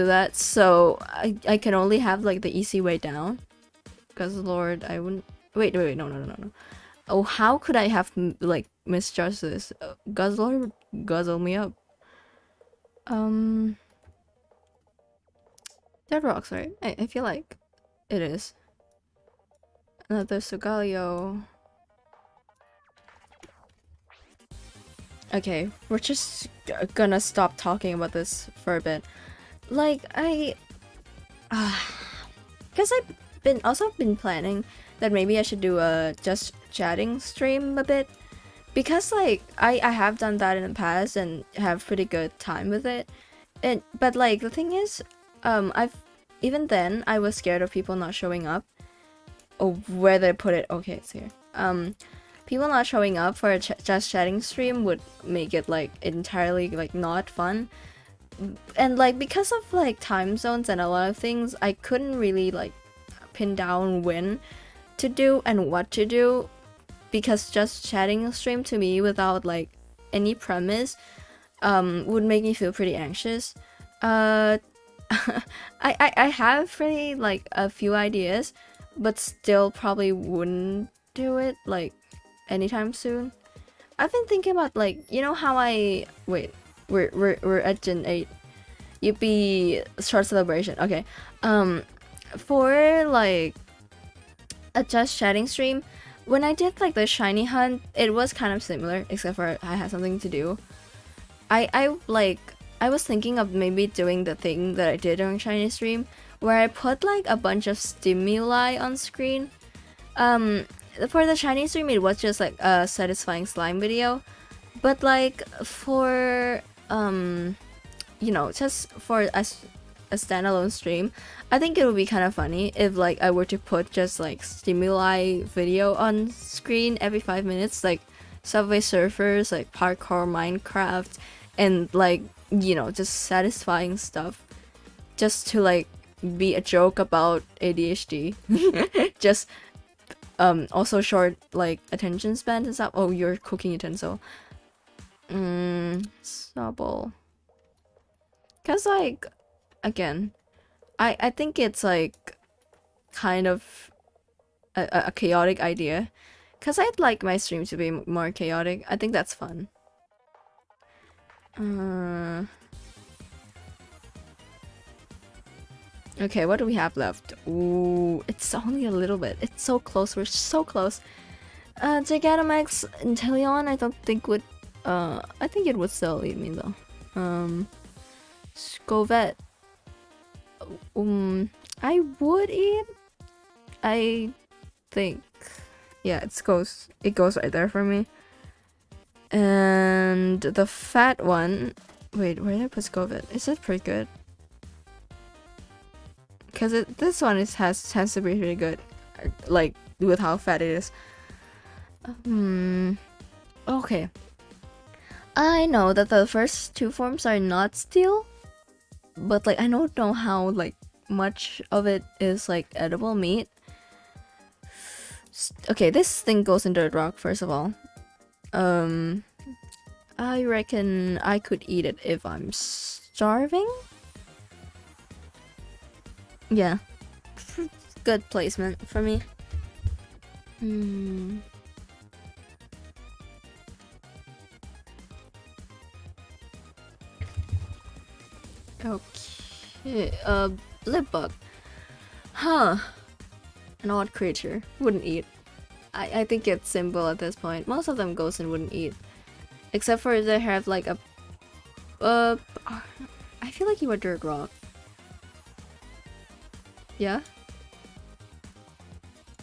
that. So I can only have like the easy way down. Cause Lord, I wouldn't. Wait, no. Oh, how could I have like misjudged this? Guzzler guzzle me up. Dead rocks, right? I feel like it is. Another Sogalio. Okay, we're just gonna stop talking about this for a bit. Like because I've also been planning that maybe I should do a just chatting stream a bit, because like I have done that in the past and have pretty good time with it, but like the thing is, even then I was scared of people not showing up. Oh, where did I put it? Okay, it's here. People not showing up for a just chatting stream would make it like entirely like not fun. And like because of like time zones and a lot of things, I couldn't really like pin down when to do and what to do, because just chatting a stream to me without like any premise would make me feel pretty anxious. I have pretty like a few ideas, but still probably wouldn't do it like anytime soon. I've been thinking about like, you know how wait, we're at Gen 8. Yippee, short celebration. Okay. For like a just chatting stream, when I did like the shiny hunt, it was kind of similar, except for I had something to do. I was thinking of maybe doing the thing that I did during shiny stream, where I put like a bunch of stimuli on screen. For the shiny stream, it was just like a satisfying slime video, but like for just for a standalone stream, I think it would be kind of funny if like I were to put just like stimuli video on screen every 5 minutes, like Subway Surfers, like parkour Minecraft, and like, you know, just satisfying stuff just to like be a joke about ADHD. Just also short like attention span and stuff. Oh, your cooking utensil. Stubble. Cause like, again, I think it's like kind of a chaotic idea. Cause I'd like my stream to be more chaotic. I think that's fun. Okay, what do we have left? Ooh, it's only a little bit. It's so close. We're so close. Gigantamax Inteleon, I don't think would. I think it would still eat me though. Scovet. I would eat. I think. Yeah, it goes. It goes right there for me. And the fat one. Wait, where did I put Scovet? Is it pretty good? Because this one has to be really good, like with how fat it is. Okay. I know that the first two forms are not steel, but like I don't know how like much of it is like edible meat. Okay, this thing goes in dirt rock first of all. I reckon I could eat it if I'm starving. Yeah, good placement for me. Okay, lip bug. Huh. An odd creature. Wouldn't eat. I think it's simple at this point. Most of them ghost and wouldn't eat. Except for if they have like a... I feel like you were dirt rock. Yeah?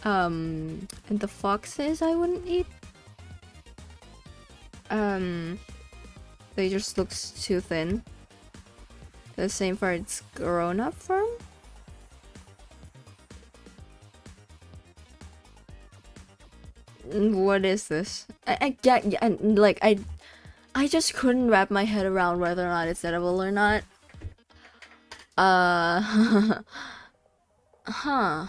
And the foxes I wouldn't eat. They just looks too thin. The same for its grown-up form. What is this? I get, yeah, and like I just couldn't wrap my head around whether or not it's edible or not. Huh.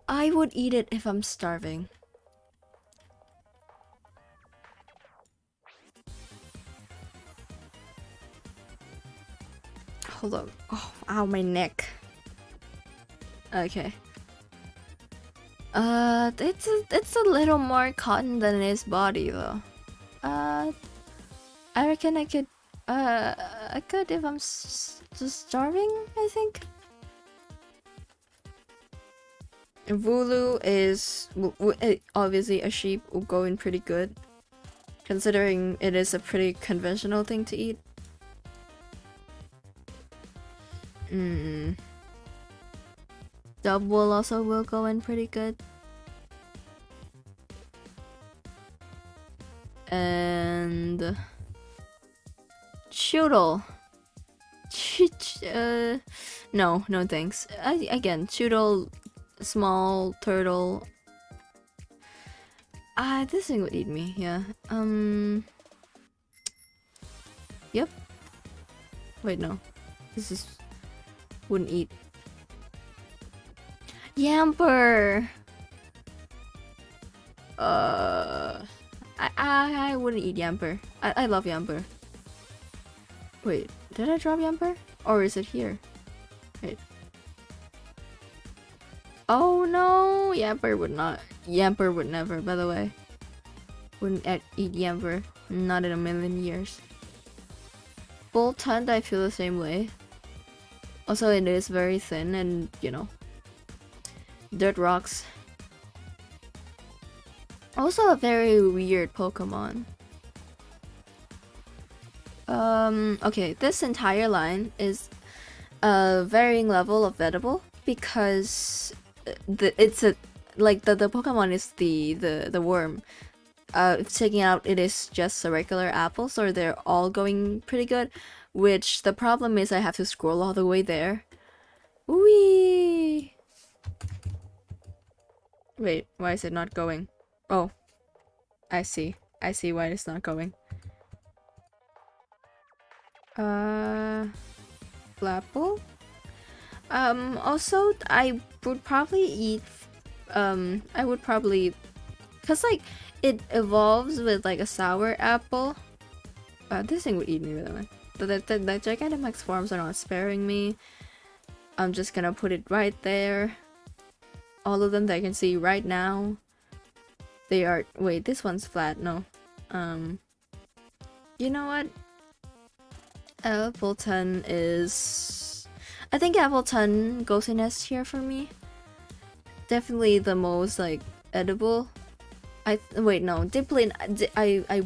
I would eat it if I'm starving. Hold on. Oh, ow, my neck. Okay. It's a little more cotton than his body though. I reckon I could if I'm just starving, I think. Vulu is obviously a sheep will go in pretty good, considering it is a pretty conventional thing to eat. Dubwool also will go in pretty good. And Choodle. No thanks. Again, Choodle, small turtle. This thing would eat me, yeah. Yep. Wait, no. This is... wouldn't eat. Yamper! I wouldn't eat Yamper. I love Yamper. Wait, did I drop Yamper? Or is it here? Wait. Oh no! Yamper would not. Yamper would never, by the way. Wouldn't eat Yamper. Not in a million years. Bolt Hunt, I feel the same way. Also, it is very thin and, you know, dirt rocks. Also a very weird Pokemon. Okay, this entire line is a varying level of edible because it's a like the Pokemon is the worm. Taking out it is just a regular apple, so they're all going pretty good. Which the problem is I have to scroll all the way there. Whee! Wait, why is it not going? Oh, I see. I see why it's not going. Flapple? Also, I would probably eat, I would probably, cause like, it evolves with like a sour apple. This thing would eat me, by the way. The Gigantamax forms are not sparing me. I'm just gonna put it right there. All of them that I can see right now. They are, wait, this one's flat, no. You know what? Appleton is... I think Appleton goes in S tier for me. Definitely the most, like, edible. Wait, no, Dipplin, I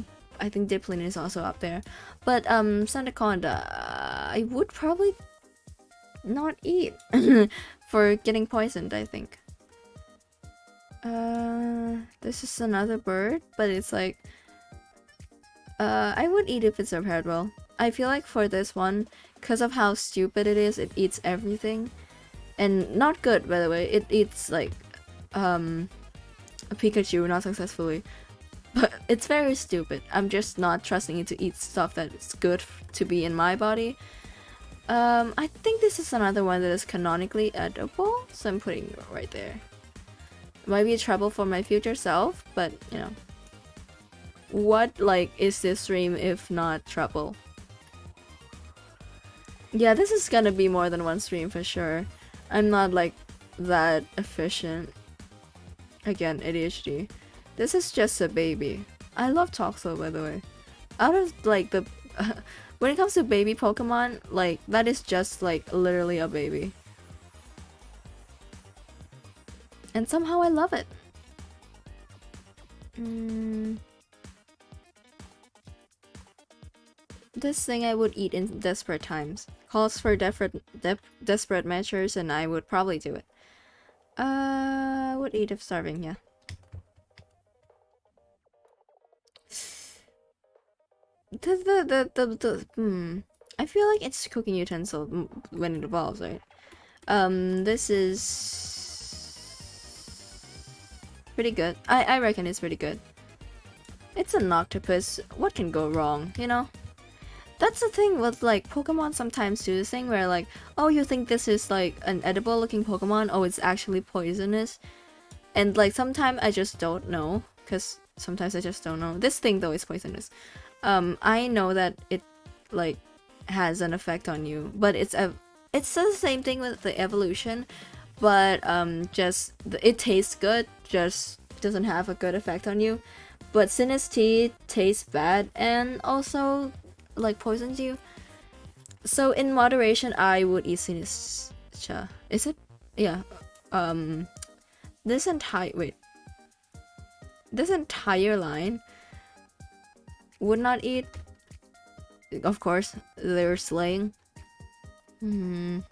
think Dipplin is also up there. But, Sandaconda, I would probably not eat for getting poisoned, I think. This is another bird, but it's like... I would eat if it's prepared well. I feel like for this one, because of how stupid it is, it eats everything. And not good, by the way. It eats, like, a Pikachu, not successfully. But it's very stupid. I'm just not trusting it to eat stuff that's good to be in my body. I think this is another one that is canonically edible, so I'm putting it right there. Might be trouble for my future self, but, you know. What, like, is this stream if not trouble? Yeah, this is gonna be more than one stream for sure. I'm not, like, that efficient. Again, ADHD. This is just a baby. I love Toxel, by the way. Out of, like, the... when it comes to baby Pokemon, like, that is just, like, literally a baby. And somehow I love it. This thing I would eat in desperate times. Calls for desperate measures, and I would probably do it. I would eat if starving, yeah. I feel like it's cooking utensil when it evolves, right? This is pretty good. I reckon it's pretty good. It's an octopus. What can go wrong, you know? That's the thing with, like, Pokemon sometimes do this thing where, like, oh, you think this is, like, an edible looking Pokemon, oh, it's actually poisonous. And, like, sometimes I just don't know, because sometimes I just don't know. This thing, though, is poisonous. I know that it, like, has an effect on you, but it's the same thing with the evolution, but, just, it tastes good, just doesn't have a good effect on you. But Sinistee tastes bad, and also, like, poisons you. So in moderation, I would eat Sinistra. Is it? Yeah. This entire line would not eat. Of course, they're slaying. I'm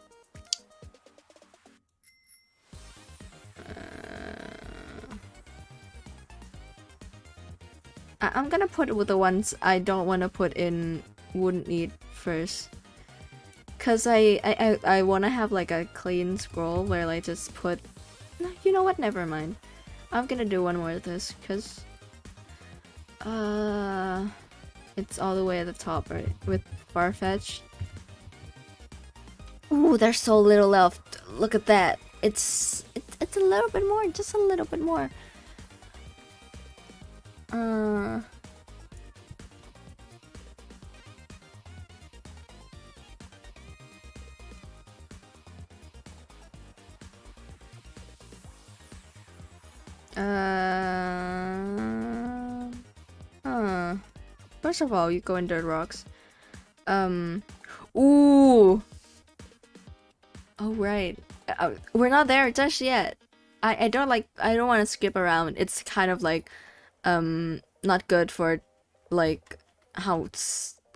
gonna put it with the ones I don't want to put in wouldn't eat first, cause I want to have like a clean scroll where I just put. You know what? Never mind. I'm gonna do one more of this, cause it's all the way at the top, right? With Farfetch. Ooh, there's so little left. Look at that. It's a little bit more, just a little bit more. First of all, you go in dirt rocks. Ooh. Oh right. We're not there just yet. I don't want to skip around. It's kind of like not good for like how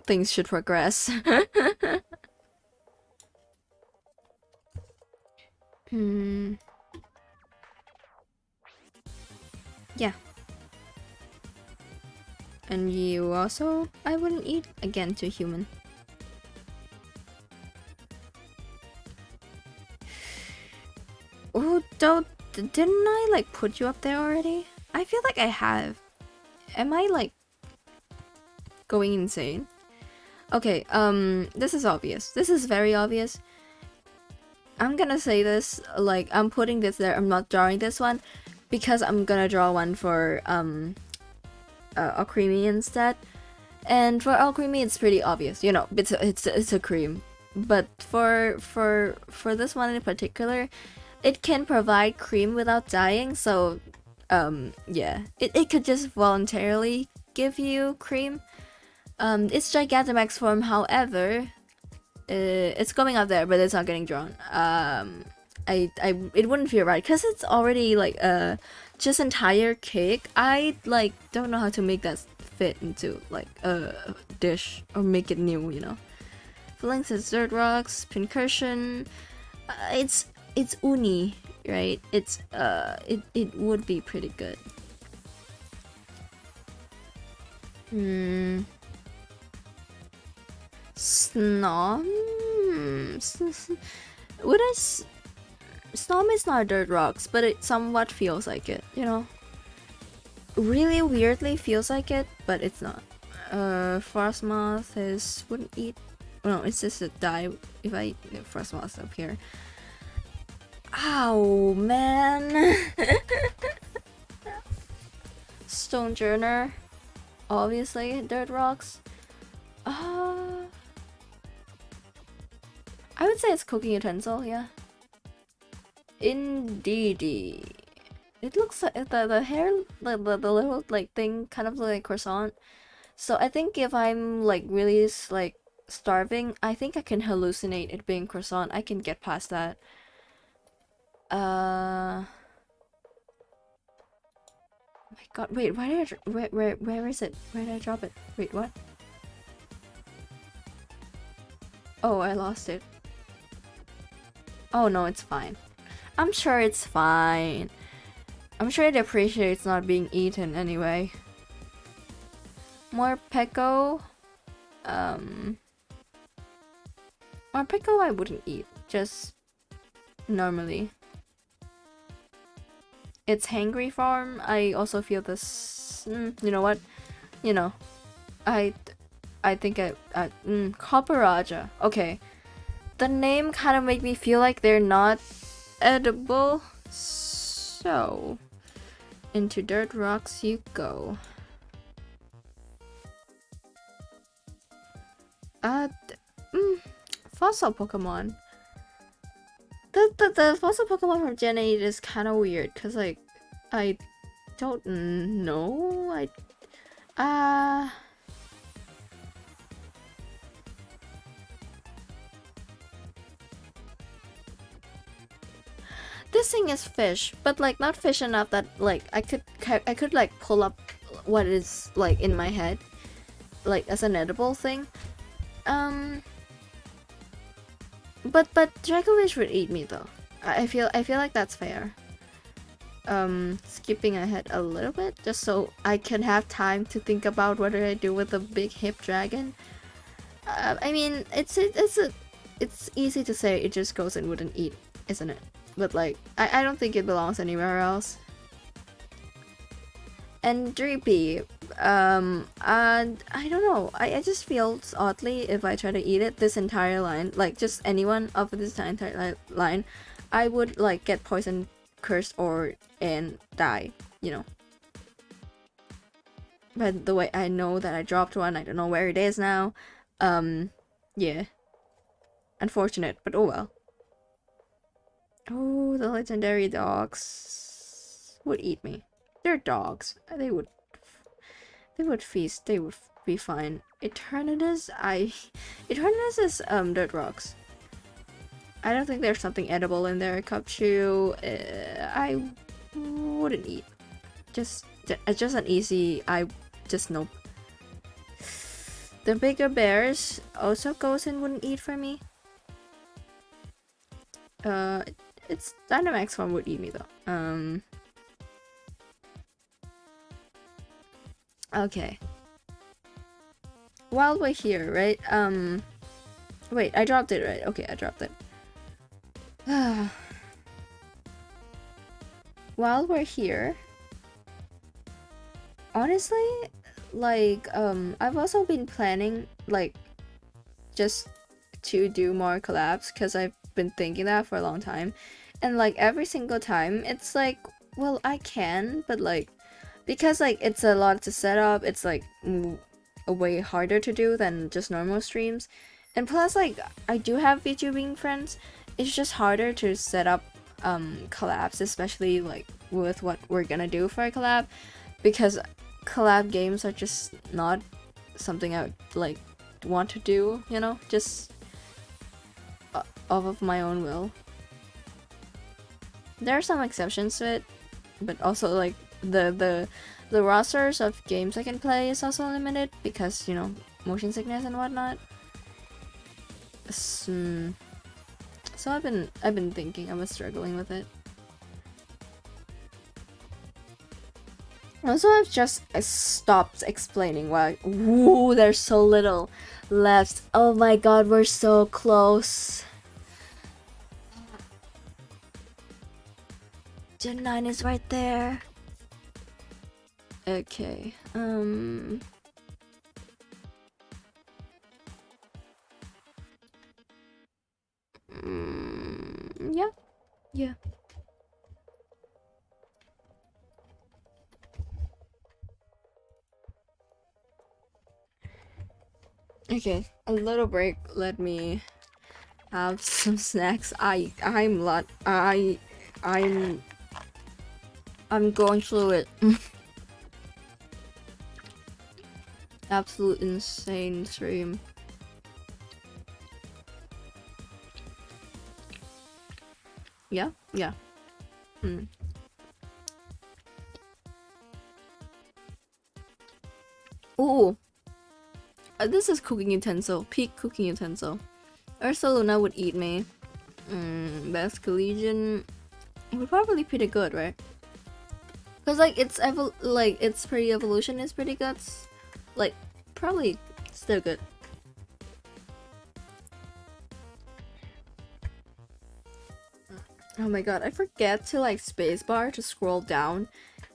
things should progress. Yeah. And you also, I wouldn't eat again to human. Oh, don't Didn't I like put you up there already? I feel like I have. Am I like going insane? Okay, this is obvious. This is very obvious. I'm gonna say this, like, I'm putting this there, I'm not drawing this one, because I'm gonna draw one for, a creamy instead. And for all creamy, it's pretty obvious, you know, it's a cream. But for this one in particular, it can provide cream without dying, so, yeah. It could just voluntarily give you cream. It's Gigantamax form, however, it's going up there, but it's not getting drawn. It wouldn't feel right because it's already like just entire cake. I like don't know how to make that fit into like a dish or make it new, you know. Fillings is dirt rocks, pincushion. It's uni, right? It's it would be pretty good. Snom? Would I Snom is not dirt rocks, but it somewhat feels like it, you know? Really weirdly feels like it, but it's not. Frost moth is wouldn't eat. No, it's just a die if I eat the frost moth up here. Ow, man! Stone Journer, obviously dirt rocks. I would say it's cooking utensil, yeah. Indeedy. It looks like the hair, the little like thing kind of like croissant. So I think if I'm like really like starving, I think I can hallucinate it being croissant. I can get past that. Oh my god, wait, why did I, where is it? Where did I drop it? Wait, what? Oh, I lost it. Oh no, it's fine. I'm sure it's fine. I'm sure it appreciates not being eaten anyway. More Peko. More Peko I wouldn't eat, just normally. It's hangry farm. I also feel this. You know what? You know, I think Copperaja. Okay, the name kind of made me feel like they're not edible. So into dirt rocks you go. Fossil Pokemon. The fossil Pokemon from Gen 8 is kind of weird because like I don't know. This thing is fish, but like not fish enough that like I could like pull up what is like in my head, like as an edible thing. But Dracovish would eat me though. I feel like that's fair. Skipping ahead a little bit just so I can have time to think about what do I do with the big hip dragon. I mean, it's easy to say it just goes and wouldn't eat, isn't it? But like, I don't think it belongs anywhere else. And Dreepy, and I don't know, I just feel oddly if I try to eat it, this entire line, like just anyone of this entire line, I would like get poisoned, cursed, and die, you know. But the way I know that I dropped one, I don't know where it is now. Yeah. Unfortunate, but oh well. Oh, the legendary dogs would eat me. They're dogs. They would feast. They would be fine. Eternatus? Eternatus is dirt rocks. I don't think there's something edible in there. Cupchew, I wouldn't eat. Just an easy. I just nope. The bigger bears also goes and wouldn't eat for me. It's Dynamax form would eat me though. Okay. While we're here, right? Wait, I dropped it, right? Okay, I dropped it. while we're here, honestly, like, I've also been planning, like, just to do more collabs, because I've been thinking that for a long time. And, like, every single time, it's like, well, I can, but, like, because, like, it's a lot to set up, it's, like, way harder to do than just normal streams. And plus, like, I do have VTubing friends. It's just harder to set up collabs, especially, like, with what we're gonna do for a collab, because collab games are just not something I would, like, want to do, you know, just off of my own will. There are some exceptions to it, but also, like, the rosters of games I can play is also limited because, you know, motion sickness and whatnot. So I've been thinking, I was struggling with it. Also, I've just stopped explaining why. Woo, there's so little left. Oh my god, we're so close. Gen 9 is right there. Okay, yeah, yeah. Okay, a little break. Let me have some snacks. I'm going through it. Absolute insane stream. Yeah, yeah. Ooh, this is cooking utensil. Peak cooking utensil. Ursa would eat me. Best collegian would probably be pretty good, right? Cause like its pre-evolution is pretty good. Like probably still good. Oh my god, I forget to like spacebar to scroll down,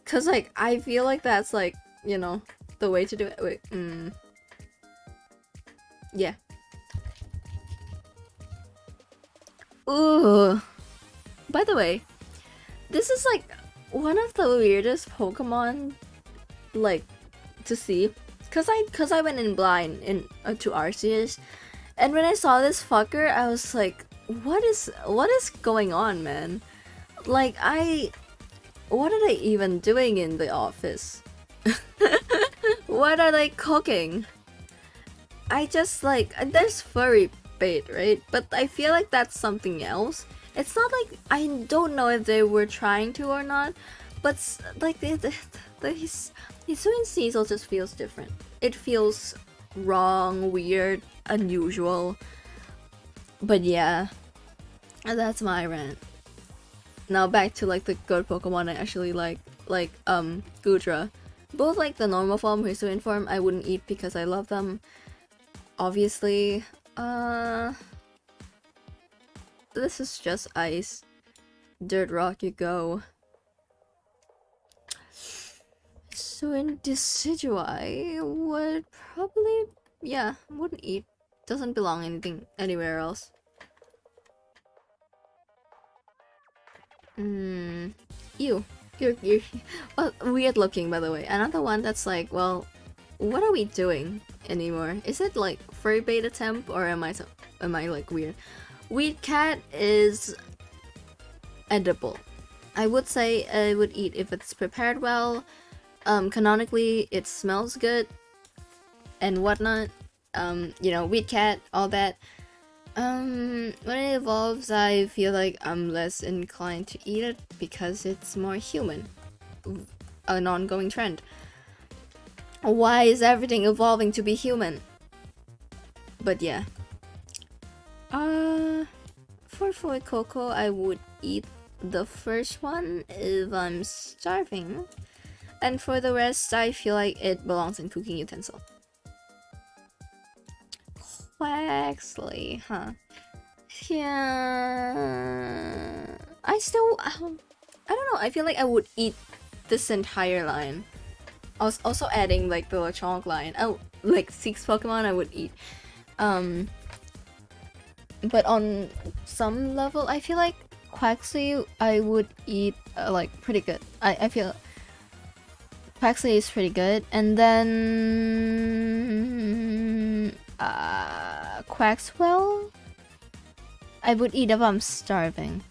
cause like I feel like that's like, you know, the way to do it. Wait, yeah. Ooh. By the way, this is like one of the weirdest Pokemon, like, to see, cause I went in blind to Arceus, and when I saw this fucker, I was like, what is going on, man? Like, what are they even doing in the office? What are they cooking? I just like, there's furry bait, right? But I feel like that's something else. It's not like, I don't know if they were trying to or not, but like his Hisuian Cecil just feels different. It feels wrong, weird, unusual. But yeah, that's my rant. Now back to like the good Pokemon I actually like Gudra. Both like the normal form, Hisuian form, I wouldn't eat because I love them. Obviously, this is just ice. Dirt rock you go. So in Decidueye would probably, yeah, wouldn't eat. Doesn't belong anything anywhere else. Ew. You're well, weird looking, by the way. Another one that's like, well, what are we doing anymore? Is it like furry bait attempt, or am I like weird? Weed cat is edible. I would say I would eat if it's prepared well. Canonically, it smells good and whatnot. You know, weed cat, all that. When it evolves, I feel like I'm less inclined to eat it because it's more human. An ongoing trend. Why is everything evolving to be human? But yeah. For Fuecoco, I would eat the first one if I'm starving. And for the rest, I feel like it belongs in cooking utensil. Quaxley, huh? Yeah. I I don't know, I feel like I would eat this entire line. I was also adding like the Lechonk line. Oh, like 6 Pokemon I would eat. But on some level, I feel like Quaxley I would eat like pretty good. I feel Quaxley is pretty good, and then Quaxwell I would eat if I'm starving.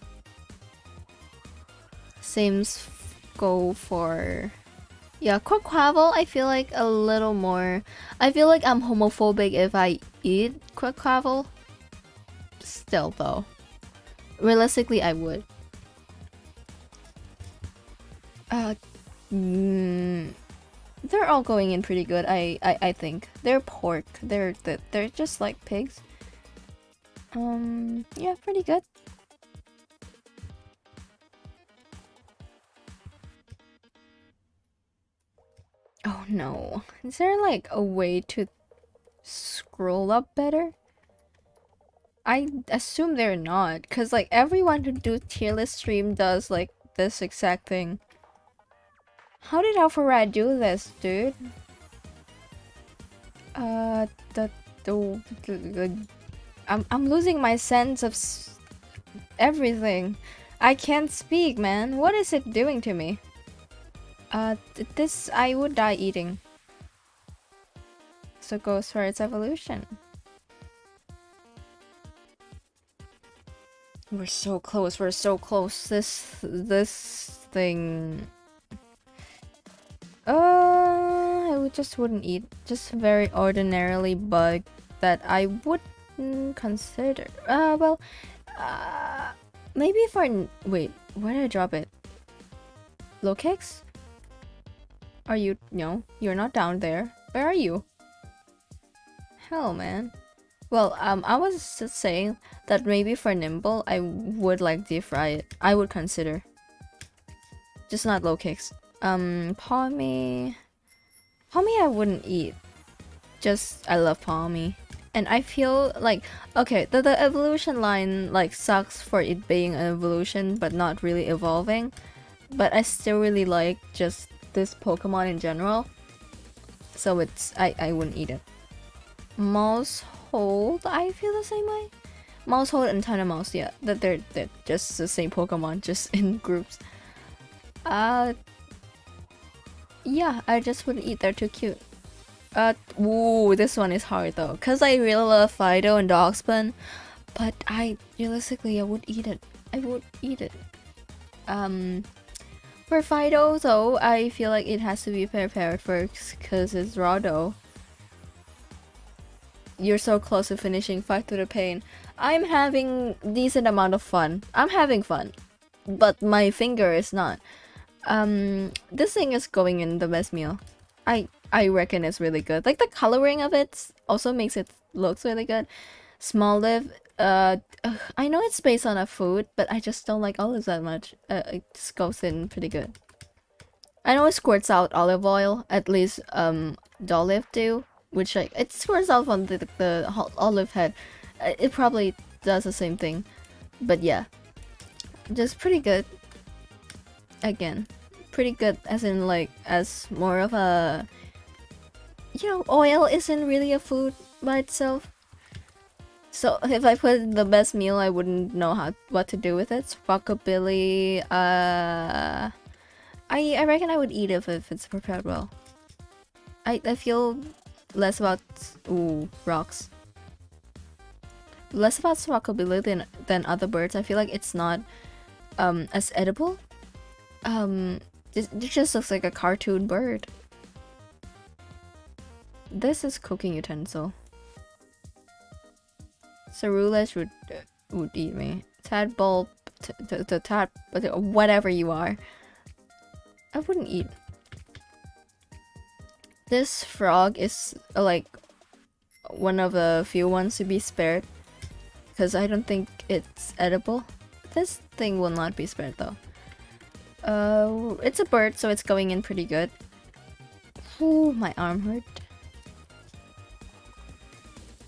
Sames go for Quaquaval. I feel like a little more. I feel like I'm homophobic if I eat Quaquaval. Still though, realistically I would. They're all going in pretty good. I think they're pork. They're just like pigs. Yeah, pretty good. Oh no, is there like a way to scroll up better? I assume they're not, cause like everyone who do tier list stream does like this exact thing. How did Alpharad do this, dude? I'm losing my sense of everything. I can't speak, man. What is it doing to me? This I would die eating. So it goes for its evolution. We're so close. We're so close. This thing. I wouldn't eat. Just very ordinarily bug that I wouldn't consider. Maybe for wait, where did I drop it? Low kicks? Are you? No, you're not down there. Where are you? Hell, man. Well, I was just saying that maybe for Nimble, I would like deep fry it. I would consider. Just not low kicks. Palmy I wouldn't eat. Just, I love Palmy. And I feel like, okay, the evolution line, like, sucks for it being an evolution, but not really evolving. But I still really like just this Pokemon in general. So it's, I wouldn't eat it. Mousehold, I feel the same way. Mousehold and Tynamo, yeah, that they're just the same Pokemon, just in groups. Yeah, I just wouldn't eat. They're too cute. Ooh, this one is hard though, cause I really love Fido and Dogspin, but realistically I would eat it. I would eat it. For Fido though, I feel like it has to be prepared first, cause it's raw dough. You're so close to finishing Fight Through the Pain. I'm having decent amount of fun. I'm having fun, but my finger is not. This thing is going in the best meal. I reckon it's really good. Like the coloring of it also makes it looks really good. Small Live, I know it's based on a food, but I just don't like olives that much. It just goes in pretty good. I know it squirts out olive oil, at least Dolive do, which like it squirts out on the olive head. It probably does the same thing, but yeah, just pretty good. Again, pretty good as in like as more of a, you know, oil isn't really a food by itself. So if I put in the best meal, I wouldn't know what to do with it. Rockabilly, I reckon I would eat it if it's prepared well. I feel less about rocks. Less about Rockabilly than other birds. I feel like it's not as edible. It just looks like a cartoon bird. This is cooking utensil. Cerulean would eat me. Tadpole, whatever you are. I wouldn't eat. This frog is like one of the few ones to be spared, because I don't think it's edible. This thing will not be spared though. It's a bird, so it's going in pretty good. Ooh, my arm hurt.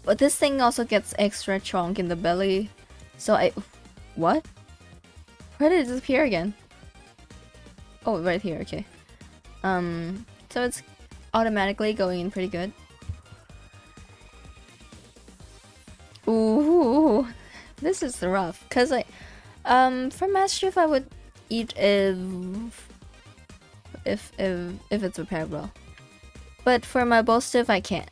But this thing also gets extra chunk in the belly, so what? Where did it disappear again? Oh, right here, okay. So it's automatically going in pretty good. Ooh, this is rough. Cause like, for Mastiff I would eat if it's prepared well. But for my Bullstiff I can't.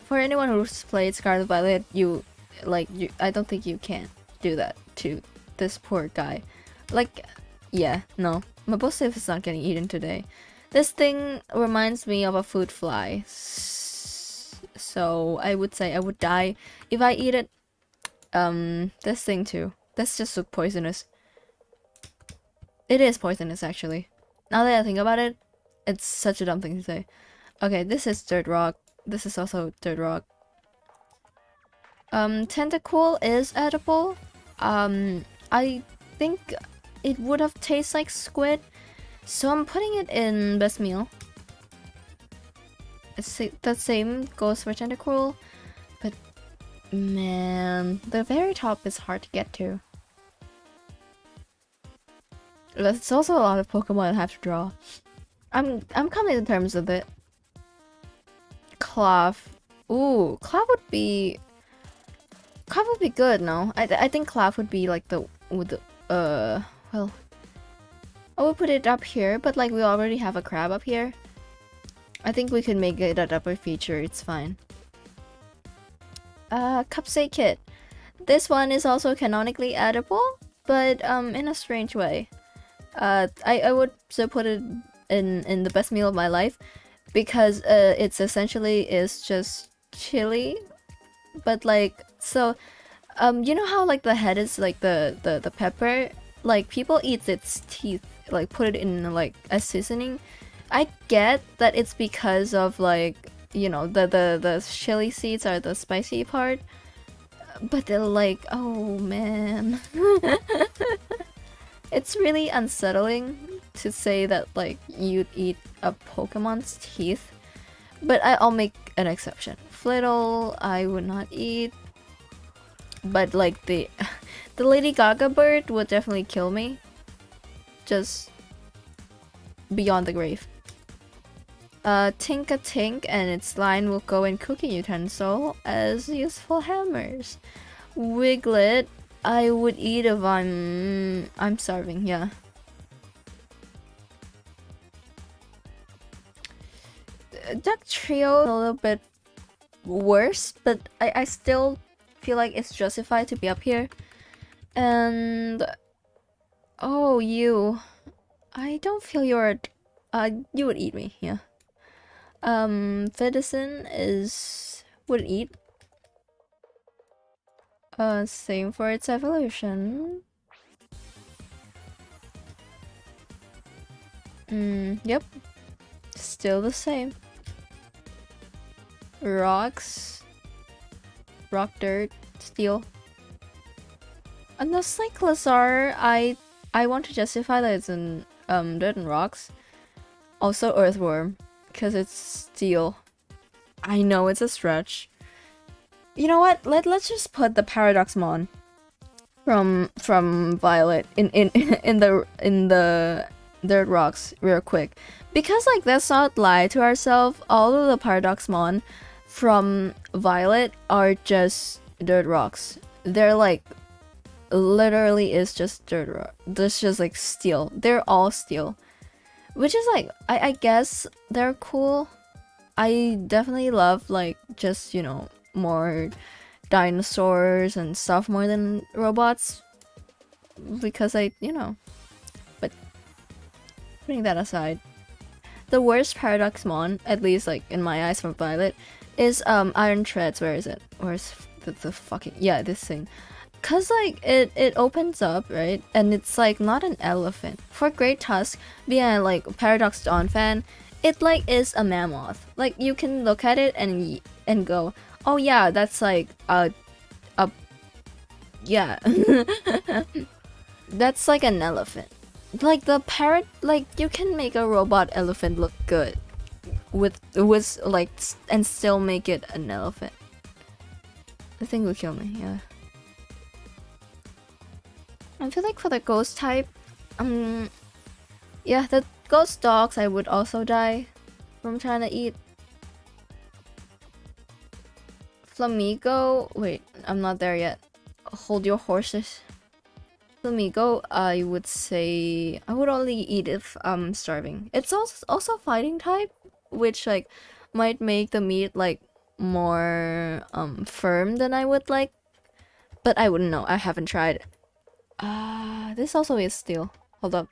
For anyone who's played Scarlet Violet, I don't think you can do that to this poor guy. Like, yeah, no. My Bullstiff is not getting eaten today. This thing reminds me of a fruit fly. So I would say I would die if I eat it. This thing too. That's just so poisonous. It is poisonous actually. Now that I think about it, it's such a dumb thing to say. Okay, this is dirt rock. This is also dirt rock. Tentacle is edible. I think it would have tasted like squid, so I'm putting it in best meal. The same goes for tentacle, but man, the very top is hard to get to. There's also a lot of Pokemon I have to draw. I'm coming to terms with it. Cloth. Ooh, Cloth would be good, no? I think Cloth would be like well, I would put it up here, but like we already have a crab up here. I think we could make it a double feature, it's fine. Cupsake Kit. This one is also canonically edible, but in a strange way. I would still put it in the best meal of my life because it's essentially is just chili, but like so you know how like the head is like the pepper, like people eat its teeth, like put it in like a seasoning. I get that it's because of like, you know, the chili seeds are the spicy part, but they're like, oh man. It's really unsettling to say that like you'd eat a Pokemon's teeth, but I'll make an exception. Flittle, I would not eat, but like the Lady Gaga bird would definitely kill me, just beyond the grave. Tink and its line will go in cooking utensil as useful hammers. Wiglet, I would eat if I'm starving, yeah. Duck Trio a little bit worse, but I still feel like it's justified to be up here. And oh, you, I don't feel you're you would eat me, yeah. Fedicin would eat. Same for its evolution. Yep. Still the same. Rocks. Rock, dirt, steel. And the Cyclosaur, I want to justify that it's in dirt and rocks. Also earthworm, because it's steel. I know it's a stretch. You know what? Let's just put the Paradoxmon from Violet in the dirt rocks real quick, because like let's not lie to ourselves. All of the Paradoxmon from Violet are just dirt rocks. They're like literally is just dirt rock. That's just like steel. They're all steel, which is like I guess they're cool. I definitely love like just, you know, more dinosaurs and stuff more than robots, because you know, but putting that aside, the worst Paradoxmon, at least like in my eyes from Violet, is Iron Treads. Where is it? Where's the fucking, yeah, this thing. Cause like it opens up, right, and it's like not an elephant. For Great Tusk, being a like Paradox Dawn fan, it like is a mammoth. Like you can look at it and go, oh yeah, that's like a yeah. That's like an elephant. Like the parrot, like you can make a robot elephant look good with like and still make it an elephant. The thing would kill me, yeah. I feel like for the ghost type, Yeah, the ghost dogs I would also die from trying to eat. Flamigo, wait, I'm not there yet. Hold your horses. Flamigo, I would say I would only eat if I'm starving. It's also fighting type, which like might make the meat like more firm than I would like, but I wouldn't know. I haven't tried. This also is steel. Hold up.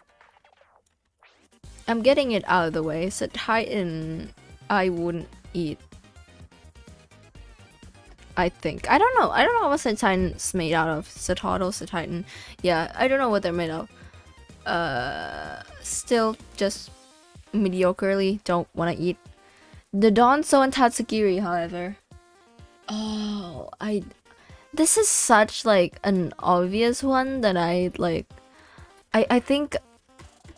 I'm getting it out of the way. So Titan, I wouldn't eat. I think. I don't know. I don't know what Titan's made out of. Satoto, Titan. Yeah, I don't know what they're made of. Still just mediocrely don't want to eat. The Donso and Tatsugiri, however. Oh, this is such like an obvious one that I think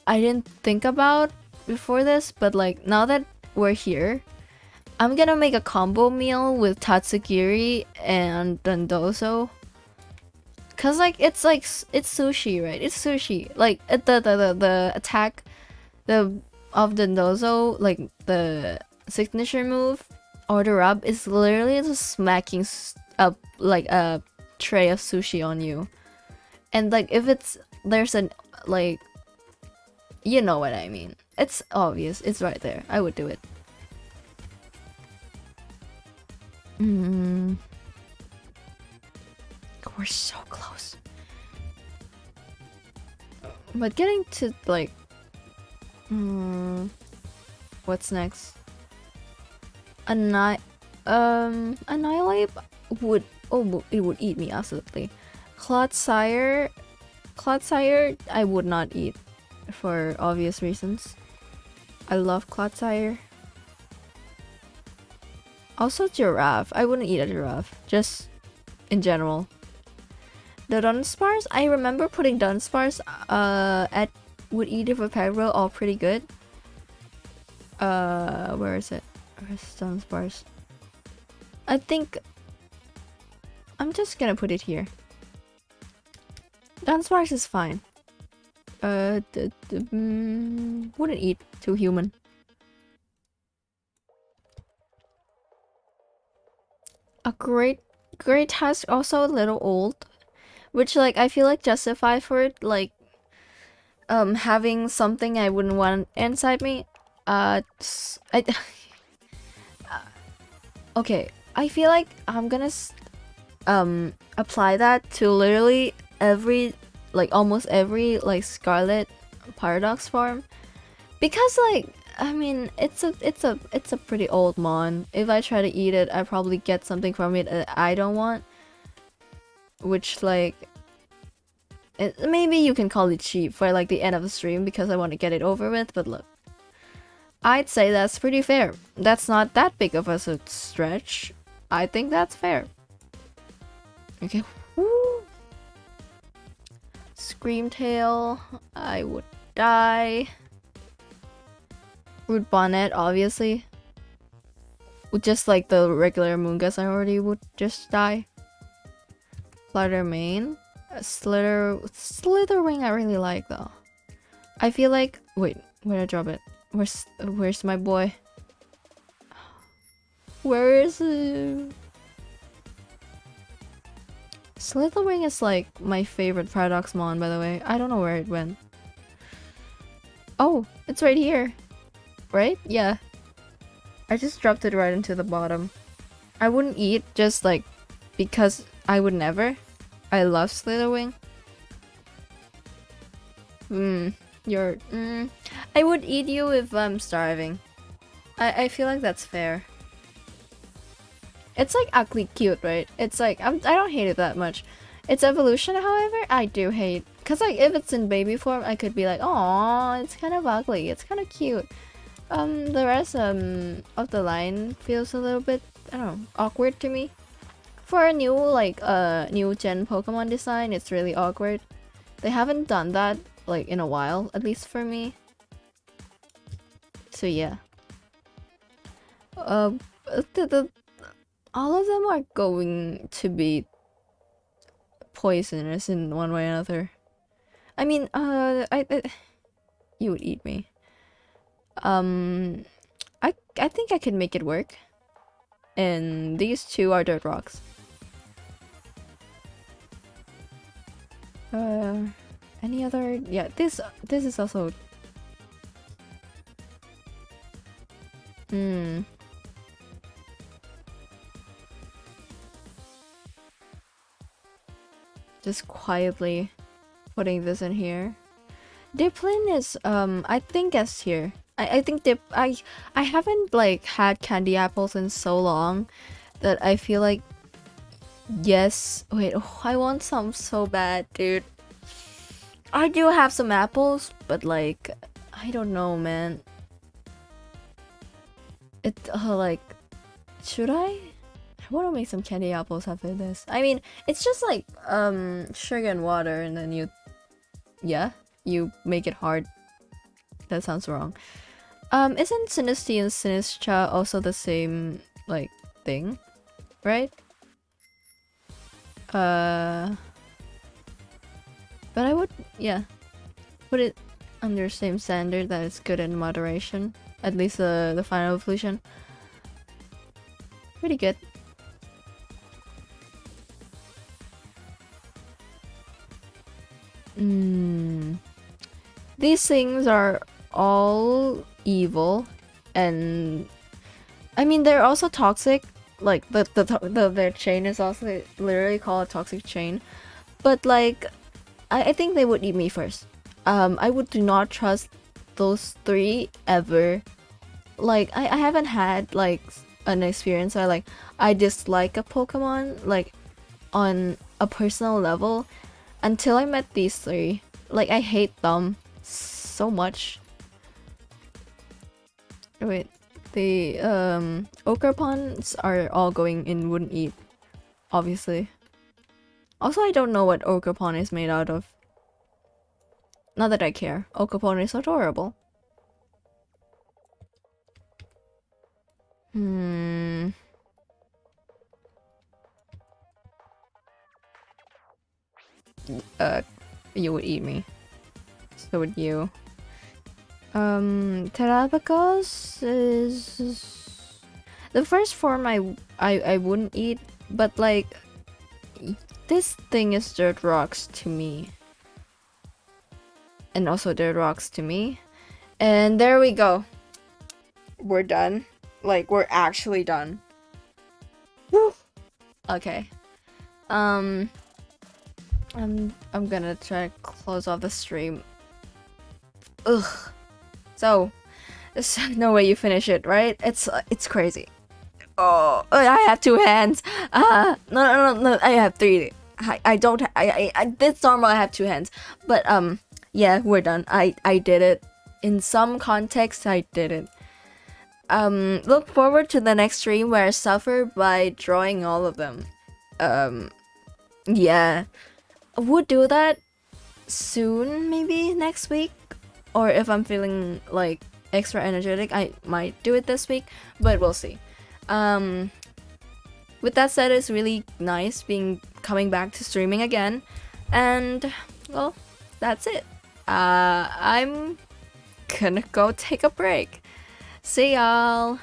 I didn't think about before this, but like now that we're here, I'm gonna make a combo meal with Tatsugiri and Dondozo. Cause like it's sushi, right? It's sushi. Like the attack of Dondozo, like the signature move or the rub is literally just smacking up like a tray of sushi on you. And like if there's an like, you know what I mean. It's obvious. It's right there. I would do it. We're so close. But getting to like, what's next? Annihilate would it would eat me absolutely. Clodsire, I would not eat for obvious reasons. I love Clodsire. Also giraffe. I wouldn't eat a giraffe, just in general. The Dunsparce, I remember putting Dunsparce at would eat it for Pegro, all pretty good. Where is it? Where's Dunsparce? I think I'm just gonna put it here. Dunsparce is fine. Wouldn't eat too human. A great task, also a little old, which like I feel like justify for it, like having something I wouldn't want inside me. Okay, I feel like I'm gonna apply that to literally every, like almost every like Scarlet Paradox form, because like I mean it's a pretty old mon. If I try to eat it, I probably get something from it that I don't want, which like maybe you can call it cheap for like the end of the stream because I want to get it over with. But look, I'd say that's pretty fair. That's not that big of a stretch. I think that's fair. Okay. Woo. Screamtail, I would die. Root Bonnet, obviously. Just like the regular Moongus, I already would just die. Flutter Mane. Slitherwing I really like though. I feel like, wait, where'd I drop it? Where's my boy? Where is it? Slitherwing is like my favorite Paradox Mon, by the way. I don't know where it went. Oh, it's right here. Right? Yeah. I just dropped it right into the bottom. I wouldn't eat just like because I would never. I love Slitherwing. I would eat you if I'm starving. I feel like that's fair. It's like ugly cute, right? It's like I don't hate it that much. Its evolution, however, I do hate. Cause like if it's in baby form, I could be like, oh, it's kind of ugly. It's kind of cute. The rest of the line feels a little bit, I don't know, awkward to me. For a new like new gen Pokemon design, it's really awkward. They haven't done that like in a while, at least for me. So yeah. All of them are going to be poisonous in one way or another. I mean, You would eat me. I think I can make it work. And these two are dirt rocks. Any other? Yeah, this is also. Just quietly putting this in here. Diplin is I think S here. I think I haven't like had candy apples in so long that I feel like yes. Wait, oh, I want some so bad, dude. I do have some apples, but like I don't know, man. It like should I? I want to make some candy apples after this. I mean, it's just like sugar and water, and then you make it hard. That sounds wrong. Isn't Sinistea and Sinistra also the same like thing, right? But I would put it under same standard that it's good in moderation. At least the final evolution. Pretty good. These things are all evil, and I mean they're also toxic. Like their chain is also literally called a toxic chain. But like, I think they would eat me first. I would do not trust those three ever. Like I haven't had like an experience where like I dislike a Pokemon like on a personal level until I met these three. Like I hate them so much. Wait, the Okerpons are all going in wouldn't eat, obviously. Also, I don't know what Okerpon is made out of. Not that I care. Okerpon is adorable. You would eat me. So would you. Terabacos is the first form I wouldn't eat, but like this thing is dirt rocks to me. And also dirt rocks to me. And there we go. We're done. Like we're actually done. Woo. Okay. I'm gonna try to close off the stream. Ugh. So, there's no way you finish it, right? It's crazy. Oh, I have two hands. No. I have three. I don't. It's normal. I have two hands. But yeah, we're done. I did it. In some context, I did it. Look forward to the next stream where I suffer by drawing all of them. Yeah, would do that soon, maybe next week. Or if I'm feeling like extra energetic, I might do it this week, but we'll see. With that said, it's really nice coming back to streaming again, and well, that's it. I'm gonna go take a break. See y'all.